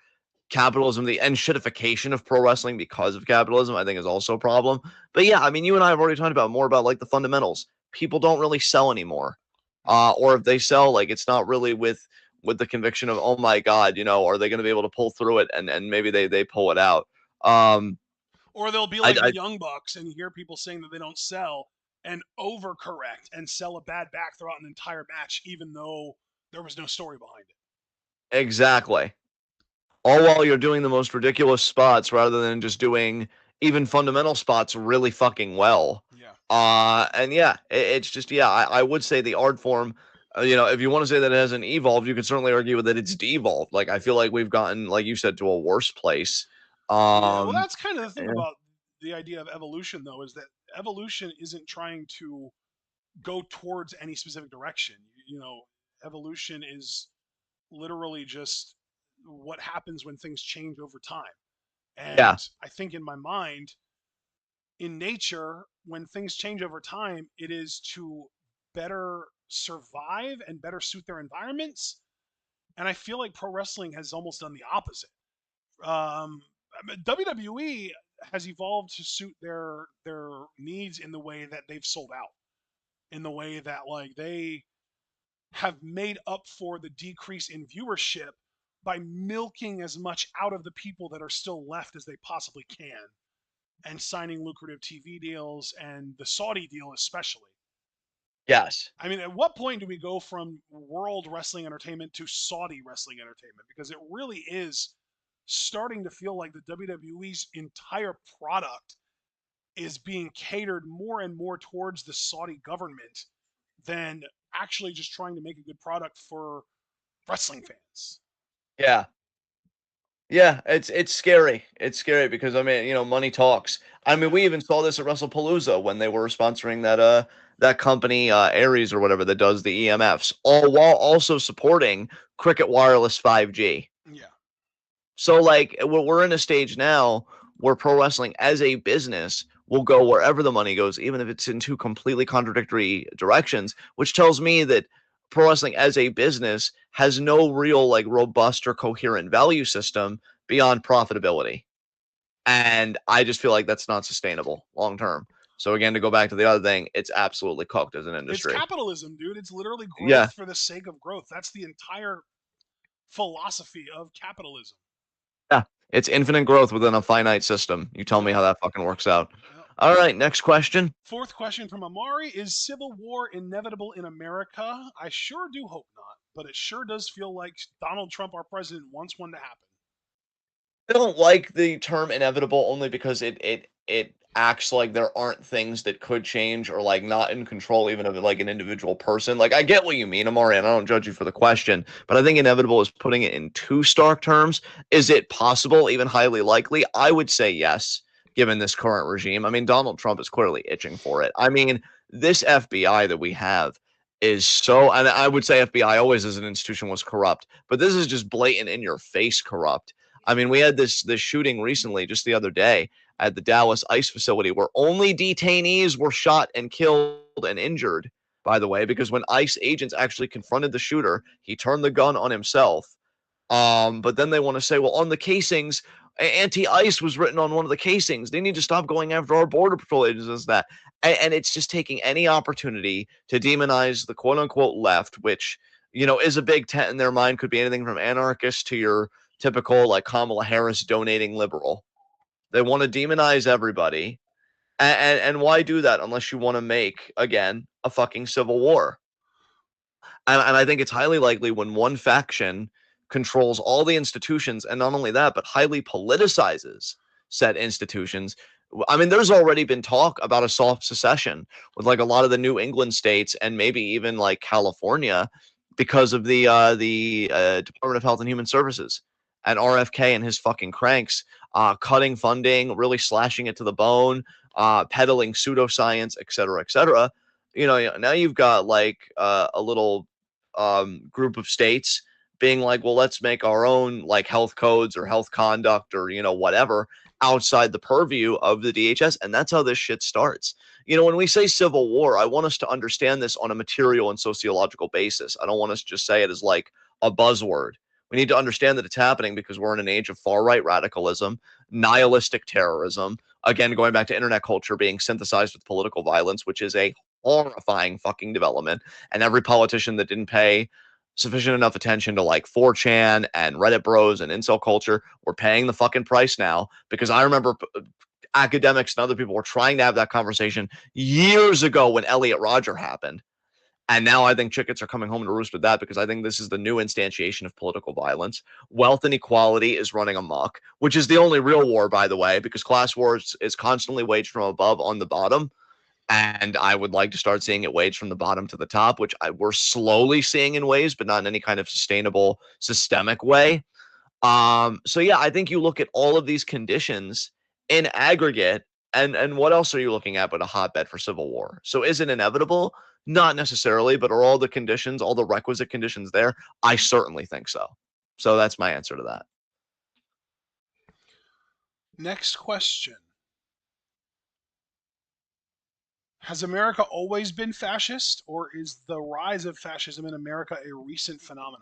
capitalism, the and shitification of pro wrestling because of capitalism, I think is also a problem. But yeah, I mean, you and I have already talked about more about like the fundamentals. People don't really sell anymore, or if they sell, like it's not really with the conviction of, oh my god, you know, are they going to be able to pull through it, and maybe they pull it out. Um, Or they'll be like the I Young Bucks, and you hear people saying that they don't sell and overcorrect and sell a bad back throughout an entire match, even though there was no story behind it. exactly. All while you're doing the most ridiculous spots rather than just doing even fundamental spots really fucking well. Yeah. And yeah, it's just yeah, I would say the art form. You know, if you want to say that it hasn't evolved, you could certainly argue that it's devolved. Like I feel like we've gotten, like you said, to a worse place. Yeah. Well, Um, that's kind of the thing yeah, about the idea of evolution, though, is that evolution isn't trying to go towards any specific direction. You know, evolution is literally just what happens when things change over time. yeah, And I think in my mind, in nature, when things change over time, it is to better survive and better suit their environments. And I feel like pro wrestling has almost done the opposite. WWE has evolved to suit their needs in the way that they've sold out, in the way that like they have made up for the decrease in viewership by milking as much out of the people that are still left as they possibly can and signing lucrative TV deals and the Saudi deal especially. yes, I mean, at what point do we go from world wrestling entertainment to Saudi wrestling entertainment? Because it really is starting to feel like the WWE's entire product is being catered more and more towards the Saudi government than actually just trying to make a good product for wrestling fans. yeah. Yeah, it's scary. It's scary because I mean, you know, money talks. I mean, we Yeah. even saw this at WrestlePalooza when they were sponsoring that company Aries or whatever that does the EMFs, all while also supporting Cricket Wireless 5G. Yeah. So like we're in a stage now where pro wrestling as a business will go wherever the money goes, even if it's in two completely contradictory directions, which tells me that pro wrestling as a business has no real like robust or coherent value system beyond profitability. And I just feel like that's not sustainable long term. So again, to go back to the other thing, it's absolutely cooked as an It's industry. capitalism, dude. It's literally Yeah, growth for the sake of growth. That's the entire philosophy of capitalism. yeah. It's infinite growth within a finite system. You tell me Yep. how that fucking works out. Yep. All right, next question. Fourth question from Amari: is civil war inevitable in America? I sure do hope not, but it sure does feel like Donald Trump, our president, wants one to happen. I don't like the term inevitable only because it acts like there aren't things that could change or like not in control even of like an individual person. Like I get what you mean, Amari, and I don't judge you for the question, but I think inevitable is putting it in too stark terms. Is it possible, even highly likely? I would say yes, given this current regime. I mean, Donald Trump is clearly itching for it. I mean, this FBI that we have is so, and I would say FBI always as an institution was corrupt, but this is just blatant in your face corrupt. I mean, we had this shooting recently, just the other day, at the Dallas ICE facility, where only detainees were shot and killed and injured. By the way, because when ICE agents actually confronted the shooter, he turned the gun on himself. But then they want to say, well, on the casings, anti-ICE was written on one of the casings. They need to stop going after our border patrol agents as that. And it's just taking any opportunity to demonize the quote unquote left, which, you know, is a big tent in their mind, could be anything from anarchist to your typical like Kamala Harris donating liberal. They want to demonize everybody. And why do that unless you want to make, again, a fucking civil war? And I think it's highly likely when one faction controls all the institutions, and not only that, but highly politicizes said institutions. I mean, there's already been talk about a soft secession with like a lot of the New England states and maybe even like California because of the Department of Health and Human Services and RFK and his fucking cranks. cutting funding, really slashing it to the bone, peddling pseudoscience, et cetera, et cetera. Now you've got like a little group of states being like, well, let's make our own like health codes or health conduct or whatever outside the purview of the DHS, and that's how this shit starts. When we say civil war, I want us to understand this on a material and sociological basis. I don't want us to just say it as like a buzzword. We need to understand that it's happening because we're in an age of far right radicalism, nihilistic terrorism. Again, going back to internet culture being synthesized with political violence, which is a horrifying fucking development. And every politician that didn't pay sufficient enough attention to like 4chan and Reddit bros and incel culture were paying the fucking price now. Because I remember academics and other people were trying to have that conversation years ago when Elliot Rodger happened. And now I think chickens are coming home to roost with that because I think this is the new instantiation of political violence. Wealth inequality is running amok, which is the only real war, by the way, because class wars is constantly waged from above on the bottom. And I would like to start seeing it waged from the bottom to the top, which we're slowly seeing in ways, but not in any kind of sustainable, systemic way. So yeah, I think you look at all of these conditions in aggregate, and what else are you looking at but a hotbed for civil war? So is it inevitable? Not necessarily, but are all the conditions, all the requisite conditions there? I certainly think so. So that's my answer to that. Next question. Has America always been fascist, or is the rise of fascism in America a recent phenomenon?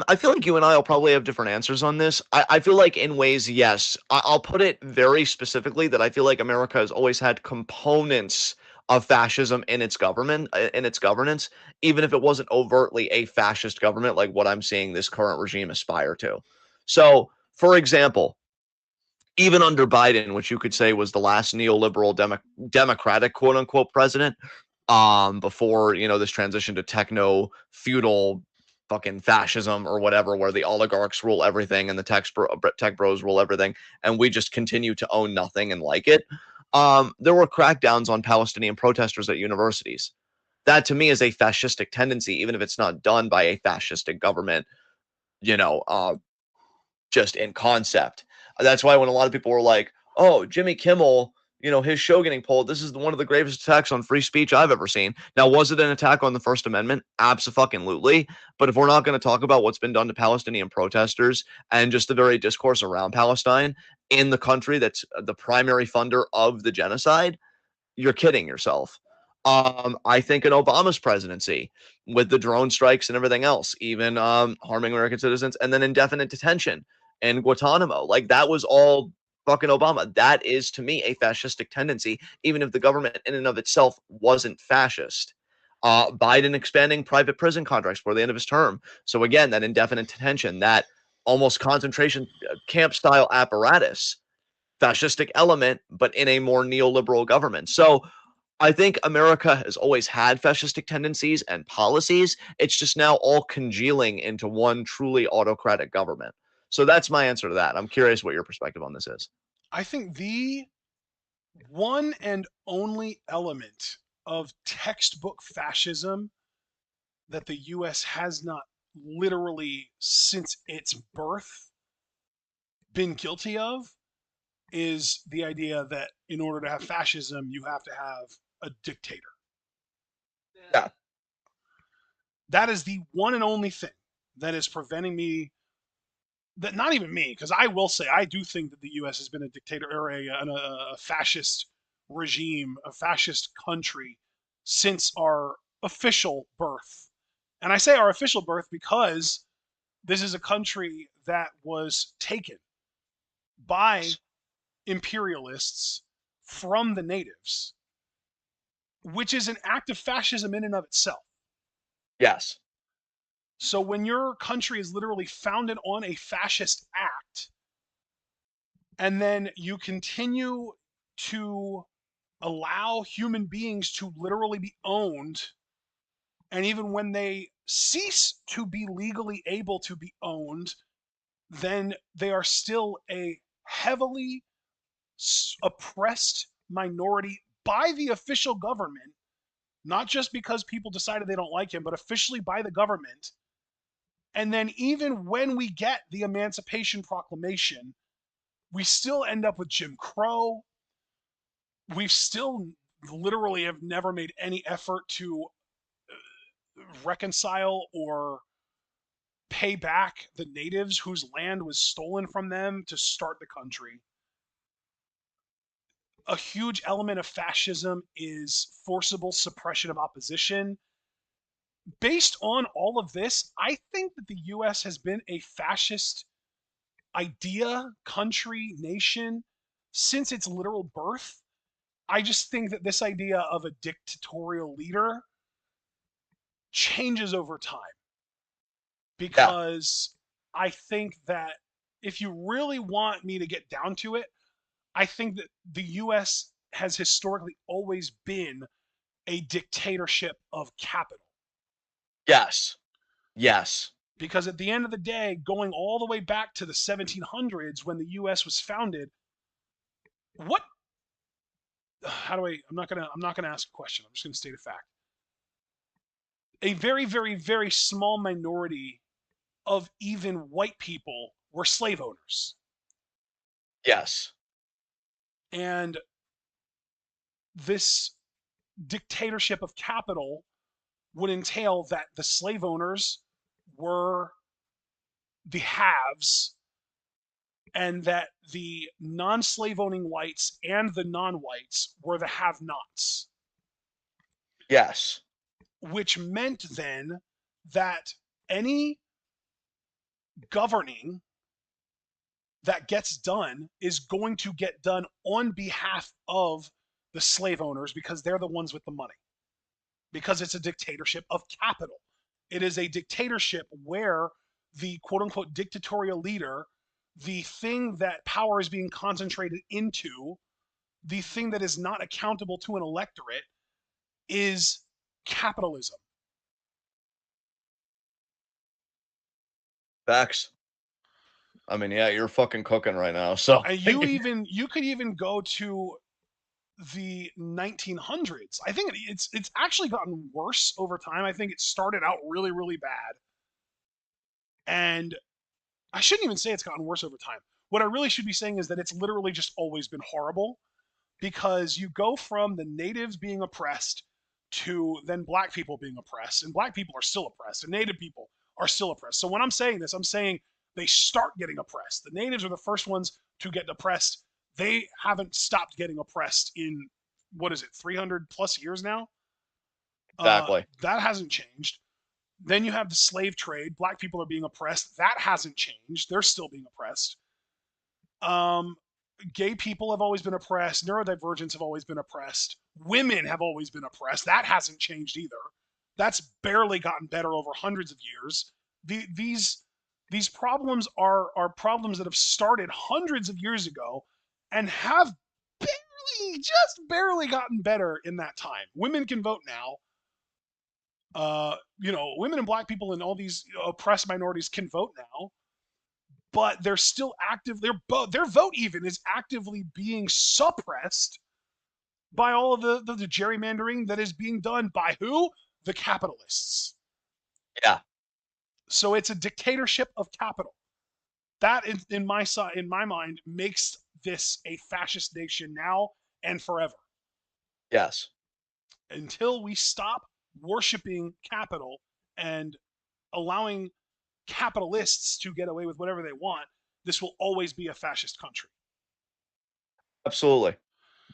I feel like you and I will probably have different answers on this. I feel like in ways, yes. I'll put it very specifically that I feel like America has always had components of fascism in its government, in its governance, even if it wasn't overtly a fascist government like what I'm seeing this current regime aspire to. So, for example, even under Biden, which you could say was the last neoliberal democratic quote unquote president, before this transition to techno feudal fucking fascism or whatever, where the oligarchs rule everything and the tech bros rule everything, and we just continue to own nothing and like it. There were crackdowns on Palestinian protesters at universities. That to me is a fascistic tendency, even if it's not done by a fascistic government, you know, uh, just in concept. That's why when a lot of people were like, "Oh, Jimmy Kimmel, his show getting pulled. This is one of the gravest attacks on free speech I've ever seen." Now, was it an attack on the First Amendment? Absolutely. But if we're not going to talk about what's been done to Palestinian protesters and just the very discourse around Palestine in the country that's the primary funder of the genocide, you're kidding yourself. I think in Obama's presidency, with the drone strikes and everything else, even harming American citizens, and then indefinite detention in Guantanamo, like that was all fucking Obama. That is to me a fascistic tendency, even if the government in and of itself wasn't fascist. Biden expanding private prison contracts for the end of his term. So again, that indefinite detention, that almost concentration camp style apparatus, fascistic element, but in a more neoliberal government. So I think America has always had fascistic tendencies and policies. It's just now all congealing into one truly autocratic government. So that's my answer to that. I'm curious what your perspective on this is. I think the one and only element of textbook fascism that the US has not literally since its birth been guilty of is the idea that in order to have fascism, you have to have a dictator. Yeah. That is the one and only thing that is preventing me, that not even me, because I will say I do think that the US has been a dictator or a fascist regime, a fascist country since our official birth. And I say our official birth because this is a country that was taken by imperialists from the natives, which is an act of fascism in and of itself. Yes. So when your country is literally founded on a fascist act, and then you continue to allow human beings to literally be owned, and even when they cease to be legally able to be owned, then they are still a heavily oppressed minority by the official government, not just because people decided they don't like him, but officially by the government. And then even when we get the Emancipation Proclamation, we still end up with Jim Crow. We still literally have never made any effort to reconcile or pay back the natives whose land was stolen from them to start the country. A huge element of fascism is forcible suppression of opposition. Based on all of this, I think that the US has been a fascist idea, country, nation since its literal birth. I just think that this idea of a dictatorial leader changes over time Yeah. because I think that if you really want me to get down to it, I think that the US has historically always been a dictatorship of capital. Yes. Yes. Because at the end of the day, going all the way back to the 1700s when the US was founded, what how do I'm not gonna ask a question. I'm just gonna state a fact. A very, very, very small minority of even white people were slave owners. Yes. And this dictatorship of capital would entail that the slave owners were the haves and that the non-slave owning whites and the non-whites were the have-nots, Yes. which meant then that any governing that gets done is going to get done on behalf of the slave owners because they're the ones with the money. Because it's a dictatorship of capital. It is a dictatorship where the quote unquote dictatorial leader, the thing that power is being concentrated into, the thing that is not accountable to an electorate is capitalism. Facts. I mean, yeah, you're fucking cooking right now. So And you could even go to the 1900s. I think it's actually gotten worse over time. I think it started out really, really bad, and I shouldn't even say it's gotten worse over time. What I really should be saying is that it's literally just always been horrible because you go from the natives being oppressed to then black people being oppressed, and black people are still oppressed, and native people are still oppressed. So when I'm saying this, I'm saying they start getting oppressed. The natives are the first ones to get oppressed. They haven't stopped getting oppressed in what is it, 300 plus years now? exactly. That hasn't changed. Then you have the slave trade. Black people are being oppressed. That hasn't changed. They're still being oppressed. Um, Gay people have always been oppressed. Neurodivergents have always been oppressed. Women have always been oppressed. That hasn't changed either. That's barely gotten better over hundreds of years. These problems are problems that have started hundreds of years ago and have just barely gotten better in that time. Women can vote now. Women and black people and all these oppressed minorities can vote now, but they're still active. Their vote even is actively being suppressed by all of the gerrymandering that is being done by who? The capitalists. Yeah. So it's a dictatorship of capital. That in my mind makes this a fascist nation now and forever. Yes. Until we stop worshiping capital and allowing capitalists to get away with whatever they want, this will always be a fascist country. Absolutely.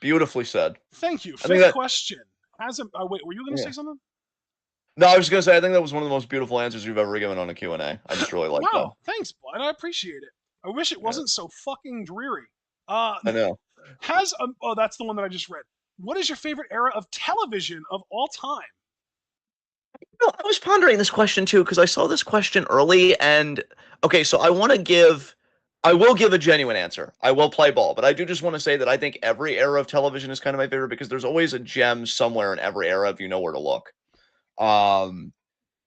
Beautifully said. Thank you. I think Fifth that. question. Wait, were you going to say Yeah. something? No, I was just gonna say I think that was one of the most beautiful answers you've ever given on a Q&A. I just really like that. Wow, thanks, bud. I appreciate it. I wish it Yeah, wasn't so fucking dreary. Uh, I know. oh, that's the one that I just read. What is your favorite era of television of all time? No, I was pondering this question too because I saw this question early, and okay, so I will give a genuine answer. I will play ball, but I do just want to say that I think every era of television is kind of my favorite because there's always a gem somewhere in every era if you know where to look. Um,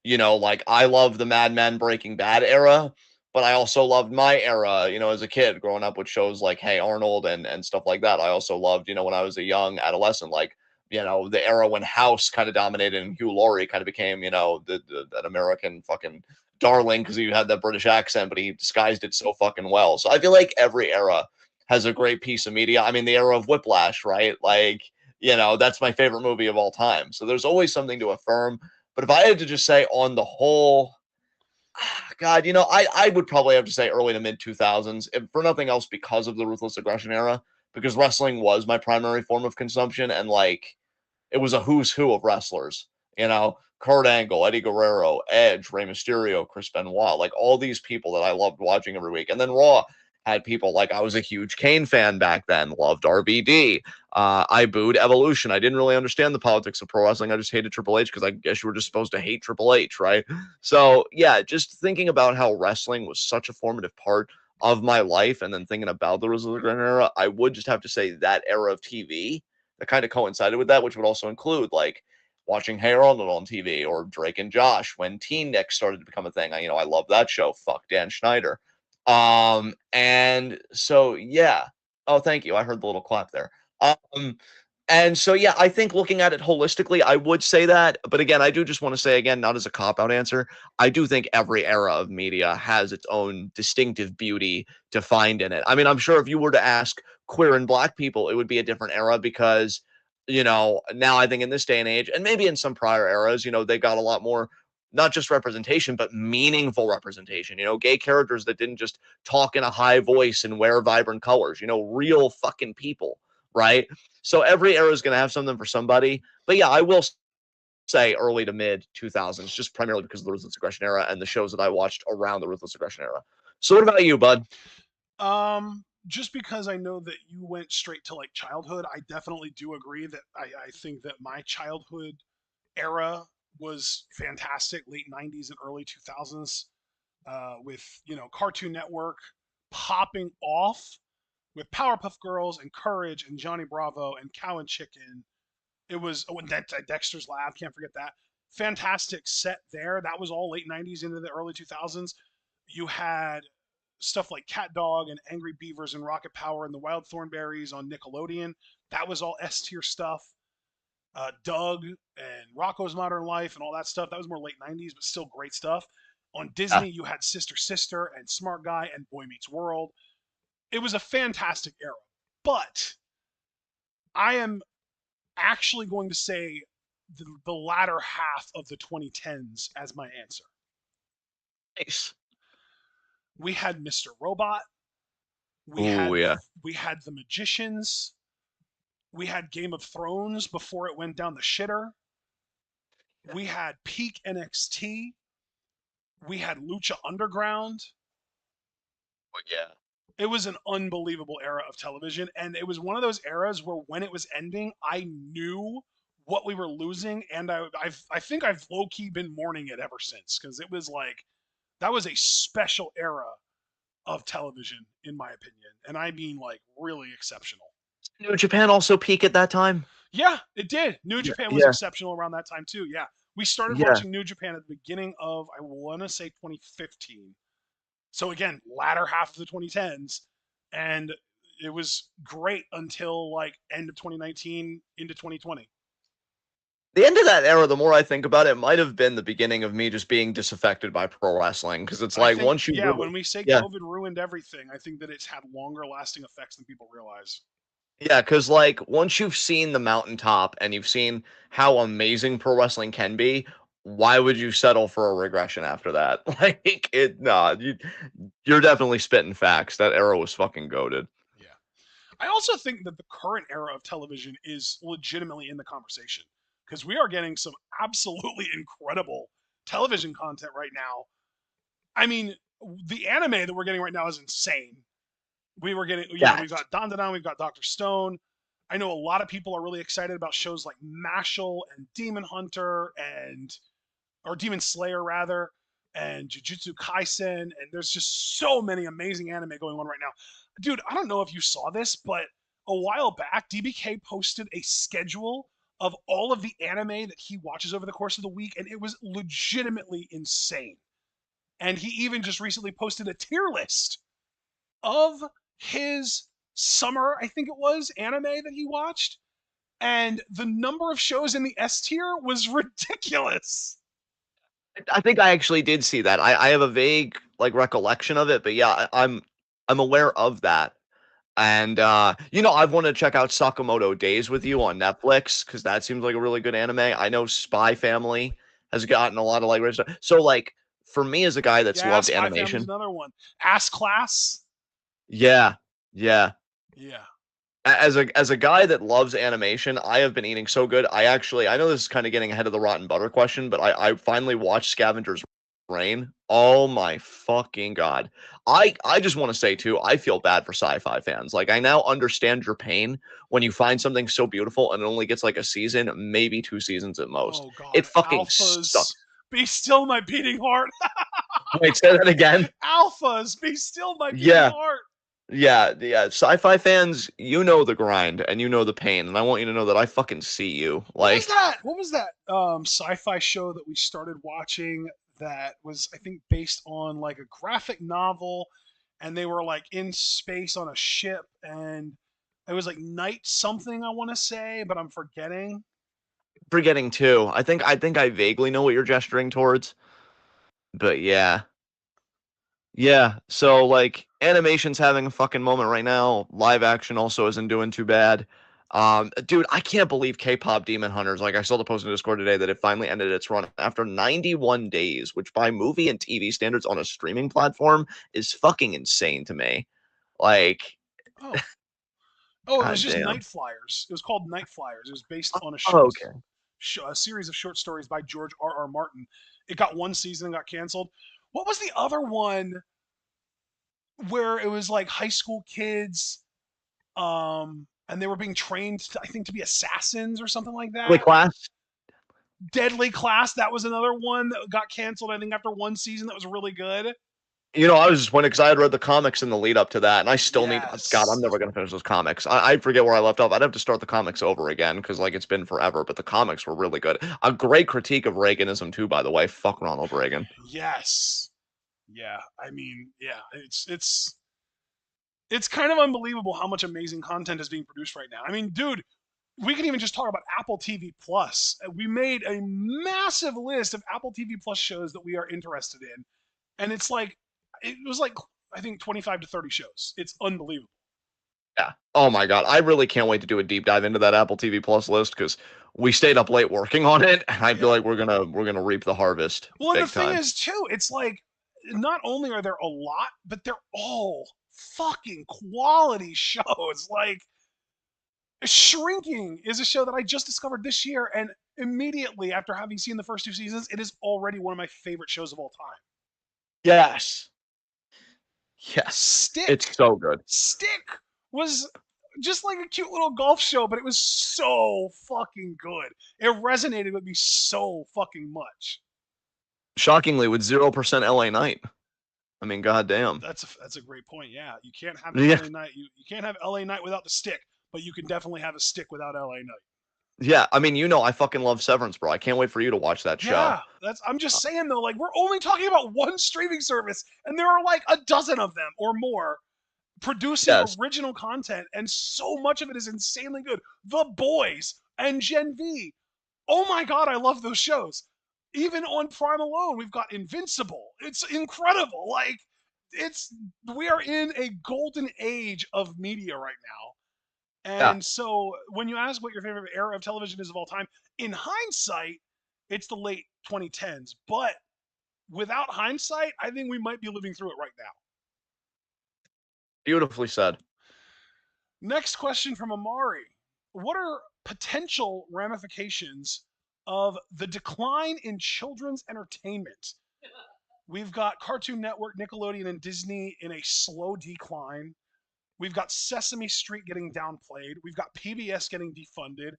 like I love the Mad Men Breaking Bad era, but I also loved my era, as a kid growing up with shows like Hey Arnold and stuff like that. I also loved, when I was a young adolescent, like, the era when House kind of dominated and Hugh Laurie kind of became, that American fucking darling because he had that British accent, but he disguised it so fucking well. So I feel like every era has a great piece of media. I mean, the era of Whiplash, right? Like, that's my favorite movie of all time. So there's always something to affirm. But if I had to just say on the whole, God, I would probably have to say early to mid 2000s, if for nothing else because of the Ruthless Aggression era, because wrestling was my primary form of consumption, and like it was a who's who of wrestlers. Kurt Angle, Eddie Guerrero, Edge, Rey Mysterio, Chris Benoit, like all these people that I loved watching every week. And then Raw had people like I was a huge Kane fan back then, loved RBD. I booed Evolution. I didn't really understand the politics of pro wrestling. I just hated Triple H because I guess you were just supposed to hate Triple H, right? So yeah, just thinking about how wrestling was such a formative part of my life, and then thinking about the Resurrection era, I would just have to say that era of TV that kind of coincided with that, which would also include like watching Hey Arnold on TV or Drake and Josh when Teen Nick started to become a thing. I love that show. Fuck Dan Schneider. And so yeah. Oh, thank you. I heard the little clap there. Um, and so yeah, I think looking at it holistically, I would say that. But again, I do just want to say again, not as a cop out answer, I do think every era of media has its own distinctive beauty to find in it. I mean, I'm sure if you were to ask queer and black people, it would be a different era because now I think in this day and age, and maybe in some prior eras, they got a lot more, not just representation, but meaningful representation. Gay characters that didn't just talk in a high voice and wear vibrant colors, real fucking people, right? So every era is going to have something for somebody. But yeah, I will say early to mid 2000s, just primarily because of the Ruthless Aggression era and the shows that I watched around the Ruthless Aggression era. So what about you, bud? Just because I know that you went straight to like childhood, I definitely do agree that I think that my childhood era was fantastic, late 90s and early 2000s, with, Cartoon Network popping off with Powerpuff Girls and Courage and Johnny Bravo and Cow and Chicken. It was, oh, and Dexter's Lab, can't forget that. Fantastic set there. That was all late 90s into the early 2000s. You had stuff like Cat Dog and Angry Beavers and Rocket Power and the Wild Thornberries on Nickelodeon. That was all S tier stuff. Doug and Rocco's Modern Life and all that stuff. That was more late 90s, but still great stuff. On Yeah. Disney, you had Sister Sister and Smart Guy and Boy Meets World. It was a fantastic era. But I am actually going to say the latter half of the 2010s as my answer. Nice. We had Mr. Robot. We Oh had yeah. we had the Magicians. We had Game of Thrones before it went down the shitter. We had peak NXT. We had Lucha Underground. Oh yeah. It was an unbelievable era of television, and it was one of those eras where when it was ending, I knew what we were losing, and I think I've low key been mourning it ever since because it was like that was a special era of television in my opinion, and I mean like really exceptional. New Japan also peak at that time. Yeah, it did. New Yeah. Japan was Yeah. exceptional around that time too. Yeah, we started Yeah. watching New Japan at the beginning of I want to say 2015. So again, latter half of the 2010s, and it was great until like end of 2019 into 2020. The end of that era, the more I think about it, might have been the beginning of me just being disaffected by pro wrestling because it's I like think, once you yeah, really, when we say yeah, COVID ruined everything, I think that it's had longer lasting effects than people realize. yeah, because like once you've seen the mountaintop and you've seen how amazing pro wrestling can be, why would you settle for a regression after that? Like it, nah, you're definitely spitting facts. That era was fucking goaded. Yeah. I also think that the current era of television is legitimately in the conversation because we are getting some absolutely incredible television content right now. I mean, the anime that we're getting right now is insane. We were getting, we've Yes. got Dandadan, we've got Doctor Stone. I know a lot of people are really excited about shows like Mashal and Demon Hunter or Demon Slayer rather, and Jujutsu Kaisen. And there's just so many amazing anime going on right now. Dude, I don't know if you saw this, but a while back, DBK posted a schedule of all of the anime that he watches over the course of the week, and it was legitimately insane. And he even just recently posted a tier list of his summer, I think it was, anime that he watched. And the number of shows in the S tier was ridiculous. I think I actually did see that. I have a vague like recollection of it, but yeah, I'm aware of that. And I've wanted to check out Sakamoto Days with you on Netflix because that seems like a really good anime. I know Spy Family has gotten a lot of like rich stuff. So like for me as a guy that's Yeah, loved Spy Family's animation, another one. Ass Class. yeah, yeah. Yeah. As a guy that loves animation, I have been eating so good. I know this is kind of getting ahead of the rotten butter question, but I finally watched Scavenger's Reign. Oh my fucking god. I just want to say too, I feel bad for sci-fi fans. Like I now understand your pain when you find something so beautiful and it only gets like a season, maybe 2 seasons at most. Oh It God, fucking Alphas. sucks. Be still my beating heart. Wait, say that again? Alphas. Be still my beating Yeah. heart. Yeah. Sci-fi fans, you know the grind and you know the pain, and I want you to know that I fucking see you. What was Like, that? What was that sci-fi show that we started watching that was I think based on like a graphic novel and they were like in space on a ship and it was like night something I want to say, but I'm forgetting. forgetting too. I think I vaguely know what you're gesturing towards, but yeah. Yeah, so like animation's having a fucking moment right now. Live action also isn't doing too bad. Dude, I can't believe K-pop Demon Hunters. Like I saw the post in Discord today that it finally ended its run after 91 days, which by movie and TV standards on a streaming platform is fucking insane to me. Like, Oh. Oh, it was god just damn. Night Flyers. It was called Night Flyers. It was based on Oh, okay. a series of short stories by George R. Martin. It got one season and got canceled. What was the other one where it was like high school kids and they were being trained to, I think to be assassins or something like Like that? class. Deadly Class, that was another one that got canceled I think after one season that was really good. I was disappointed because I had read the comics in the lead up to that, and I still need. God, I'm Yes. never gonna finish those comics. I forget where I left off. I'd have to start the comics over again because like it's been forever. But the comics were really good. A great critique of Reaganism too, by the way. Fuck Ronald Reagan. Yes. Yeah. I mean, yeah, it's kind of unbelievable how much amazing content is being produced right now. I mean, dude, we can even just talk about Apple TV Plus. We made a massive list of Apple TV Plus shows that we are interested in, and it's like it was like I think 25 to 30 shows. It's unbelievable. Yeah. Oh my God, I really can't wait to do a deep dive into that Apple TV Plus list because we stayed up late working on it, and I feel Yeah. like we're gonna reap the harvest Well, and the big thing time. is too, it's like not only are there a lot, but they're all fucking quality shows. Like Shrinking is a show that I just discovered this year, and immediately after having seen the first two seasons, it is already one of my favorite shows of all time. Yes. Yes. It's Stick, so good. Stick was just like a cute little golf show, but it was so fucking good. It resonated with me so fucking much. Shockingly, with 0% LA Night. I mean, goddamn. That's a great point. Yeah, you can't have Yeah. LA Night. You can't have LA Night without the stick, but you can definitely have a stick without LA Night. Yeah, I mean, I fucking love Severance, bro. I can't wait for you to watch that show. Yeah, that's. I'm just saying though, like we're only talking about one streaming service, and there are like a dozen of them or more producing Yes. original content, and so much of it is insanely good. The Boys and Gen V. Oh my god, I love those shows. Even on Prime alone, we've got Invincible. It's incredible. Like it's we are in a golden age of media right now. Yeah. And so when you ask what your favorite era of television is of all time, in hindsight, it's the late 2010s. But without hindsight, I think we might be living through it right now. Beautifully said. Next question from Amari. What are potential ramifications of the decline in children's entertainment? We've got Cartoon Network, Nickelodeon, and Disney in a slow decline. We've got Sesame Street getting downplayed. We've got PBS getting defunded.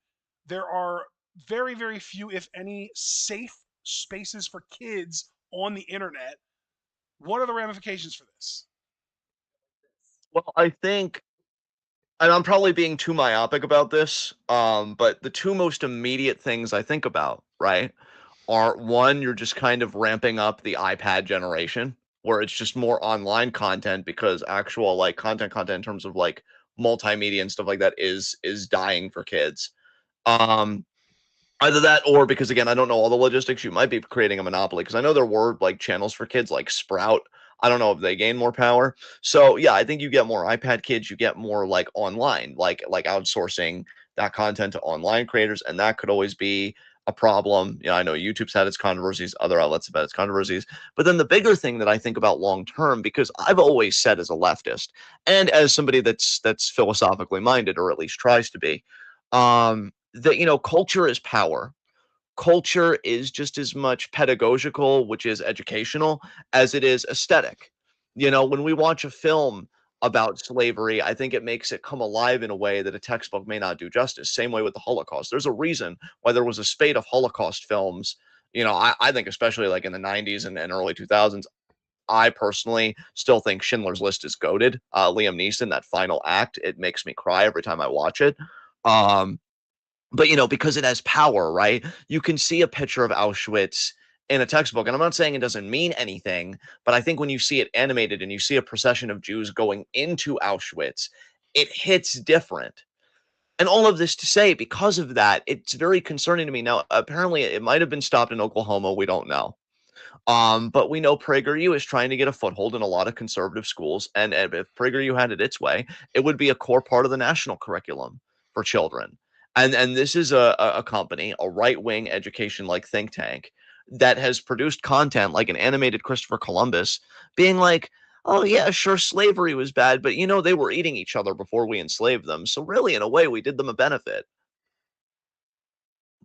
There are very, very few, if any, safe spaces for kids on the internet. What are the ramifications for this? Well, I think, and I'm probably being too myopic about this, but the two most immediate things I think about, right, are one, you're just kind of ramping up the iPad generation, where it's just more online content because actual like content in terms of like multimedia and stuff like that is dying for kids. Um, Either that, or because again, I don't know all the logistics, you might be creating a monopoly. Because I know there were like channels for kids like Sprout. I don't know if they gain more power. So yeah, I think you get more iPad kids, you get more like online, like outsourcing that content to online creators, and that could always be a problem. I know YouTube's had its controversies, other outlets have had its controversies. But then the bigger thing that I think about long term, because I've always said as a leftist and as somebody that's philosophically minded, or at least tries to be, that culture is power. Culture is just as much pedagogical, which is educational, as it is aesthetic. When we watch a film about slavery, I think it makes it come alive in a way that a textbook may not do justice. Same way with the Holocaust. There's a reason why there was a spate of Holocaust films. I think especially like in the 90s and early 2000s. I personally still think Schindler's List is goated. Liam Neeson, that final act, it makes me cry every time I watch it. Um, but because it has power, right? You can see a picture of Auschwitz in a textbook, and I'm not saying it doesn't mean anything, but I think when you see it animated and you see a procession of Jews going into Auschwitz, it hits different. And all of this to say, because of that, it's very concerning to me. Now, apparently, it might have been stopped in Oklahoma. We don't know. But we know PragerU is trying to get a foothold in a lot of conservative schools, and if PragerU had it its way, it would be a core part of the national curriculum for children. And this is a company, a right wing education like think tank, that has produced content like an animated Christopher Columbus, being like, oh yeah, sure, slavery was bad, but they were eating each other before we enslaved them, so really, in a way, we did them a benefit,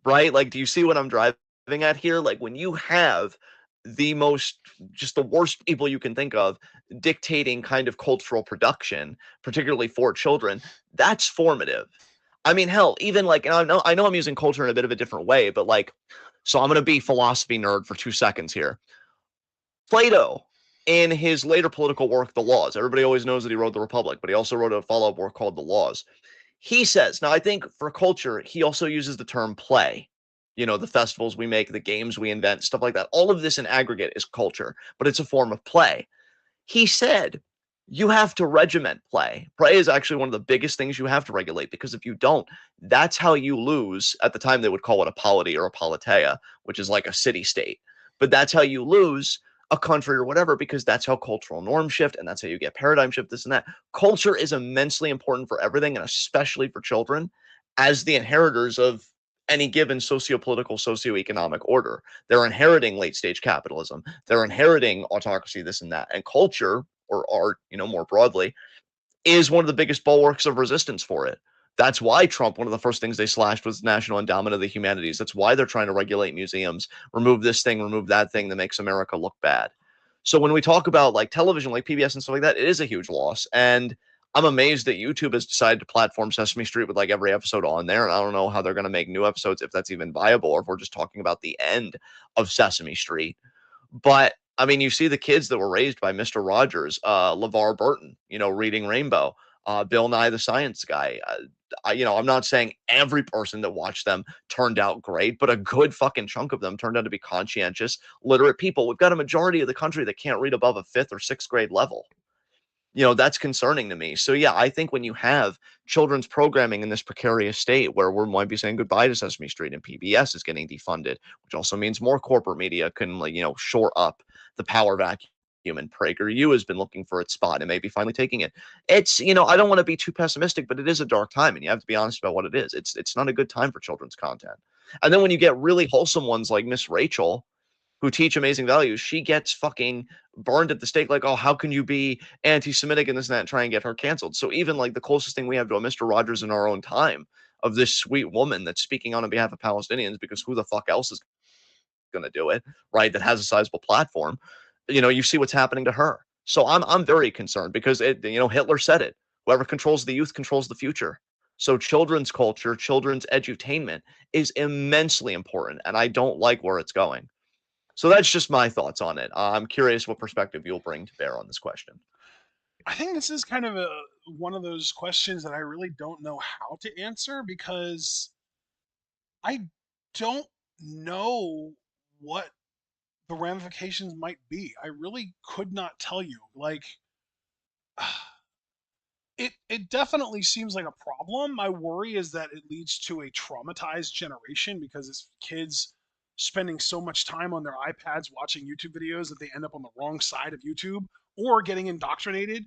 right? Like, do you see what I'm driving at here? Like, when you have the most, just the worst people you can think of dictating kind of cultural production, particularly for children, that's formative. I mean, hell, even like, and I know I'm using culture in a bit of a different way, but like, so I'm going to be philosophy nerd for 2 seconds here. Plato, in his later political work, The Laws, everybody always knows that he wrote The Republic, but he also wrote a follow up work called The Laws. He says, now I think for culture, he also uses the term play. The festivals we make, the games we invent, stuff like that. All of this in aggregate is culture, but it's a form of play. He said, you have to regiment play. Play is actually one of the biggest things you have to regulate, because if you don't, that's how you lose. At the time, they would call it a polity or a politea, which is like a city state. But that's how you lose a country or whatever, because that's how cultural norms shift, and that's how you get paradigm shift, this and that. Culture is immensely important for everything, and especially for children, as the inheritors of any given socio-political, socio-economic order. They're inheriting late stage capitalism. They're inheriting autocracy, this and that. And culture, or art, more broadly, is one of the biggest bulwarks of resistance for it. That's why Trump, one of the first things they slashed was National Endowment of the Humanities. That's why they're trying to regulate museums, remove this thing, remove that thing that makes America look bad. So when we talk about like television, like PBS and stuff like that, it is a huge loss. And I'm amazed that YouTube has decided to platform Sesame Street with like every episode on there. And I don't know how they're going to make new episodes, if that's even viable, or if we're just talking about the end of Sesame Street. But I mean, you see the kids that were raised by Mr. Rogers, LeVar Burton, reading Rainbow, Bill Nye the Science Guy. I'm not saying every person that watched them turned out great, but a good fucking chunk of them turned out to be conscientious, literate people. We've got a majority of the country that can't read above a fifth or sixth grade level. That's concerning to me. So yeah, I think when you have children's programming in this precarious state where we might be saying goodbye to Sesame Street and PBS is getting defunded, which also means more corporate media can shore up the power vacuum. And PragerU has been looking for its spot and maybe finally taking it. It's I don't want to be too pessimistic, but it is a dark time, and you have to be honest about what it is. It's not a good time for children's content. And then when you get really wholesome ones like Miss Rachel, who teach amazing values, she gets fucking burned at the stake. Like, oh, how can you be anti-Semitic and this and that and try and get her canceled? So even like the closest thing we have to a Mr. Rogers in our own time, of this sweet woman that's speaking on behalf of Palestinians, because who the fuck else is going to do it, right? That has a sizable platform. You see what's happening to her. So I'm very concerned, because Hitler said it. Whoever controls the youth controls the future. So children's culture, children's edutainment is immensely important, and I don't like where it's going. So that's just my thoughts on it. I'm curious what perspective you'll bring to bear on this question. I think this is kind of one of those questions that I really don't know how to answer, because I don't know what the ramifications might be. I really could not tell you. Like, it definitely seems like a problem. My worry is that it leads to a traumatized generation because it's kids spending so much time on their iPads watching YouTube videos that they end up on the wrong side of YouTube or getting indoctrinated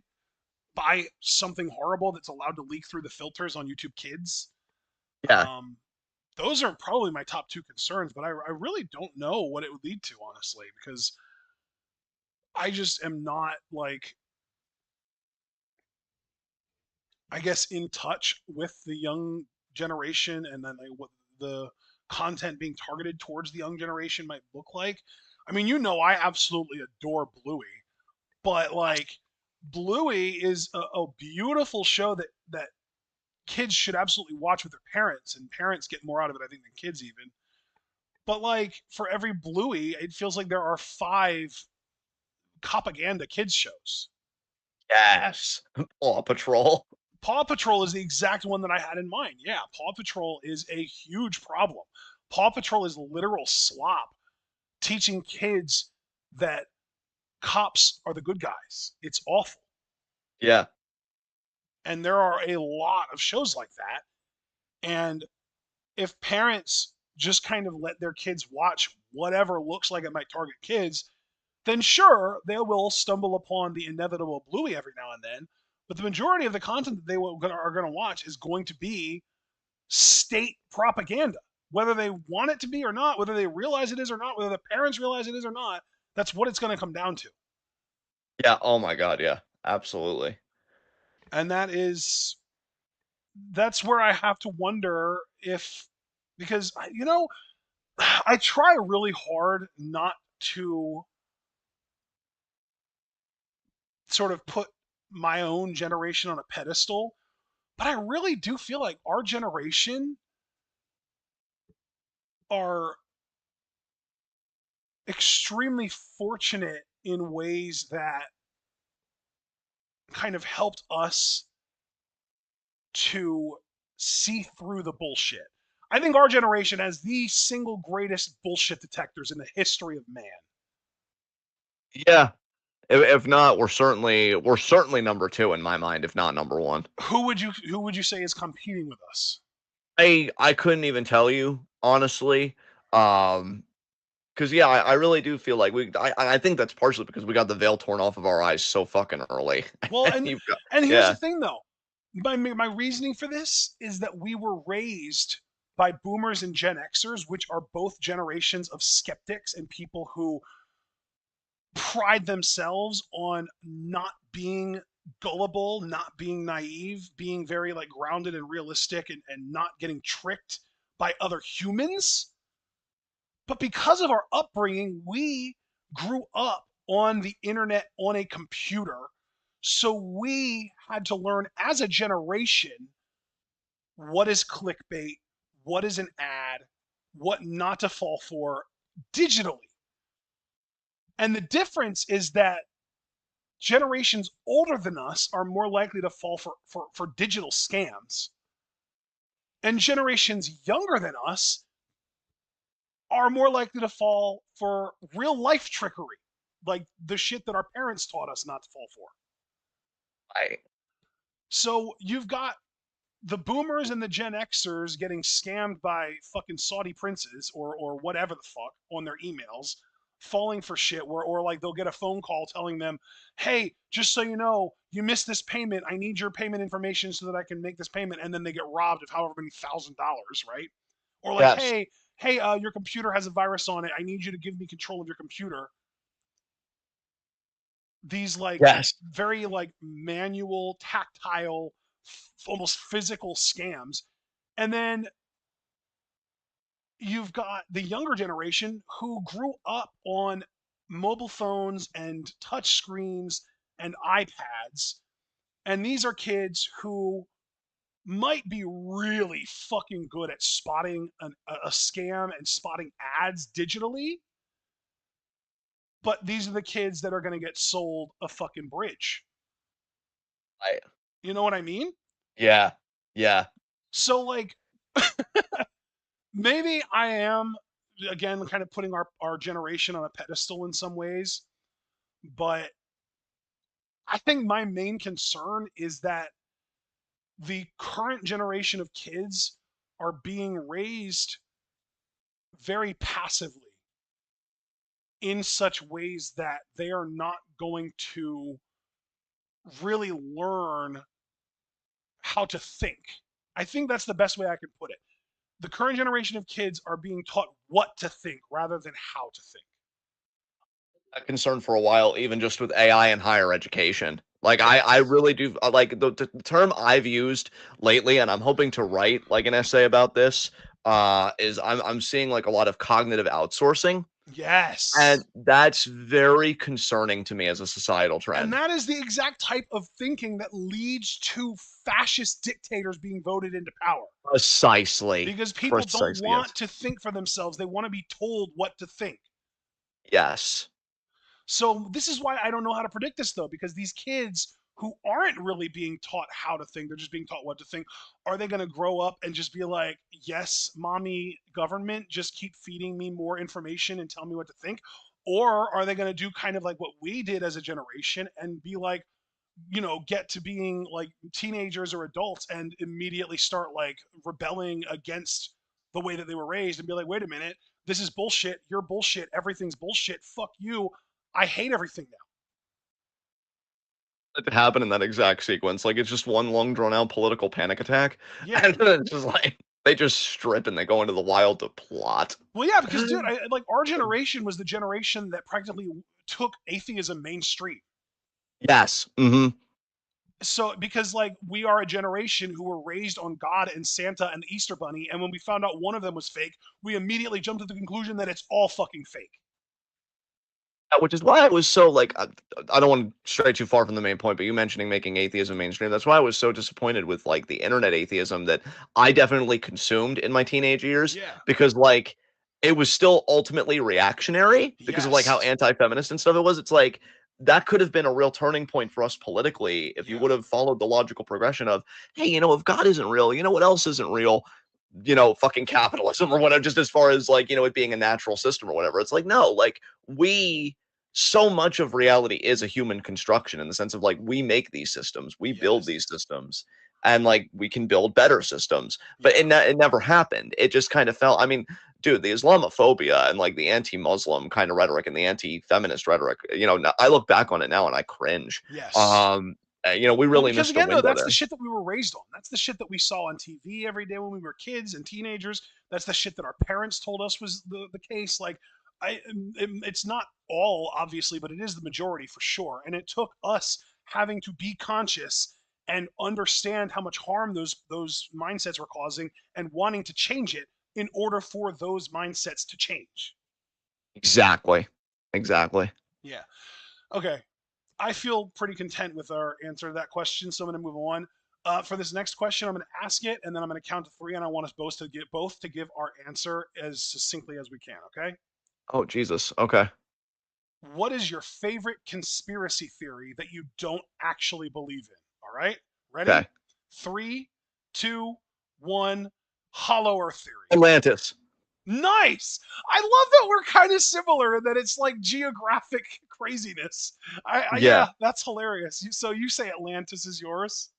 by something horrible that's allowed to leak through the filters on YouTube Kids. Yeah. Um, those are probably my top two concerns, but I really don't know what it would lead to, honestly, because I just am not like, I guess, in touch with the young generation and then like what the content being targeted towards the young generation might look like. I mean, I absolutely adore Bluey, but like Bluey is a beautiful show that kids should absolutely watch with their parents, and parents get more out of it, I think, than kids even. But like for every Bluey, it feels like there are five propaganda kids shows. Yes. Paw Patrol. Paw Patrol is the exact one that I had in mind. Yeah, Paw Patrol is a huge problem. Paw Patrol is literal slop, teaching kids that cops are the good guys. It's awful. Yeah. And there are a lot of shows like that. And if parents just kind of let their kids watch whatever looks like it might target kids, then sure, they will stumble upon the inevitable Bluey every now and then. But the majority of the content that are going to watch is going to be state propaganda, whether they want it to be or not, whether they realize it is or not, whether the parents realize it is or not. That's what it's going to come down to. Yeah. Oh my God. Yeah. Absolutely. And that's where I have to wonder if, because, I try really hard not to sort of put my own generation on a pedestal, but I really do feel like our generation are extremely fortunate in ways that kind of helped us to see through the bullshit. I think our generation has the single greatest bullshit detectors in the history of man. Yeah. If not, we're certainly number two in my mind, if not number one. Who would you say is competing with us? I couldn't even tell you honestly. Um, because yeah, I really do feel like I think that's partially because we got the veil torn off of our eyes so fucking early. Well, and You've got and here's the yeah. thing though. My reasoning for this is that we were raised by boomers and Gen Xers, which are both generations of skeptics and people who pride themselves on not being gullible, not being naive, being very like grounded and realistic and not getting tricked by other humans. But because of our upbringing, we grew up on the internet on a computer. So we had to learn as a generation what is clickbait, what is an ad, what not to fall for digitally. And the difference is that generations older than us are more likely to fall for digital scams. And generations younger than us are more likely to fall for real life trickery, like the shit that our parents taught us not to fall for. I So you've got the boomers and the Gen Xers getting scammed by fucking Saudi princes or whatever the fuck on their emails, falling for shit where or like they'll get a phone call telling them, "Hey, just so you know, you missed this payment. I need your payment information so that I can make this payment," and then they get robbed of however many $1,000, right? Or like, yes. "Hey, your computer has a virus on it. I need you to give me control of your computer." These like Yes. very like manual, tactile, almost physical scams. And then you've got the younger generation who grew up on mobile phones and touch screens and iPads. And these are kids who might be really fucking good at spotting a scam and spotting ads digitally. But these are the kids that are going to get sold a fucking bridge. I You know what I mean? yeah. Yeah. So, like, maybe I am, again, kind of putting our generation on a pedestal in some ways, but I think my main concern is that the current generation of kids are being raised very passively in such ways that they are not going to really learn how to think. I think that's the best way I could put it. The current generation of kids are being taught what to think rather than how to think. That concern for a while, even just with AI in higher education. Like I Yes. really do like the term I've used lately, and I'm hoping to write like an essay about this. Is I'm seeing like a lot of cognitive outsourcing, and Yes. that's very concerning to me as a societal And trend. that is the exact type of thinking that leads to fascist dictators being voted into power. Precisely, Because people don't precisely. want Yes, to think for themselves, they want to be told what to think. yes. So this is why I don't know how to predict this though, because these kids who aren't really being taught how to think, they're just being taught what to think. Are they going to grow up and just be like, yes, mommy government, just keep feeding me more information and tell me what to think? Or are they going to do kind of like what we did as a generation and be like, get to being like teenagers or adults and immediately start like rebelling against the way that they were raised and be like, wait a minute, this is bullshit. You're bullshit. Everything's bullshit. Fuck you. I hate everything now. It happened in that exact sequence. Like it's just one long drawn out political panic attack, Yeah. and then it's just like they just strip and they go into the wild to plot. Well, yeah, because dude, like our generation was the generation that practically took atheism mainstream. Yes. Hmm. So because like we are a generation who were raised on God and Santa and the Easter Bunny, and when we found out one of them was fake, we immediately jumped to the conclusion that it's all fucking fake. Which is why I was so like I don't want to stray too far from the main point, but you mentioning making atheism mainstream. That's why I was so disappointed with like the internet atheism that I definitely consumed in my teenage years Yeah. because like it was still ultimately reactionary because of like how Yes. anti-feminist and stuff it was. It's like that could have been a real turning point for us politically if you Yeah. would have followed the logical progression of, hey, if God isn't real, you know what else isn't real? Fucking capitalism or whatever, just as far as like, it being a natural system or whatever. It's like, no, like we so much of reality is a human construction in the sense of like we make these systems, we build Yes. these systems, and like we can build better systems. But Yeah. it never happened. It just kind of felt. I mean, dude, the Islamophobia and like the anti-Muslim kind of rhetoric and the anti-feminist rhetoric. I look back on it now and I cringe. Yes. Um, we Well, really because missed a again, though, window that's the there. shit that we were raised on. That's the shit that we saw on TV every day when we were kids and teenagers. That's the shit that our parents told us was the case. Like, it's not all obviously, but it is the majority for sure. And it took us having to be conscious and understand how much harm those mindsets were causing and wanting to change it in order for those mindsets to change. Exactly. Exactly. Yeah. Okay. I feel pretty content with our answer to that question, so I'm going to move on. For this next question, I'm going to ask it, and then I'm going to count to three, and I want us both to give our answer as succinctly as we can. Okay? Oh, Jesus. Okay. What is your favorite conspiracy theory that you don't actually believe in? All right, ready? Okay. Three, two, one. Hollow Earth theory. Atlantis. Nice. I love that we're kind of similar and that it's like geographic craziness. Yeah. Yeah, that's hilarious. So you say Atlantis is yours?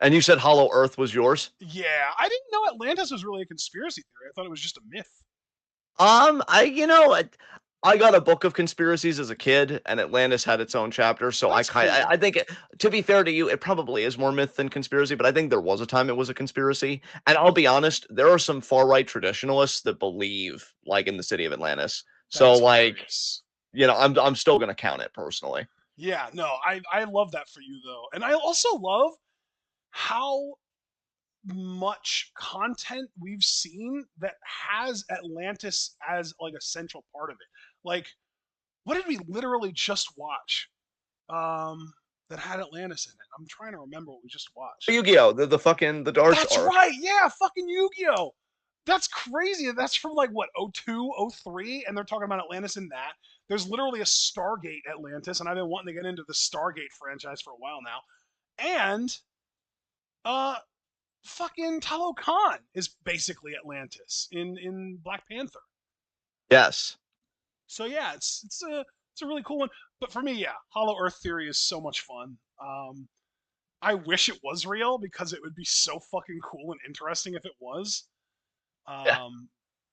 And you said Hollow Earth was yours? Yeah, I didn't know Atlantis was really a conspiracy theory. I thought it was just a myth. I got a book of conspiracies as a kid, and Atlantis had its own chapter. So That's I cool. think, to be fair to you, it probably is more myth than conspiracy. But I think there was a time it was a conspiracy. And I'll be honest, there are some far right traditionalists that believe like in the city of Atlantis. So That's like, hilarious. I'm still gonna count it personally. Yeah, no, I love that for you though. And I also love how much content we've seen that has Atlantis as like a central part of it. Like, what did we literally just watch? That had Atlantis in it. I'm trying to remember what we just watched. Yu-Gi-Oh, the fucking the darts That's arc. right. Yeah, fucking Yu-Gi-Oh. That's crazy. That's from like what, 02, 03, and they're talking about Atlantis in that. There's literally a Stargate Atlantis, and I've been wanting to get into the Stargate franchise for a while now. And uh fucking Talokan is basically Atlantis in Black Panther. Yes. So yeah, it's a really cool one. But for me, yeah, Hollow Earth theory is so much fun. I wish it was real because it would be so fucking cool and interesting if it was. Yeah. Um,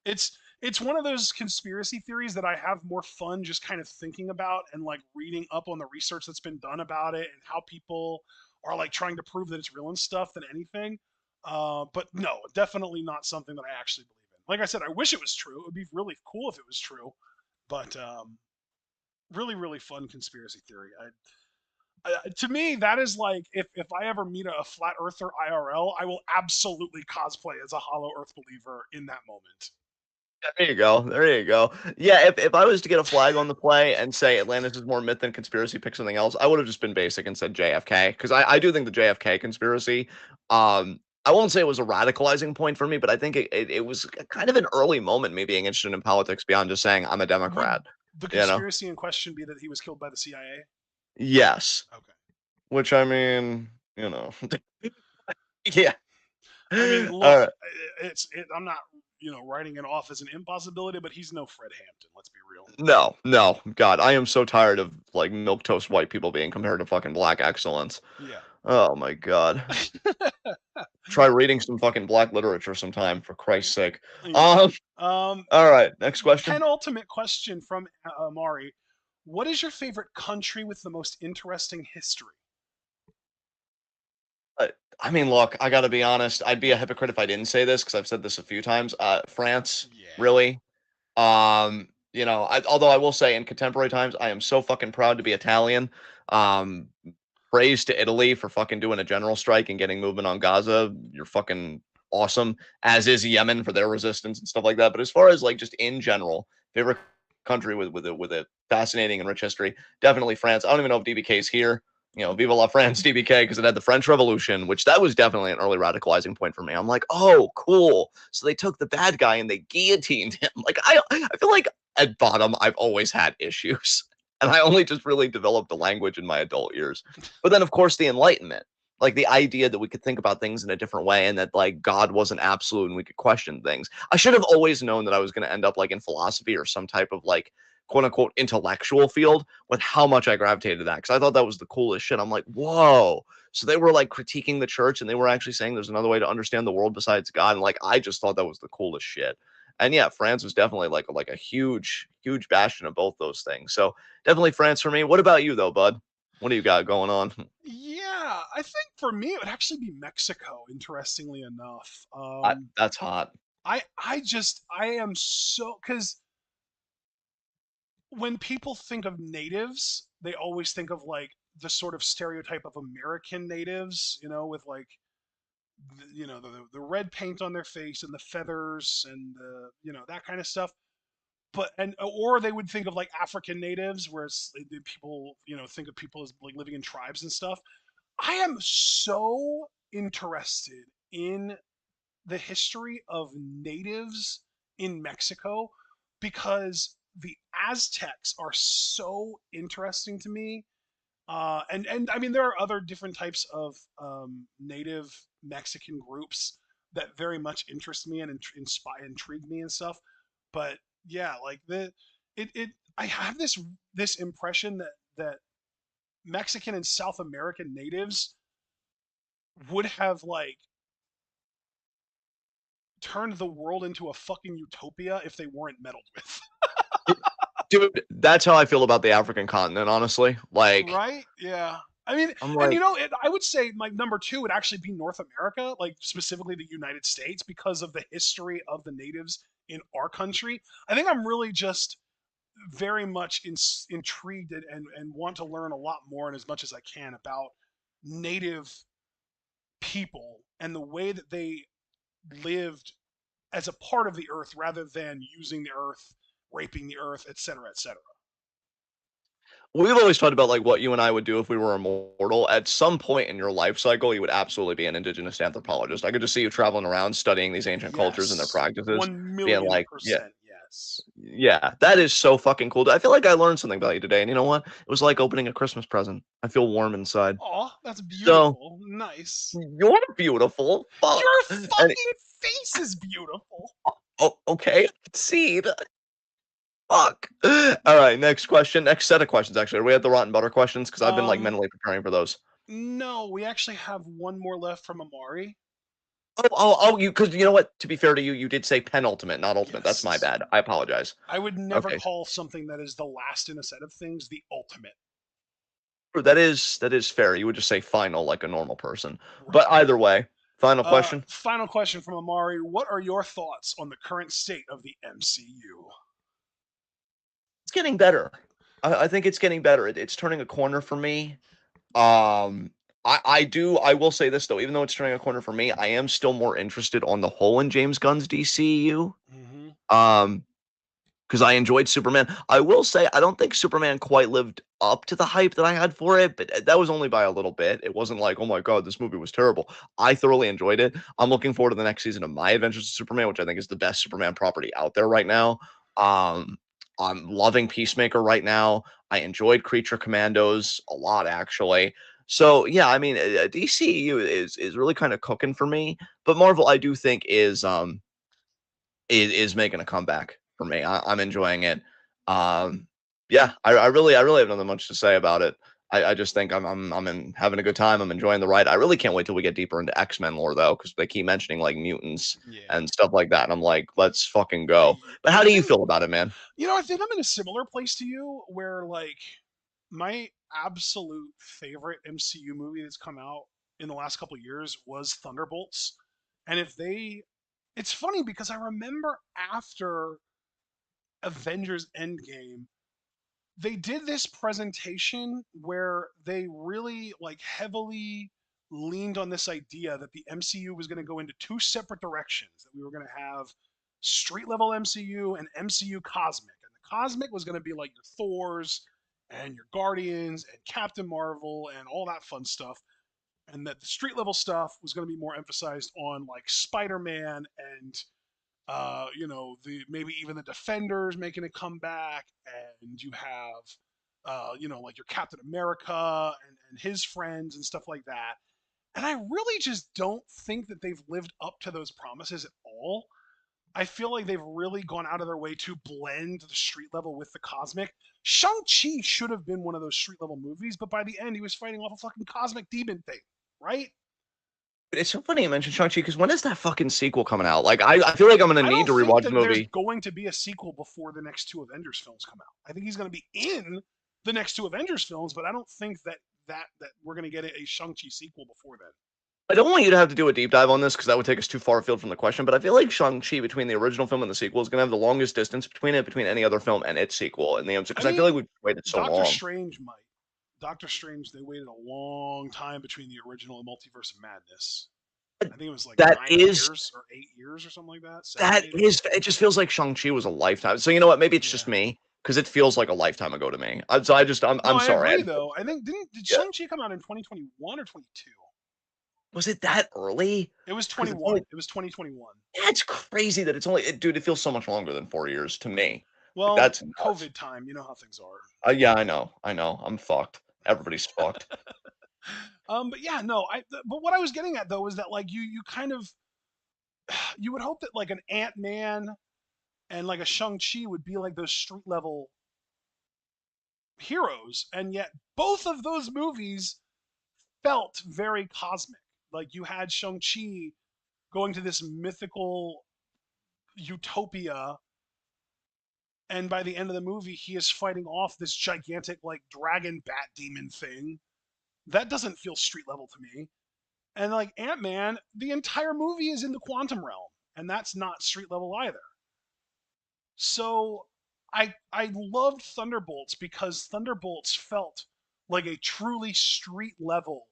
it's one of those conspiracy theories that I have more fun just kind of thinking about and like reading up on the research that's been done about it and how people are like trying to prove that it's real and stuff than anything. But no, definitely not something that I actually believe in. Like I said, I wish it was true. It would be really cool if it was true, but really, really fun conspiracy theory. To me, that is like if I ever meet a flat earther IRL, I will absolutely cosplay as a hollow earth believer in that moment. There you go. There you go. Yeah, if I was to get a flag on the play and say Atlantis is more myth than conspiracy, pick something else, I would have just been basic and said JFK because I do think the JFK conspiracy. I won't say it was a radicalizing point for me, but I think it was kind of an early moment me being interested in politics beyond just saying I'm a Would Democrat. the You know? conspiracy in question be that he was killed by the CIA? Yes. Okay. Which I mean, yeah. I mean, All look, right. I'm not writing it off as an impossibility, but he's no Fred Hampton. Let's be real. No, no, God, I am so tired of like milquetoast white people being compared to fucking black excellence. Yeah. Oh my God. Try reading some fucking black literature sometime, for Christ's sake. Yeah. Um, Um, all right, next question. Penultimate question from Amari. What is your favorite country with the most interesting history? Uh, I mean, look, I gotta be honest. I'd be a hypocrite if I didn't say this because I've said this a few times. France, Yeah. really. Although I will say in contemporary times, I am so fucking proud to be Italian. Um, Praise to Italy for fucking doing a general strike and getting movement on Gaza. You're fucking awesome. As is Yemen for their resistance and stuff like that. But as far as like just in general, favorite country with a fascinating and rich history, definitely France. I don't even know if DBK is here. Viva la France, DBK, because it had the French Revolution, which that was definitely an early radicalizing point for me. I'm like, oh, cool. So they took the bad guy and they guillotined him. Like I feel like at bottom I've always had issues. And I only just really developed the language in my adult years. But then, of course, the Enlightenment, like the idea that we could think about things in a different way and that like God wasn't absolute and we could question things. I should have always known that I was going to end up like in philosophy or some type of like quote unquote intellectual field with how much I gravitated to that because I thought that was the coolest shit. I'm like, whoa. So they were like critiquing the church and they were actually saying there's another way to understand the world besides God. And like, I just thought that was the coolest shit. And yeah, France was definitely like a huge, huge bastion of both those things. So definitely France for me. What about you though, bud? What do you got going on? Yeah, I think for me it would actually be Mexico. Interestingly enough, That's hot. I am so because when people think of natives, they always think of like the sort of stereotype of American natives, with like the red paint on their face and the feathers and the that kind of stuff. But or they would think of like African natives, whereas people think of people as like living in tribes and stuff. I am so interested in the history of natives in Mexico because the Aztecs are so interesting to me. And I mean, there are other different types of native Mexican groups that very much interest me and intrigue me and stuff. But yeah, like I have this impression that Mexican and South American natives would have like turned the world into a fucking utopia if they weren't meddled with. Dude, that's how I feel about the African continent, honestly. Like, Right? Yeah. I mean, I'm and like, I would say my number two would actually be North America, like specifically the United States, because of the history of the natives in our country. I think I'm really just very much intrigued and want to learn a lot more and as much as I can about native people and the way that they lived as a part of the earth rather than using the earth, raping the earth, etc., etc. we've always talked about like what you and I would do if we were immortal. At some point in your life cycle, you would absolutely be an indigenous anthropologist. I could just see you traveling around studying these ancient cultures and their Yes, practices, one being million like, yeah, percent yes. yeah, that is so fucking cool. I feel like I learned something about you today, and you know what? It was like opening a Christmas present. I feel warm inside. Oh, that's So beautiful. Nice. you're beautiful. Fuck. Your And fucking face is beautiful. oh, okay, see. Fuck. All right, next question. Next set of questions, actually. Are we at the rotten butter questions? Because I've been like Um, mentally preparing for those. No, we actually have one more left from Amari. You because you know what? To be fair to you, you did say penultimate, not ultimate. That's my Yes. bad. I apologize. I would never Okay, call something that is the last in a set of things the ultimate. that is fair. You would just say final like a normal person. Right. But either way, final question. Final question from Amari. What are your thoughts on the current state of the MCU? It's getting better. I think it's getting better. It's turning a corner for me. Um, I will say this though, even though it's turning a corner for me, I am still more interested on the whole in James Gunn's DCU. Mm-hmm. Um, because I enjoyed Superman. I will say I don't think Superman quite lived up to the hype that I had for it, but that was only by a little bit. It wasn't like, oh my god, this movie was terrible. I thoroughly enjoyed it. I'm looking forward to the next season of My Adventures of Superman, which I think is the best Superman property out there right now. Um, I'm loving Peacemaker right now. I enjoyed Creature Commandos a lot, actually. So yeah, I mean, DCU is really kind of cooking for me, but Marvel I do think is making a comeback for me. I'm enjoying it. Yeah, I really have nothing much to say about it. I just think having a good time. I'm enjoying the ride. I really can't wait till we get deeper into X-Men lore though, because they keep mentioning like mutants Yeah. and stuff like that, and I'm like, let's fucking go. But how I do you think feel about it, man? I think I'm in a similar place to you where like my absolute favorite MCU movie that's come out in the last couple of years was Thunderbolts. And if they it's funny because I remember after Avengers Endgame, they did this presentation where they really like heavily leaned on this idea that the MCU was going to go into two separate directions, that we were going to have street level MCU and MCU cosmic. And the cosmic was going to be like your Thors and your Guardians and Captain Marvel and all that fun stuff, and that the street level stuff was going to be more emphasized on like Spider-Man and the maybe even the Defenders making a comeback, and you have like your Captain America and his friends and stuff like that. And I really just don't think that they've lived up to those promises at all. I feel like they've really gone out of their way to blend the street level with the cosmic. Shang-Chi should have been one of those street level movies, but by the end he was fighting off a fucking cosmic demon thing, right? It's so funny you mentioned Shang-Chi because when is that fucking sequel coming out? Like, I feel like I'm gonna I need don't to think rewatch the that there's movie. going to be a sequel before the next two Avengers films come out. I think he's going to be in the next two Avengers films, but I don't think that we're going to get a Shang-Chi sequel before then. I don't want you to have to do a deep dive on this because that would take us too far afield from the question, but I feel like Shang-Chi between the original film and the sequel is going to have the longest distance between any other film and its sequel in the MCU I because I feel like mean, we've waited so Doctor long. Strange might. Doctor Strange, they waited a long time between the original and Multiverse of Madness. I think it was like That nine is years or 8 years or something like that. Seven, that maybe. is it just feels like Shang-Chi was a lifetime. So you know what? Maybe it's Yeah. just me because it feels like a lifetime ago to me. I'm No, I sorry. agree though. I think did Yeah. Shang-Chi come out in 2021 or 22? Was it that early? It was Because it's 21. only It was 2021. that's crazy that it's only dude. It feels so much longer than 4 years to me. Like Well, that's nuts. COVID time, you know how things are. Yeah, I know. I'm fucked. Everybody's fucked. But yeah, no. But what I was getting at though was that like you kind of you would hope that like an Ant Man and like a Shang Chi would be like those street level heroes, and yet both of those movies felt very cosmic. Like you had Shang Chi going to this mythical utopia, and by the end of the movie, he is fighting off this gigantic like dragon bat demon thing. That doesn't feel street level to me. And like Ant Man, the entire movie is in the quantum realm, and that's not street level either. So I loved Thunderbolts because Thunderbolts felt like a truly street level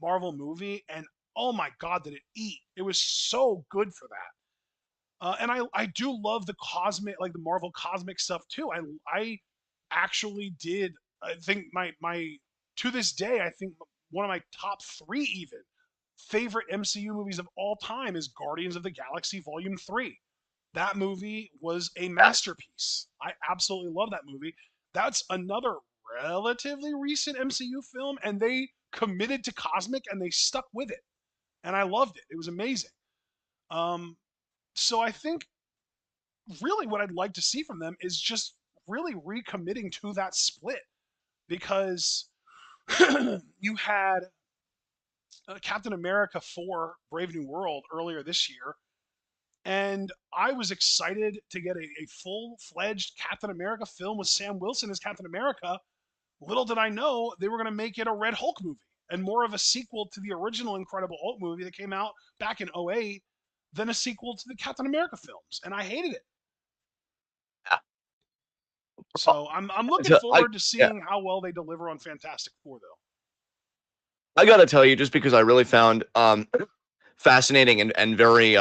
Marvel movie, and oh my god, did it eat! It was so good for that. And I do love the cosmic, like the Marvel cosmic stuff too. I actually did. I think my to this day, I think one of my top three even favorite MCU movies of all time is Guardians of the Galaxy Volume 3. That movie was a masterpiece. I absolutely love that movie. That's another relatively recent MCU film, and they committed to cosmic and they stuck with it. And I loved it. It was amazing. Um, so I think really what I'd like to see from them is just really recommitting to that split because you had Captain America 4 Brave New World earlier this year, and I was excited to get a full fledged Captain America film with Sam Wilson as Captain America. Little did I know they were going to make it a Red Hulk movie and more of a sequel to the original Incredible Hulk movie that came out back in '08 than a sequel to the Captain America films. And I hated it. So I'm looking So I forward to yeah, seeing how well they deliver on Fantastic Four, though. I gotta tell you, just because I really found fascinating and very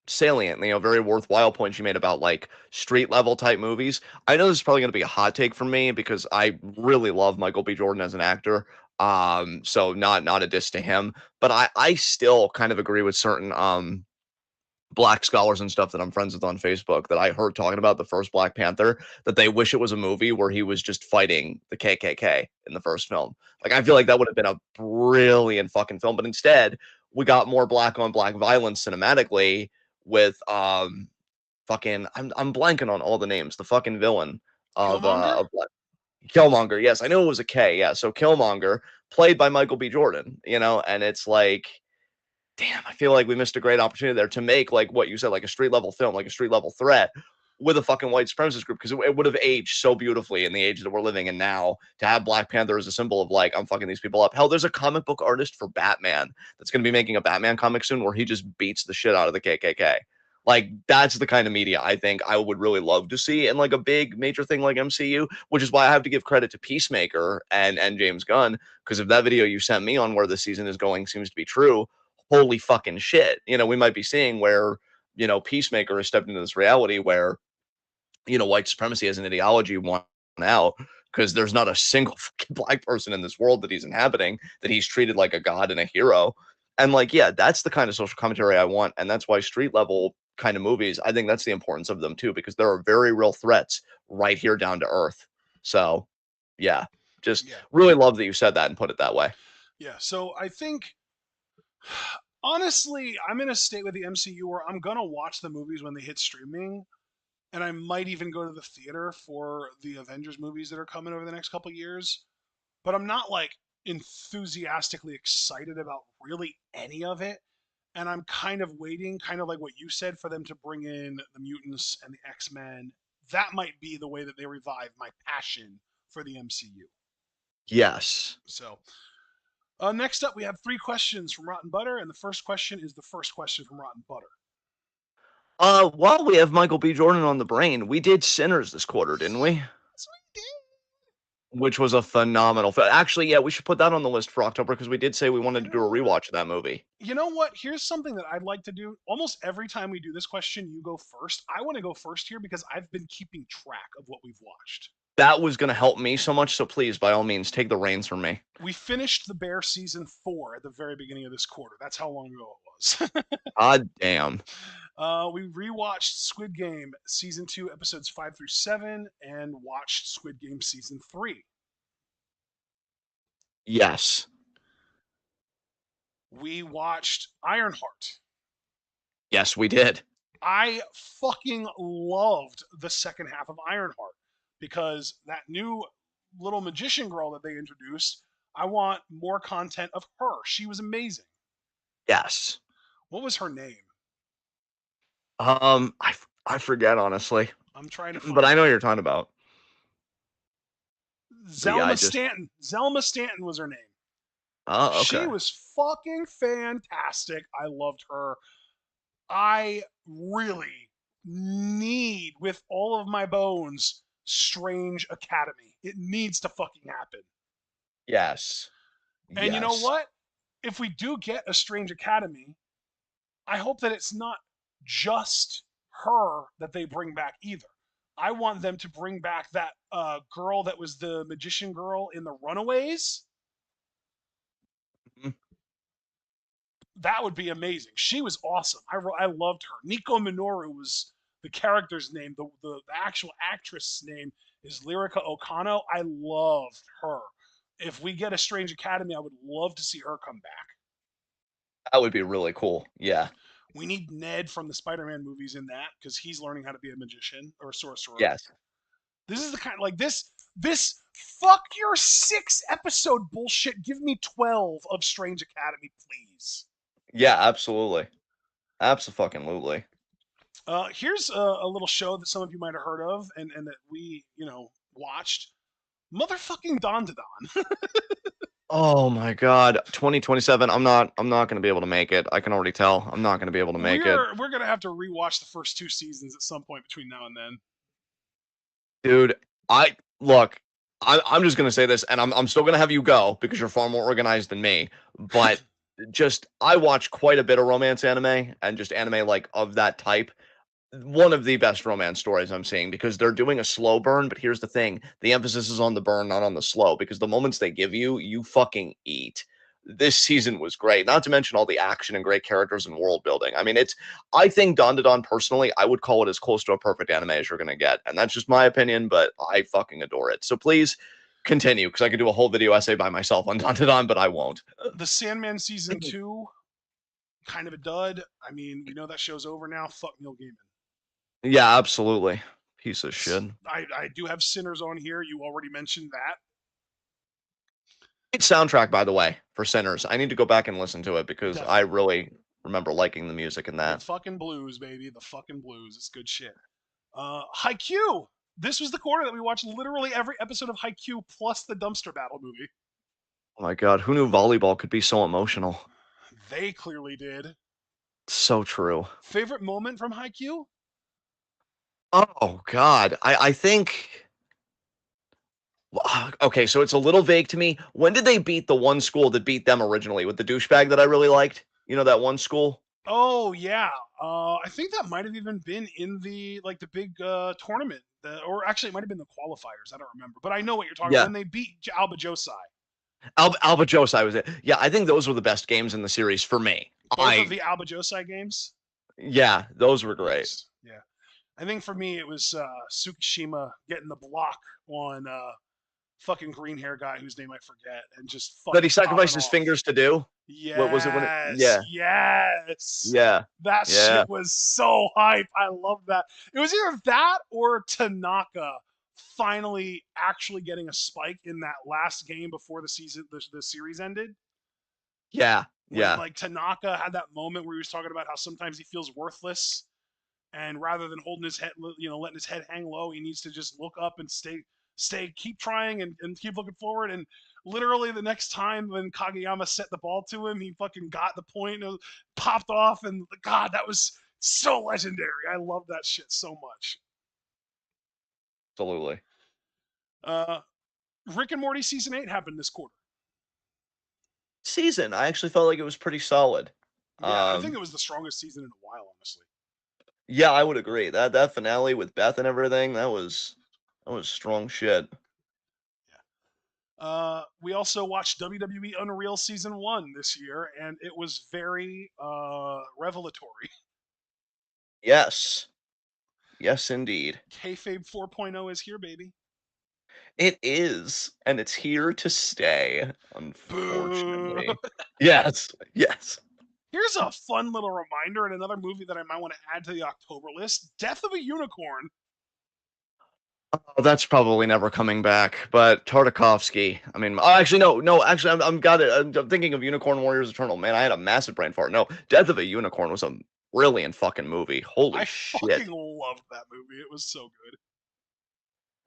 salient, very worthwhile points you made about like street level type movies. I know this is probably going to be a hot take for me because I really love Michael B. Jordan as an actor. So not a diss to him, but I still kind of agree with certain black scholars and stuff that I'm friends with on Facebook that I heard talking about the first Black Panther, that they wish it was a movie where he was just fighting the KKK in the first film. Like, I feel like that would have been a brilliant fucking film, but instead we got more black on black violence cinematically with fucking I'm blanking on all the names. The fucking villain Killmonger? of Killmonger. Yes, I knew it was a K. Yeah, so Killmonger played by Michael B. Jordan, and it's like damn, I feel like we missed a great opportunity there to make like what you said, like a street level film, like a street level threat with a fucking white supremacist group because it would have aged so beautifully in the age that we're living in now to have Black Panther as a symbol of like I'm fucking these people up. Hell, there's a comic book artist for Batman that's going to be making a Batman comic soon where he just beats the shit out of the KKK. Like that's the kind of media I think I would really love to see in like a big major thing like MCU, which is why I have to give credit to Peacemaker and James Gunn because if that video you sent me on where the season is going seems to be true, holy fucking shit. We might be seeing where, Peacemaker has stepped into this reality where, white supremacy as an ideology won out because there's not a single fucking black person in this world that he's inhabiting that he's treated like a god and a hero. And like, yeah, that's the kind of social commentary I want. And that's why street level kind of movies, I think that's the importance of them too, because there are very real threats right here down to earth. So yeah, just Yeah. really love that you said that and put it that way. Yeah. So I think, honestly, I'm in a state with the MCU where I'm going to watch the movies when they hit streaming. And I might even go to the theater for the Avengers movies that are coming over the next couple years. But I'm not like enthusiastically excited about really any of it. And I'm kind of waiting, kind of like what you said, for them to bring in the mutants and the X-Men. That might be the way that they revive my passion for the MCU. Yes. So, next up, we have 3 questions from Rotten Butter, and the first question is the first question from Rotten Butter. While we have Michael B. Jordan on the brain, we did Sinners this quarter, didn't we? Yes, we did. Which was a phenomenal film. Actually, yeah, we should put that on the list for October because we did say we You wanted to do a know what? rewatch of that movie. You know what? Here's something that I'd like to do. Almost every time we do this question, you go first. I want to go first here because I've been keeping track of what we've watched. That was going to help me so much. So please, by all means, take the reins from me. We finished The Bear season 4 at the very beginning of this quarter. That's how long ago it was. God damn. We rewatched Squid Game season 2, episodes 5 through 7, and watched Squid Game season 3. Yes. We watched Ironheart. Yes, we did. I fucking loved the second half of Ironheart because that new little magician girl that they introduced, I want more content of her. She was amazing. Yes. What was her name? I forget honestly, I'm trying to but find I know it. what you're talking about. But yeah, I Zelma just. Stanton. Zelma Stanton was her name. Oh, She okay. was fucking fantastic. I loved her. I really need, with all of my bones, Strange Academy. It needs to fucking happen. Yes. And you know Yes. what? If we do get a Strange Academy, I hope that it's not just her that they bring back either. I want them to bring back that girl that was the magician girl in the Runaways. Mhm. That would be amazing. She was awesome. I loved her. Nico Minoru was the character's name. The actual actress name is Lyrica Okano. I loved her. If we get a Strange Academy, I would love to see her come back. That would be really cool. Yeah. We need Ned from the Spider-Man movies in that because he's learning how to be a magician or a sorcerer. Yes. This is the kind like this. This fuck your 6 episode bullshit. Give me 12 of Strange Academy, please. Yeah, absolutely. Absolutely. Here's a little show that some of you might have heard of and that we, watched. Motherfucking Don to Don. Oh my God. 2027. I'm not gonna be able to make it. I can already tell. I'm not gonna be able to make it. We're gonna have to rewatch the first 2 seasons at some point between now and then. Dude, I look, I'm just gonna say this, and I'm still gonna have you go because you're far more organized than me. But just I watch quite a bit of romance anime and just anime like of that type. One of the best romance stories I'm seeing because they're doing a slow burn, but here's the thing. The emphasis is on the burn, not on the slow, because the moments they give you, you fucking eat. This season was great. Not to mention all the action and great characters and world building. I mean, I think Don to Don personally, I would call it as close to a perfect anime as you're gonna get. And that's just my opinion, but I fucking adore it. So please continue, because I could do a whole video essay by myself on Don to Don, but I won't. The Sandman season 2, kind of a dud. I mean, we know that show's over now. Fuck Neil Gaiman. Yeah, absolutely. Piece of shit. I do have Sinners on here. You already mentioned that. Great soundtrack, by the way, for Sinners. I need to go back and listen to it because I Definitely. really remember liking the music in The that. fucking blues, baby. The fucking blues. It's good shit. Haikyuu. This was the quarter that we watched literally every episode of Haikyuu plus the dumpster battle movie. Oh my God, who knew volleyball could be so emotional? They clearly did. So true. Favorite moment from Haikyuu? Oh God, I think. Okay, so it's a little vague to me. When did they beat the one school that beat them originally with the douchebag that I really liked? You know that one school? Oh yeah. I think that might have even been in the big tournament, or actually it might have been the qualifiers. I don't remember, but I know what you're talking about Yeah, when they beat Alba Josai. Alba Josai was it. Yeah, I think those were the best games in the series for me. Both of the Alba Josai games. Yeah, those were great. Nice. Yeah. I think for me it was Tsukishima getting the block on fucking green hair guy whose name I forget and just That he fucking popping sacrificed his off. fingers to do. What was it when it? Yes, Yeah, yes. yeah, That yeah. shit was so hype. I love that. It was either that or Tanaka finally actually getting a spike in that last game before the series ended. Yeah, When yeah, like Tanaka had that moment where he was talking about how sometimes he feels worthless, and rather than holding his head, letting his head hang low, he needs to just look up and keep trying and keep looking forward. And literally the next time when Kageyama set the ball to him, he fucking got the point and popped off. And God, that was so legendary. I love that shit so much. absolutely. Uh, Rick and Morty season 8 happened this quarter. Season, I actually felt like it was pretty solid. Yeah, I think it was the strongest season in a while, honestly. Yeah, I would agree. That finale with Beth and everything, that was strong shit. Yeah. We also watched WWE Unreal season 1 this year, and it was very revelatory. Yes. Yes, indeed. Kayfabe 4.0 is here, baby. It is, and it's here to stay, Boo. unfortunately. Yes, yes. Here's a fun little reminder and another movie that I might want to add to the October list: Death of a Unicorn. Oh, that's probably never coming back. But Tartakovsky, I mean, oh, actually, no. Actually, I'm got it. I'm thinking of Unicorn Warriors Eternal. Man, I had a massive brain fart. No, Death of a Unicorn was a brilliant fucking movie. Holy I fucking shit. loved that movie. It was so good.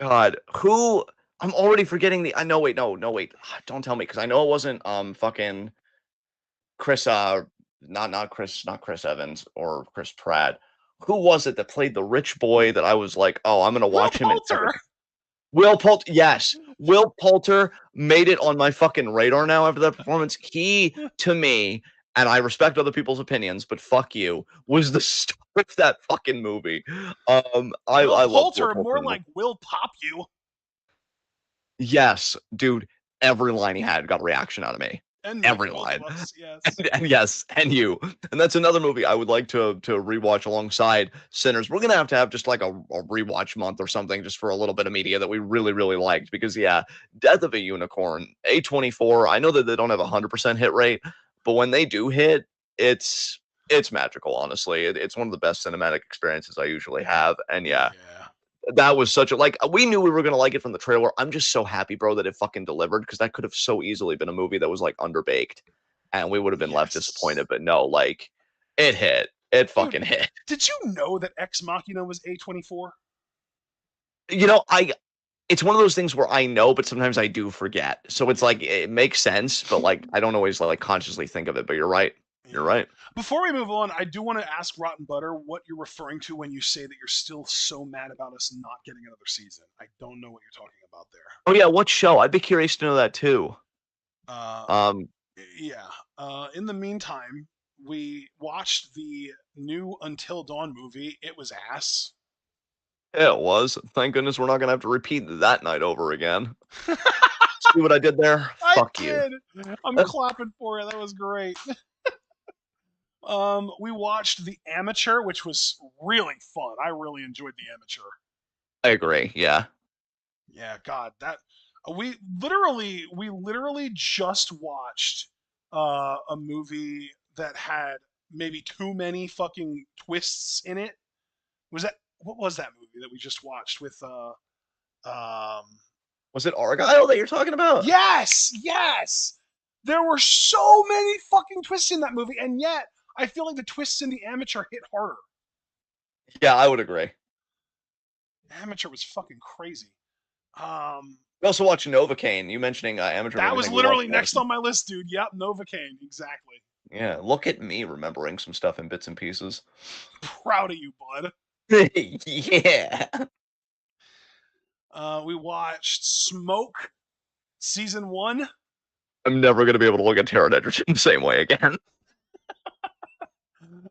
God, who? I'm already forgetting the. I know. Wait, no, wait. Don't tell me because I know it wasn't fucking Chris. Not Chris Evans or Chris Pratt. Who was it that played the rich boy that I was like, oh, I'm gonna Will watch him in Poulter. everything. Will Poulter. Yes, Will Poulter made it on my fucking radar now after that performance. He to me. And I respect other people's opinions, but fuck you, was the star of that fucking movie. Will I love Will Poulter, Poulter more in the like Will Pop You. Yes, dude, every line he had got a reaction out of me. And me, Every both of line. us, yes. And yes, and you. And that's another movie I would like to rewatch alongside Sinners. We're gonna have just like a rewatch month or something just for a little bit of media that we really, really liked. Because yeah, Death of a Unicorn, A24, I know that they don't have a 100% hit rate, but when they do hit, it's magical, honestly. It's one of the best cinematic experiences I usually have. And yeah, Yeah. That was such a like we knew we were gonna like it from the trailer. I'm just so happy, bro, that it fucking delivered because that could have so easily been a movie that was like underbaked, and we would have been left Yes. disappointed. But no, like it hit. It Dude, fucking hit. did you know that Ex Machina was A24? You know, I it's one of those things where I know, but sometimes I do forget. So it's Yeah. like it makes sense, but like I don't always like consciously think of it. But you're right. You're Yeah. right. Before we move on, I do want to ask Rotten Butter what you're referring to when you say that you're still so mad about us not getting another season. I don't know what you're talking about there. Oh yeah, what show? I'd be curious to know that too. Uh, Um, yeah. In the meantime, we watched the new Until Dawn movie. It was ass. yeah, it was. Thank goodness we're not gonna have to repeat that night over again. See what I did there? I Fuck you. did. I'm clapping for it. That was great. We watched The Amateur, which was really fun. I really enjoyed The Amateur. I agree. Yeah. Yeah, God, that we literally just watched a movie that had maybe too many fucking twists in it. Was that what was that movie that we just watched with um Was it Argyle that you're talking about? yes, yes. There were so many fucking twists in that movie, and yet I feel like the twists in The Amateur hit harder. Yeah, I would agree. Amateur was fucking crazy. Um, We also watched Novocaine. You mentioning Amateur made that me was think we watched literally next Novocaine. on my list, dude. Yep, Novocaine, exactly. Yeah, look at me remembering some stuff in bits and pieces. Proud of you, bud. Yeah. We watched Smoke season one. I'm never gonna be able to look at Taron Egerton the same way again.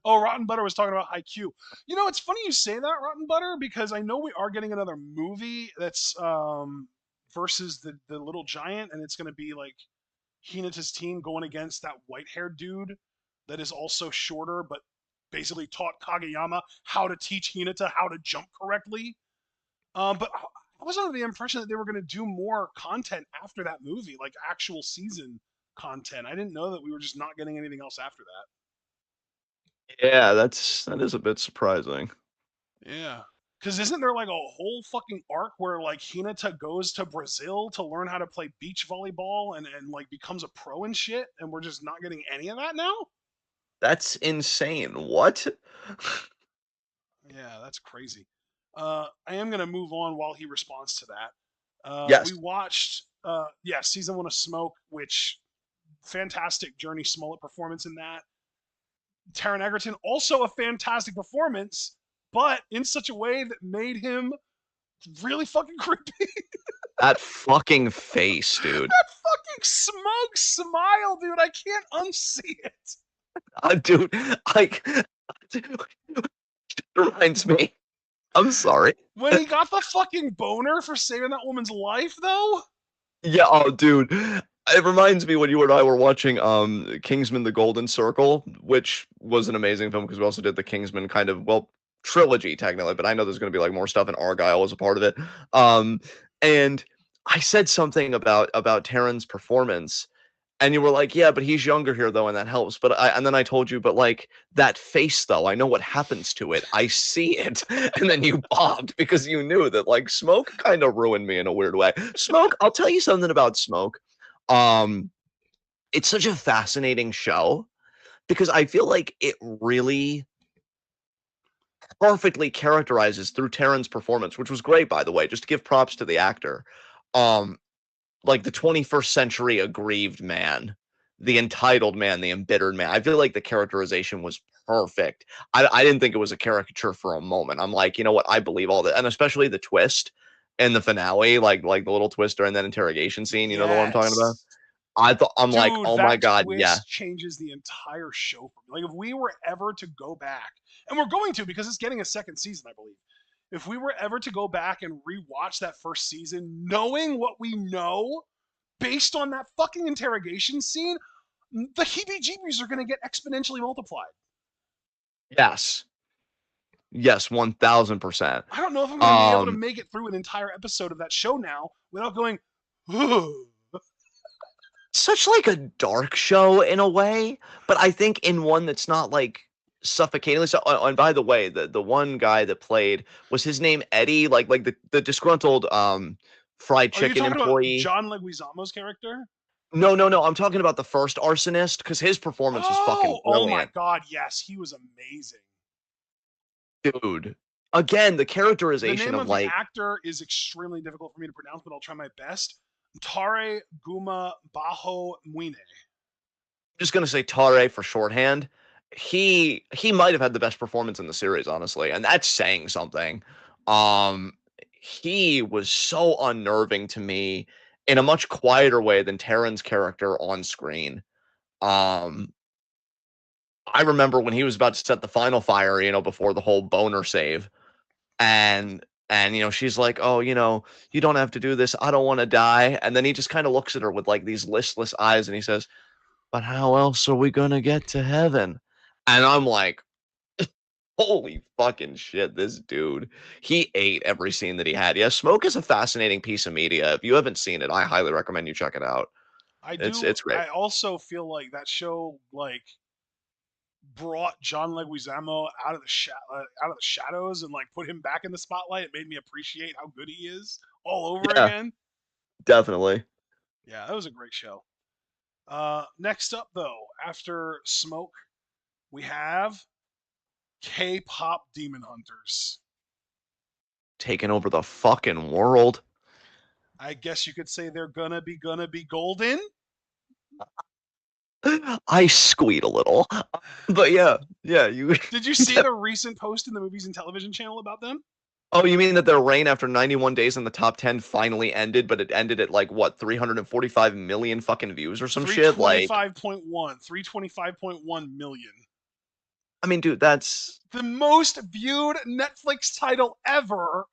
Oh, Rotten Butter was talking about IQ. You know, it's funny you say that, Rotten Butter, because I know we are getting another movie that's versus the Little Giant, and it's going to be like Hinata's team going against that white-haired dude that is also shorter, but basically taught Kageyama how to teach Hinata how to jump correctly. But I was under the impression that they were going to do more content after that movie, like actual season content. I didn't know that we were just not getting anything else after Yeah, that is a bit surprising. that. Yeah. Because isn't there like a whole fucking arc where like Hinata goes to Brazil to learn how to play beach volleyball and like becomes a pro and shit, and we're just not getting any of that now? That's insane. What? Yeah, that's crazy. I am gonna move on while he responds to that. We Yes. watched, yeah, season one of Smoke, which fantastic Journey Smollett performance in that. Taron Egerton, also a fantastic performance, but in such a way that made him really fucking creepy. That fucking face, dude. That fucking smug smile, dude. I can't unsee it. Dude, like, it reminds me. I'm sorry. When he got the fucking boner for saving that woman's life, though. Yeah, oh, dude. It reminds me when you and I were watching Kingsman: The Golden Circle, which was an amazing film because we also did the Kingsman kind of well trilogy technically, but I know there's going to be like more stuff, and Argyle was a part of it. And I said something about Taron's performance, and you were like, "Yeah, but he's younger here though, and that helps." And then I told you, but like that face though, I know what happens to it. I see it, and then you bobbed because you knew that like Smoke kind of ruined me in a weird way. Smoke, I'll tell you something about Smoke. Um, it's such a fascinating show because I feel like it really perfectly characterizes through Taron's performance, which was great by the way. Just to give props to the actor. Um, like the 21st century aggrieved man, the entitled man, the embittered man. I feel like the characterization was perfect. I didn't think it was a caricature for a moment. I'm like, you know what? I believe all that, and especially the twist in the finale, like the little twist during that interrogation scene. You know the one I'm talking about? Yes. I thought I'm like, Dude, oh my that god, yeah, twist changes the entire show for me. Like, if we were ever to go back, and we're going to because it's getting a second season, I believe. If we were ever to go back and rewatch that first season, knowing what we know based on that fucking interrogation scene, the heebie jeebies are going to get exponentially multiplied. yes, yes, 1000%. I don't know if I'm going to be able to Um, make it through an entire episode of that show now without going, ugh. such like a dark show in a way, but I think in one that's not like suffocatingly. So, and by the way, the one guy that played, was his name Eddie, like the disgruntled fried Are you chicken talking about employee? John Leguizamo's character? No, no, no. I'm talking about the first arsonist because his performance was fucking Oh my brilliant, God, yes, he was amazing. dude. Again, the The characterization name of of the like, actor is extremely difficult for me to pronounce, but I'll try my best. Tare Guma Bajo Muine. just gonna say Tare for shorthand. He might have had the best performance in the series, honestly, and that's saying something. Um, he was so unnerving to me in a much quieter way than Terran's character on screen. Um, I remember when he was about to set the final fire, before the whole boner save, and she's like, "Oh, you don't have to do this. I don't want to die." And then he just kind of looks at her with like these listless eyes, and he says, "But how else are we gonna get to heaven?" And I'm like, holy fucking shit, this dude. He ate every scene that he had. Yeah, Smoke is a fascinating piece of media. If you haven't seen it, I highly recommend you check it out. I It's do. it's great. I also feel like that show brought John Leguizamo out of the shadows and put him back in the spotlight. It made me appreciate how good he is all over Yeah, again. definitely. Yeah, that was a great show. Next up though, after Smoke, we have K-pop Demon Hunters. Taking over the fucking world. I guess you could say they're gonna be golden. I squeal a little. But yeah, yeah, you Did you see the recent post in the Movies and Television channel about them? Oh, you mean that their reign after 91 days in the top 10 finally ended, but it ended at like what, 345 million fucking views or some shit? Like, 325.1, 325.1 million. I mean, dude, that's The most viewed Netflix title ever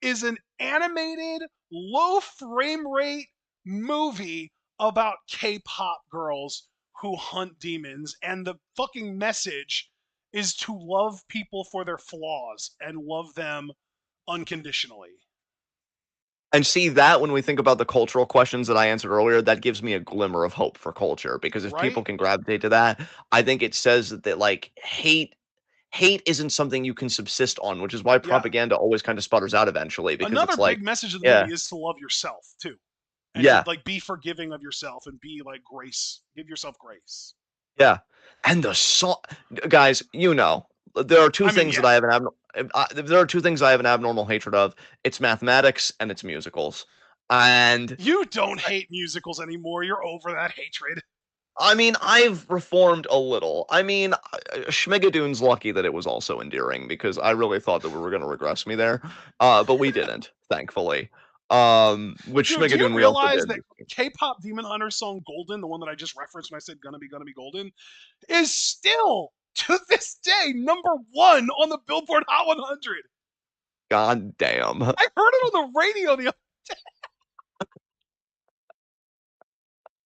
is an animated, low frame rate movie about K-pop girls who hunt demons, and the fucking message is to love people for their flaws and love them unconditionally. and see that when we think about the cultural questions that I answered earlier, that gives me a glimmer of hope for culture because if Right? people can gravitate to that, I think it says that like hate isn't something you can subsist on, which is why Yeah. propaganda always kind of sputters out eventually because Another it's like, big message of the yeah, movie is to love yourself too, and to yeah, be forgiving of yourself and be grace, give yourself grace. yeah. And the song, guys, there are two I mean, things that yeah, I have an there are two things I have an abnormal hatred of. It's mathematics and it's musicals. And you don't hate musicals anymore. You're over that hatred. I mean, I've reformed a little. I mean, Schmigadoon's lucky that it was also endearing because I really thought that we were going to regress me there. But we didn't, thankfully. With Dude, do you Schmigadoon, we also realize did. that K-pop Demon Hunter song "Golden," the one that I just referenced when I said gonna be golden," is still to this day #1 on the Billboard Hot 100. God damn. I heard it on the radio the other.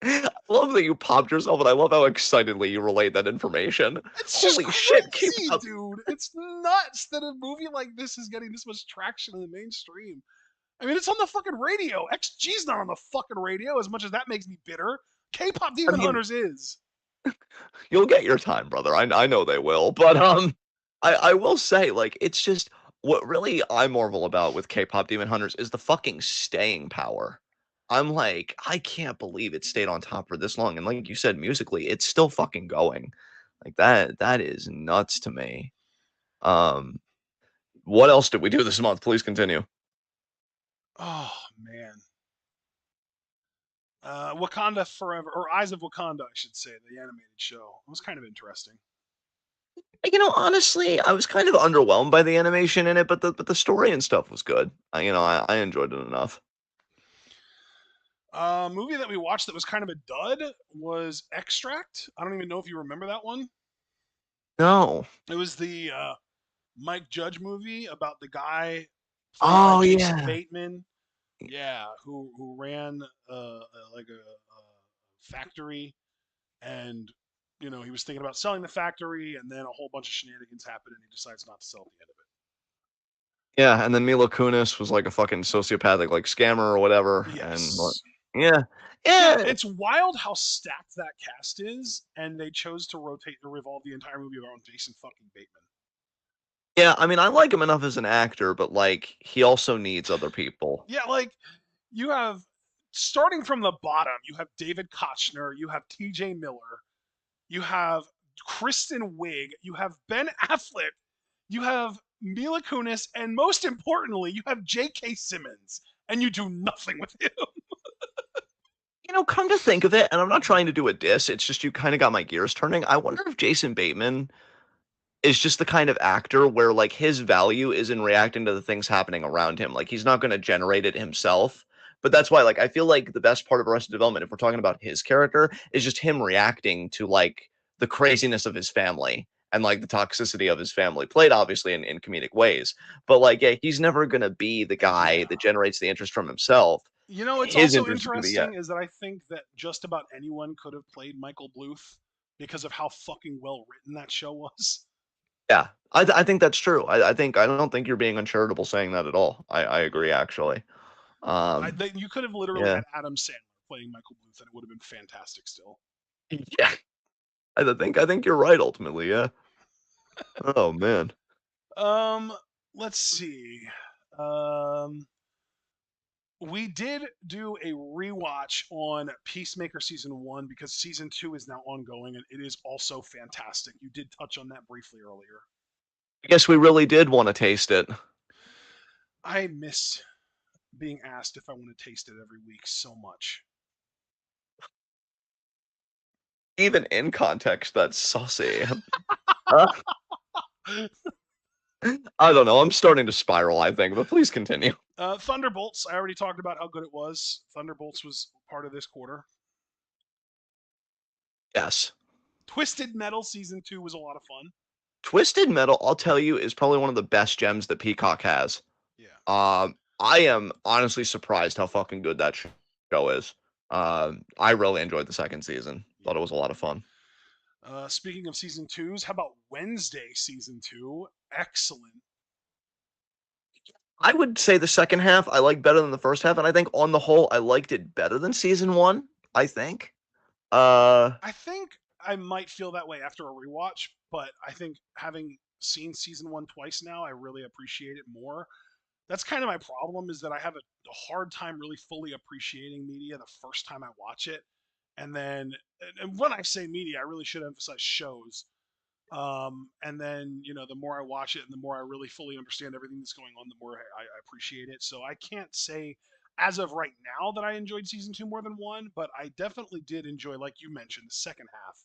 I love that you popped yourself, and I love how excitedly you relate that information. It's just Holy shit, keep crazy, up. dude. It's nuts that a movie like this is getting this much traction in the mainstream. I mean, it's on the fucking radio. XG's not on the fucking radio, as much as that makes me bitter. K-pop I Demon mean, Hunters is. you'll get your time, brother. I know they will. But I will say, like, it's just what really I marvel about with K-pop Demon Hunters is the fucking staying power. I'm like, I can't believe it stayed on top for this long. And like you said, musically, it's still fucking going. Like that is nuts to me. Um, what else did we do this month? Please continue. Oh man. Wakanda Forever, or Eyes of Wakanda, I should say, the animated show. It was kind of interesting. Honestly, I was kind of underwhelmed by the animation in it, but the story and stuff was good. I enjoyed it enough. Movie that we watched that was kind of a dud was Extract. I don't even know if you remember that one. No. It was the Mike Judge movie about the guy played by Oh Jason yeah. Bateman. Yeah, who ran a factory, and he was thinking about selling the factory, and then a whole bunch of shenanigans happened, and he decides not to sell at the end of Yeah, and then Mila Kunis was like a fucking sociopathic like scammer or whatever, it. and Yes. yeah, Dude, Yeah. it's wild how stacked that cast is, and they chose to rotate or revolve the entire movie around Jason fucking Bateman. Yeah, I mean, I like him enough as an actor, but like he also needs other people. Yeah, like you have starting from the bottom, you have David Kochner, you have T.J. Miller, you have Kristen Wiig, you have Ben Affleck, you have Mila Kunis, and most importantly, you have J.K. Simmons, and you do nothing with him. Come to think of it, and I'm not trying to do a diss, it's just you kind of got my gears turning. I wonder if Jason Bateman is just the kind of actor where like his value is in reacting to the things happening around him. Like he's not going to generate it himself. But that's why like I feel like the best part of Arrested Development, if we're talking about his character, is just him reacting to like the craziness of his family and like the toxicity of his family, played obviously in comedic ways. But like, yeah, he's never gonna be the guy Yeah. that generates the interest from himself. You know, it's His also interest is gonna be, yeah. interesting is that I think that just about anyone could have played Michael Bluth because of how fucking well written that show was. Yeah, I think that's true. I don't think you're being uncharitable saying that at all. I agree actually. Um, You could have literally yeah, had Adam Sandler playing Michael Bluth, and it would have been fantastic still. yeah. I think you're right ultimately. Yeah. Oh man. Um, let's see. Um, we did do a rewatch on Peacemaker season one because season two is now ongoing, and it is also fantastic. You did touch on that briefly earlier. I guess we really did want to taste it. I miss being asked if I want to taste it every week so much. Even in context, that's saucy. Uh, I don't know. I'm starting to spiral, I think, but please continue. Thunderbolts. I already talked about how good it was. Thunderbolts was part of this quarter. Yes. Twisted Metal season two was a lot of fun. Twisted Metal, I'll tell you, is probably one of the best gems that Peacock has. Yeah. I am honestly surprised how fucking good that show is. I really enjoyed the second season. Thought it Yeah. was a lot of fun. Speaking of season twos, how about Wednesday season two? Excellent. I would say the second half I like better than the first half, and I think on the whole I liked it better than season one. I think. Uh, I think I might feel that way after a rewatch, but I think having seen season one twice now, I really appreciate it more. That's kind of my problem is that I have a hard time really fully appreciating media the first time I watch it. And then, and when I say media, I really should emphasize shows. And then, the more I watch it and the more I really fully understand everything that's going on, the more I appreciate it. So I can't say as of right now that I enjoyed season two more than one, but I definitely did enjoy, like you mentioned, the second half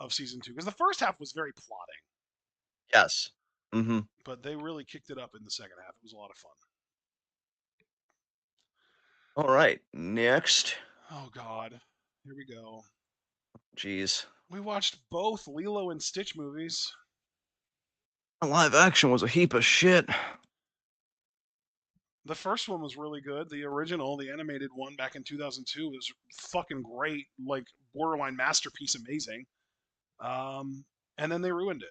of season two because the first half was very plotting, yes. Mm-hmm. but they really kicked it up in the second half. It was a lot of fun. All right. Next. Oh God, here we go. Jeez. We watched both Lilo and Stitch movies. Live action was a heap of shit. The first one was really good. The original, the animated one back in 2002 was fucking great, like borderline masterpiece, amazing. Um, and then they ruined it.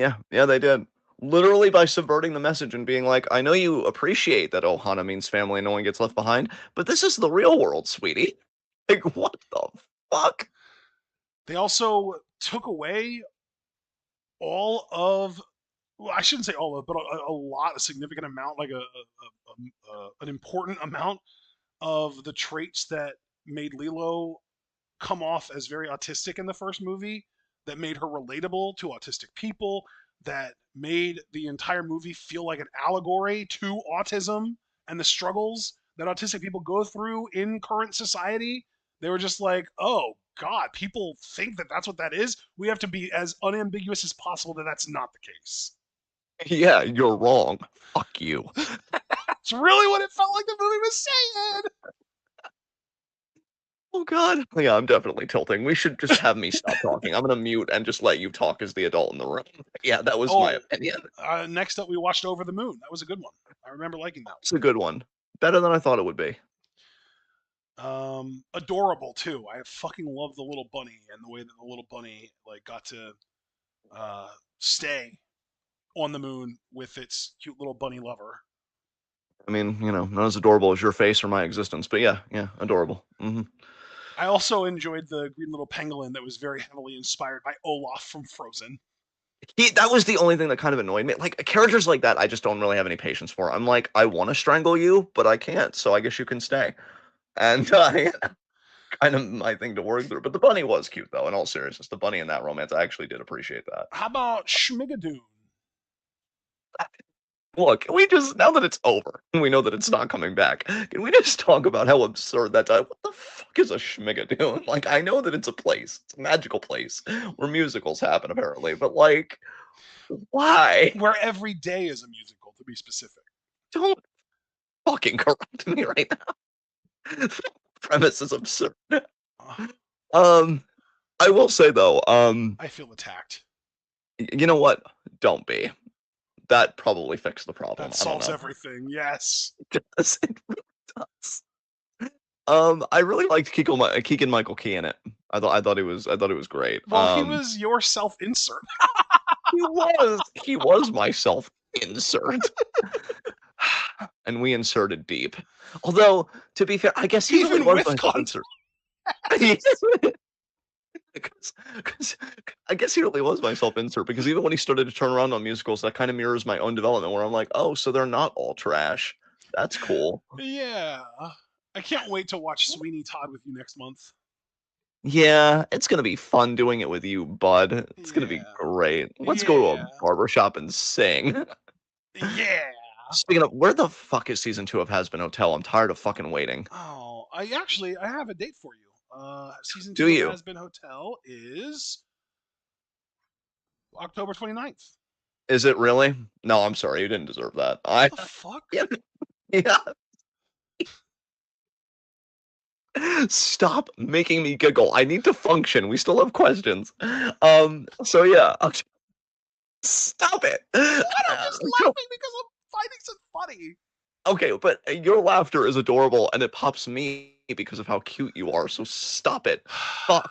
Yeah, yeah, they did. Literally by subverting the message and being like, I know you appreciate that Ohana means family and no one gets left behind, but this is the real world, sweetie. Like, what the fuck? They also took away all of, well, I shouldn't say all of, but a lot, a significant amount, like an important amount of the traits that made Lilo come off as very autistic in the first movie, that made her relatable to autistic people, that made the entire movie feel like an allegory to autism and the struggles that autistic people go through in current society. They were just like, oh God, people think that that's what that is. We have to be as unambiguous as possible that that's not the case. Yeah, you're wrong. Fuck you. That's really what it felt like the movie was saying. Oh god. Yeah, I'm definitely tilting. We should just have me stop talking. I'm gonna mute and just let you talk as the adult in the room. Yeah, that was my Oh, opinion. next up, we watched Over the Moon. That was a good one. I remember liking that It's a good one. Better than I thought it would be. one. Adorable too. I fucking love the little bunny and the way that the little bunny like got to stay on the moon with its cute little bunny lover. I mean, not as adorable as your face or my existence, but yeah, adorable. I also enjoyed the green little pangolin that was very heavily inspired by Olaf from Frozen. That was the only thing that kind of annoyed me. Like characters like that, I just don't really have any patience for. I'm like, I want to strangle you, but I can't. So I guess you can stay. And kind of my thing to work through. But the bunny was cute, though. In all seriousness, the bunny in that romance, I actually did appreciate that. How about Schmigadoon? Look, can we just, now that it's over, and we know that it's not coming back, can we just talk about how absurd that time? What the fuck is a Schmigadoon? Like, I know that it's a place, it's a magical place where musicals happen, apparently, but like, why? Where every day is a musical, to be specific. Don't fucking correct me right now. The premise is absurd. Um, I will say though, I feel attacked. you know what? Don't be. That probably fixed the problem. That I don't solves know. everything. Yes. It does. It really does. I really liked Keegan Michael Key in it. I thought he was great. Well, he was your self-insert. He was my self insert, and we inserted deep. Although to be fair, I guess he really Even was with my self insert. Because I guess he really was my self insert because even when he started to turn around on musicals, that kind of mirrors my own development where I'm like, oh, so they're not all trash. That's cool. Yeah. I can't wait to watch Sweeney Todd with you next month. Yeah, it's gonna be fun doing it with you, bud. It's gonna be Yeah. great. Let's go to Yeah. a barbershop and sing. Yeah. Speaking of, where the fuck is season 2 of Has Been Hotel? I'm tired of fucking waiting. Oh, I have a date for you. Season Do 2 of you? Has Been Hotel is October 29th. Is it really? No, I'm sorry. You didn't deserve that. What the fuck? Yeah, yeah. Stop making me giggle. I need to function. We still have questions. So yeah. Stop it. What? I'm just laughing because I'm finding it funny. Okay, but your laughter is adorable and it pops me because of how cute you are. So stop it. Fuck.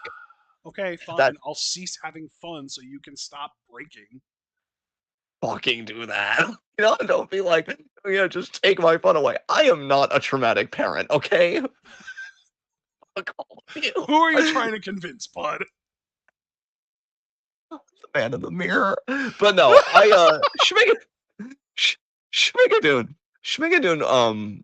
Okay, That fine. I'll cease having fun so you can stop breaking. fucking do that. Don't be like, just take my fun away. I am not a traumatic parent, okay? Fuck all of you. Who are you trying to convince, bud? The man in the mirror. But no, Schmigadoon. Schmigadoon,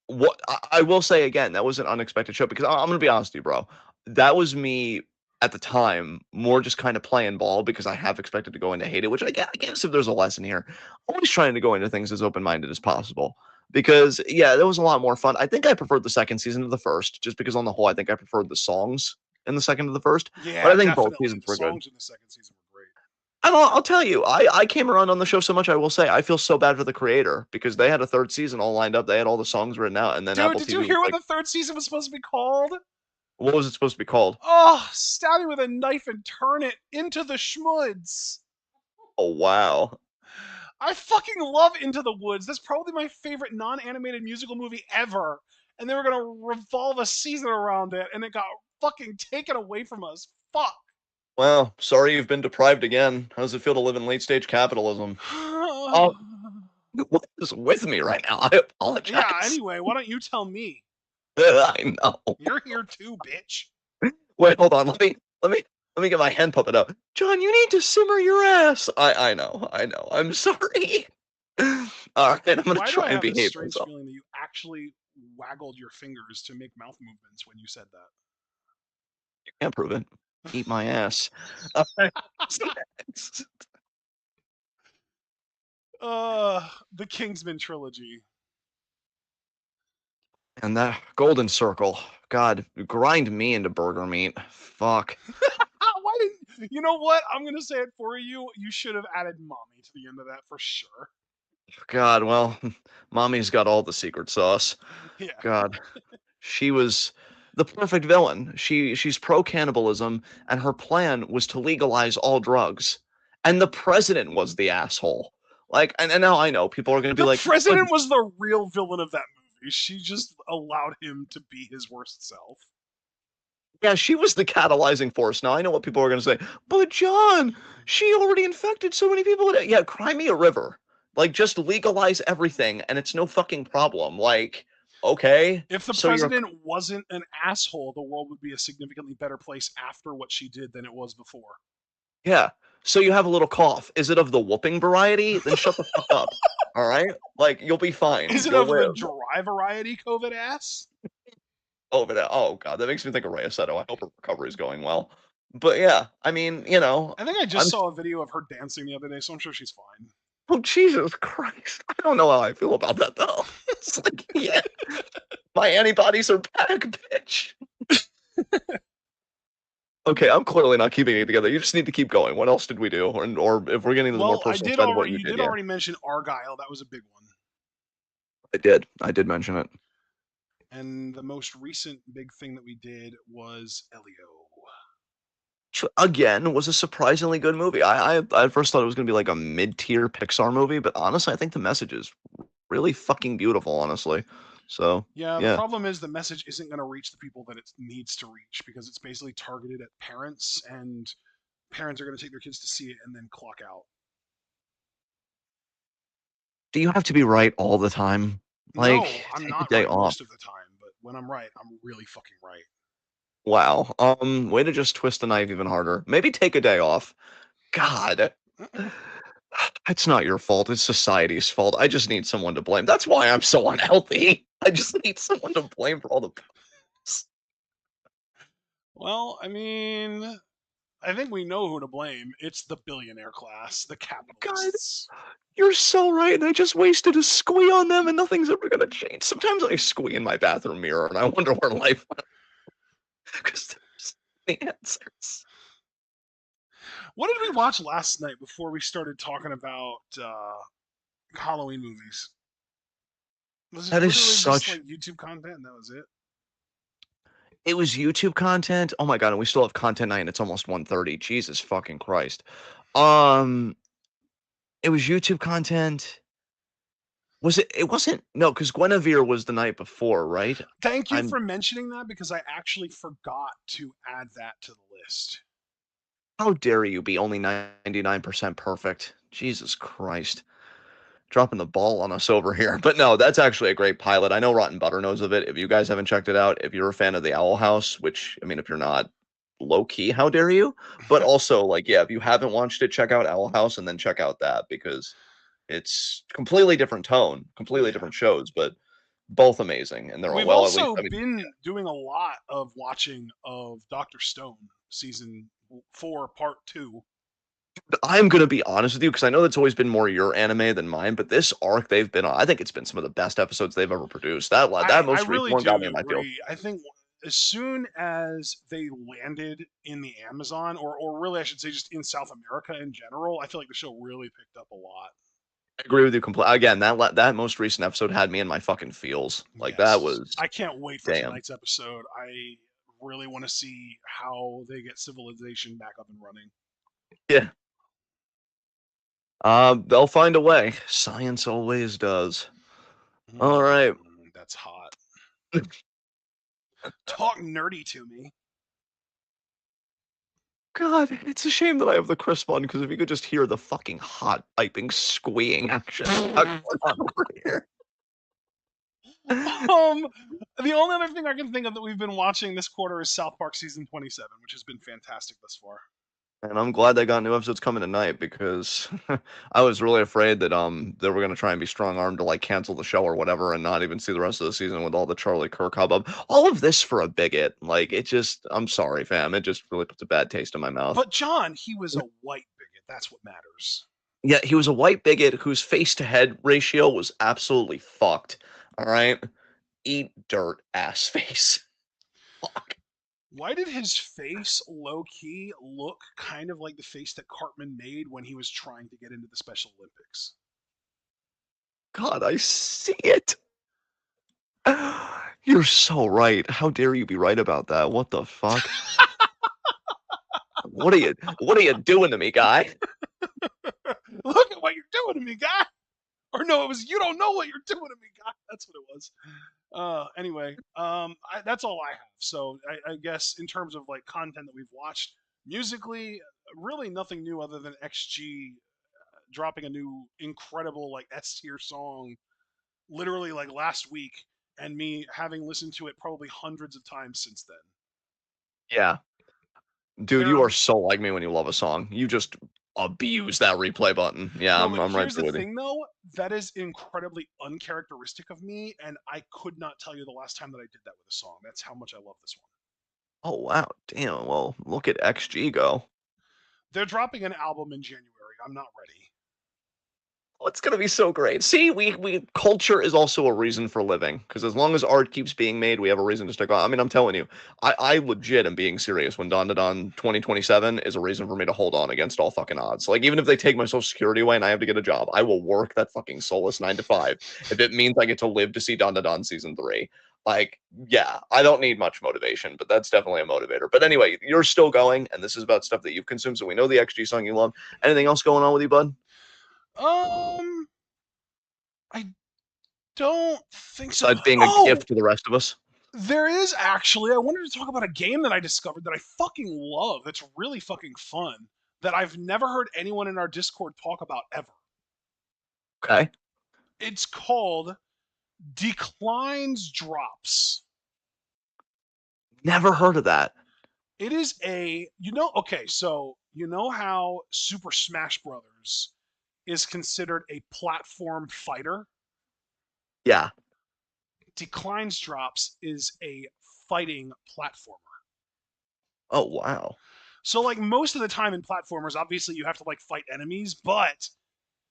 what I will say again, that was an unexpected show because I'm gonna be honest with you, bro. That was me at the time, more just kind of playing ball because I have expected to go into hate it, which I guess if there's a lesson here, always trying to go into things as open-minded as possible. Because yeah, that was a lot more fun. I think I preferred the second season to the first, just because on the whole, I think I preferred the songs in the second to the first. But Yeah, I think both definitely. seasons The were good. songs in the second season were great. And I'll tell you, I came around on the show so much. I will say I feel so bad for the creator because they had a third season all lined up. They had all the songs written out, and then Dude, Apple did you TV was hear what like, the third season was supposed to be called? "What was it supposed to be called?" Oh, stab me with a knife and turn it into the schmuds. Oh wow! I fucking love Into the Woods. That's probably my favorite non-animated musical movie ever. And they were gonna revolve a season around it, and it got fucking taken away from us. Fuck. Well, sorry you've been deprived again. How does it feel to live in late stage capitalism? Oh, what is with me right now? I Yeah, apologize. anyway, why don't you tell me? I know. You're here too, bitch. Wait, hold on. Let me get my hand puppet out. John, you need to simmer your ass. I know. I'm sorry. All right, I'm gonna Why do try I and have this behave strange myself. feeling that you actually waggled your fingers to make mouth movements when you said that? You can't prove it. Eat my ass. The Kingsman trilogy. And that golden circle. God, grind me into burger meat. Fuck. Why didn't you know what? I'm gonna say it for you. You should have added mommy to the end of that for sure. God, well, mommy's got all the secret sauce. Yeah. God, she was the perfect villain. She's pro cannibalism, and her plan was to legalize all drugs. And the president was the asshole. Like, and now I know people are gonna be The like, but president was the real villain of that movie. She just allowed him to be his worst self. yeah, she was the catalyzing force. Now I know what people are gonna say, but John, she already infected so many people. Yeah, cry me a river. Like, just legalize everything, and it's no fucking problem. Like, okay, If the so you're president wasn't an asshole, the world would be a significantly better place after what she did than it was before. yeah. So you have a little cough. Is it of the whooping variety? Then shut the fuck up. All right? Like, you'll be fine. Is it You'll of the live. dry variety COVID ass? Over there. Oh god, that makes me think of Rhea Seto. I hope her recovery is going well. But yeah, I mean, I think I just I'm saw a video of her dancing the other day, so I'm sure she's fine. oh Jesus Christ. I don't know how I feel about that though. It's like, yeah, my antibodies are back, bitch. Okay, I'm clearly not keeping it together. You just need to keep going. What else did we do? Or if we're getting to the more Well, I personal did side of what already. you You did, did yeah. already mention Argyle. That was a big one. I did. I did mention it. And the most recent big thing that we did was Elio. Again, was a surprisingly good movie. I at first thought it was gonna be like a mid-tier Pixar movie, but honestly, I think the message is really fucking beautiful, honestly. So Yeah, the yeah. problem is the message isn't going to reach the people that it needs to reach because it's basically targeted at parents, and parents are going to take their kids to see it and then clock out. Do you have to be right all the time? No, Like, I'm take a not day right off. most of the time, but when I'm right, I'm really fucking right. Wow. Way to just twist the knife even harder. Maybe take a day off. God. Uh-uh. It's not your fault. It's society's fault. I just need someone to blame. That's why I'm so unhealthy. I just need someone to blame for all the Well, I mean, I think we know who to blame. It's the billionaire class, the God, capitalists. you're so right. And I just wasted a squee on them and nothing's ever gonna change. Sometimes I squee in my bathroom mirror and I wonder where life went because there's the answers. What did we watch last night before we started talking about Halloween movies? Was it That is literally just such like YouTube content and that was it? it was YouTube content. Oh my god, and we still have content night and it's almost 1:30. Jesus fucking Christ. Um, it was YouTube content. Was it? It wasn't. No, because Guinevere was the night before, right? Thank you I'm. for mentioning that because I actually forgot to add that to the list. How dare you be only 99% perfect? Jesus Christ, dropping the ball on us over here. But no, that's actually a great pilot. I know Rotten Butter knows of it. If you guys haven't checked it out, if you're a fan of the Owl House, which I mean, if you're not, low key, how dare you? But also, like, yeah, if you haven't watched it, check out Owl House and then check out that because it's completely different tone, completely Yeah. different shows, but both amazing, and they're all We've well, at least also I mean, been doing a lot of watching of Dr. Stone season 4 part 2. I'm gonna be honest with you because I know that's always been more your anime than mine, but this arc they've been on, I think it's been some of the best episodes they've ever produced. That I most recent really one got do me in my feels. agree. I think as soon as they landed in the Amazon, or really I should say just in South America in general, I feel like the show really picked up a lot. I agree with you completely. Again, that most recent episode had me in my fucking feels. Like that Yes. was I can't wait for damn. tonight's episode. I really want to see how they get civilization back up and running. Yeah. They'll find a way. Science always does. All right. That's hot. Talk nerdy to me. God, it's a shame that I have the crisp one because if you could just hear the fucking hot piping squeeing action going on over here. Um, the only other thing I can think of that we've been watching this quarter is South Park season 27, which has been fantastic thus far. And I'm glad they got new episodes coming tonight because I was really afraid that they were gonna try and be strong armed to like cancel the show or whatever and not even see the rest of the season with all the Charlie Kirk hubbub. All of this for a bigot. Like it just I'm sorry, fam. It just really puts a bad taste in my mouth. But John, he was a white bigot. That's what matters. Yeah, he was a white bigot whose face to head ratio was absolutely fucked. All right. Eat dirt ass face. Fuck. Why did his face low key look kind of like the face that Cartman made when he was trying to get into the Special Olympics? God, I see it. You're so right. How dare you be right about that? What the fuck? What are you doing to me, guy? Look at what you're doing to me, guy. Or no, it was you don't know what you're doing to me, guy. That's what it was. Anyway, that's all I have. So I guess in terms of like content that we've watched musically, really nothing new other than XG dropping a new incredible like S tier song literally like last week, and me having listened to it probably hundreds of times since then. Yeah. Dude, There you are are so like me when you love a song. You just abuse that replay button. Yeah, no, I'm but I'm right here's the there with you. thing though, that is incredibly uncharacteristic of me, and I could not tell you the last time that I did that with a song. That's how much I love this one. Oh wow, damn. Well, look at XG go. They're dropping an album in January. I'm not ready. Oh, it's gonna be so great. See, we culture is also a reason for living because as long as art keeps being made, we have a reason to stick on. I mean, I'm telling you, I legit am being serious. When Don to Don 2027 is a reason for me to hold on against all fucking odds. Like even if they take my social security away and I have to get a job, I will work that fucking soulless 9 to 5 if it means I get to live to see Don to Don season 3. Like, yeah, I don't need much motivation, but that's definitely a motivator. But anyway, you're still going, and this is about stuff that you've consumed. So we know the XG song you love. Anything else going on with you, bud? Um, I don't think so. Besides being a Oh, gift to the rest of us. there is actually. I wanted to talk about a game that I discovered that I fucking love. That's really fucking fun. That I've never heard anyone in our Discord talk about ever. Okay. It's called Declines Drops. Never heard of that. It is a, okay, so you know how Super Smash Brothers is considered a platform fighter? Yeah. Declines Drops is a fighting platformer. Oh wow. So like most of the time in platformers, obviously you have to like fight enemies, but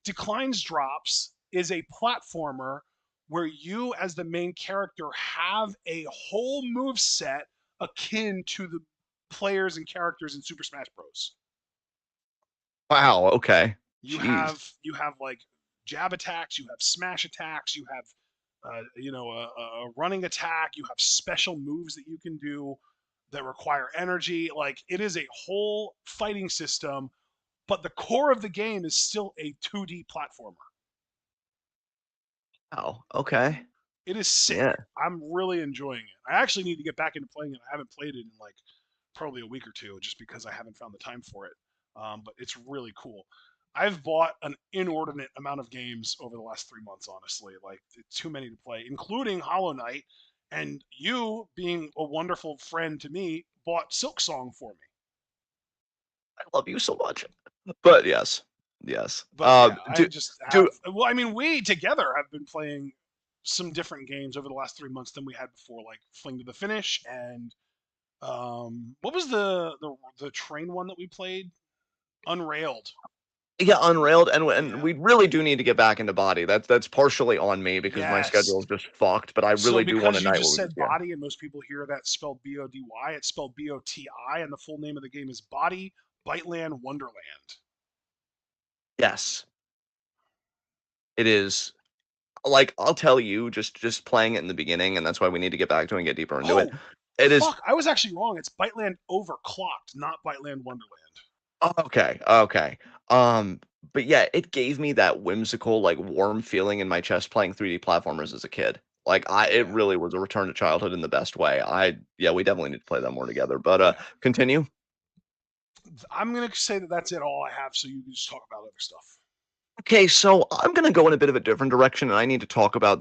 Declines Drops is a platformer where you as the main character have a whole move set akin to the players and characters in Super Smash Bros. Wow. Okay. You Jeez. have you have like jab attacks, you have smash attacks, you have a running attack, you have special moves that you can do that require energy. Like it is a whole fighting system, but the core of the game is still a 2D platformer. Wow. Okay. It is sick. Yeah. I'm really enjoying it. I actually need to get back into playing it. I haven't played it in like probably a week or two, just because I haven't found the time for it. But it's really cool. I've bought an inordinate amount of games over the last 3 months. Honestly, like too many to play, including Hollow Knight. And you, being a wonderful friend to me, bought Silk Song for me. I love you so much. But yes. Yes. But yeah, I Do just do have. Well, I mean, we together have been playing some different games over the last 3 months than we had before, like Fling to the Finish and what was the train one that we played? Unrailed. yeah, Unrailed and Yeah. we really do need to get back into body. That's partially on me because my Yes. schedule is just fucked, but I So really do want a because you night where just we just said yeah. body and most people hear that spelled BODY, it's spelled BOTI, and the full name of the game is Body Biteland Wonderland. Yes. It is. Like I'll tell you just playing it in the beginning and that's why we need to get back to it and get deeper into it. Oh, It is fuck! I was actually wrong. It's Biteland Overclocked, not Biteland Wonderland. okay, okay. Um, but yeah, it gave me that whimsical, like warm feeling in my chest playing 3D platformers as a kid. Like it Yeah, really was a return to childhood in the best way. Yeah, we definitely need to play that more together. But yeah. continue. I'm gonna say that that's it. All I have. So you can just talk about other stuff. Okay, so I'm gonna go in a bit of a different direction, and I need to talk about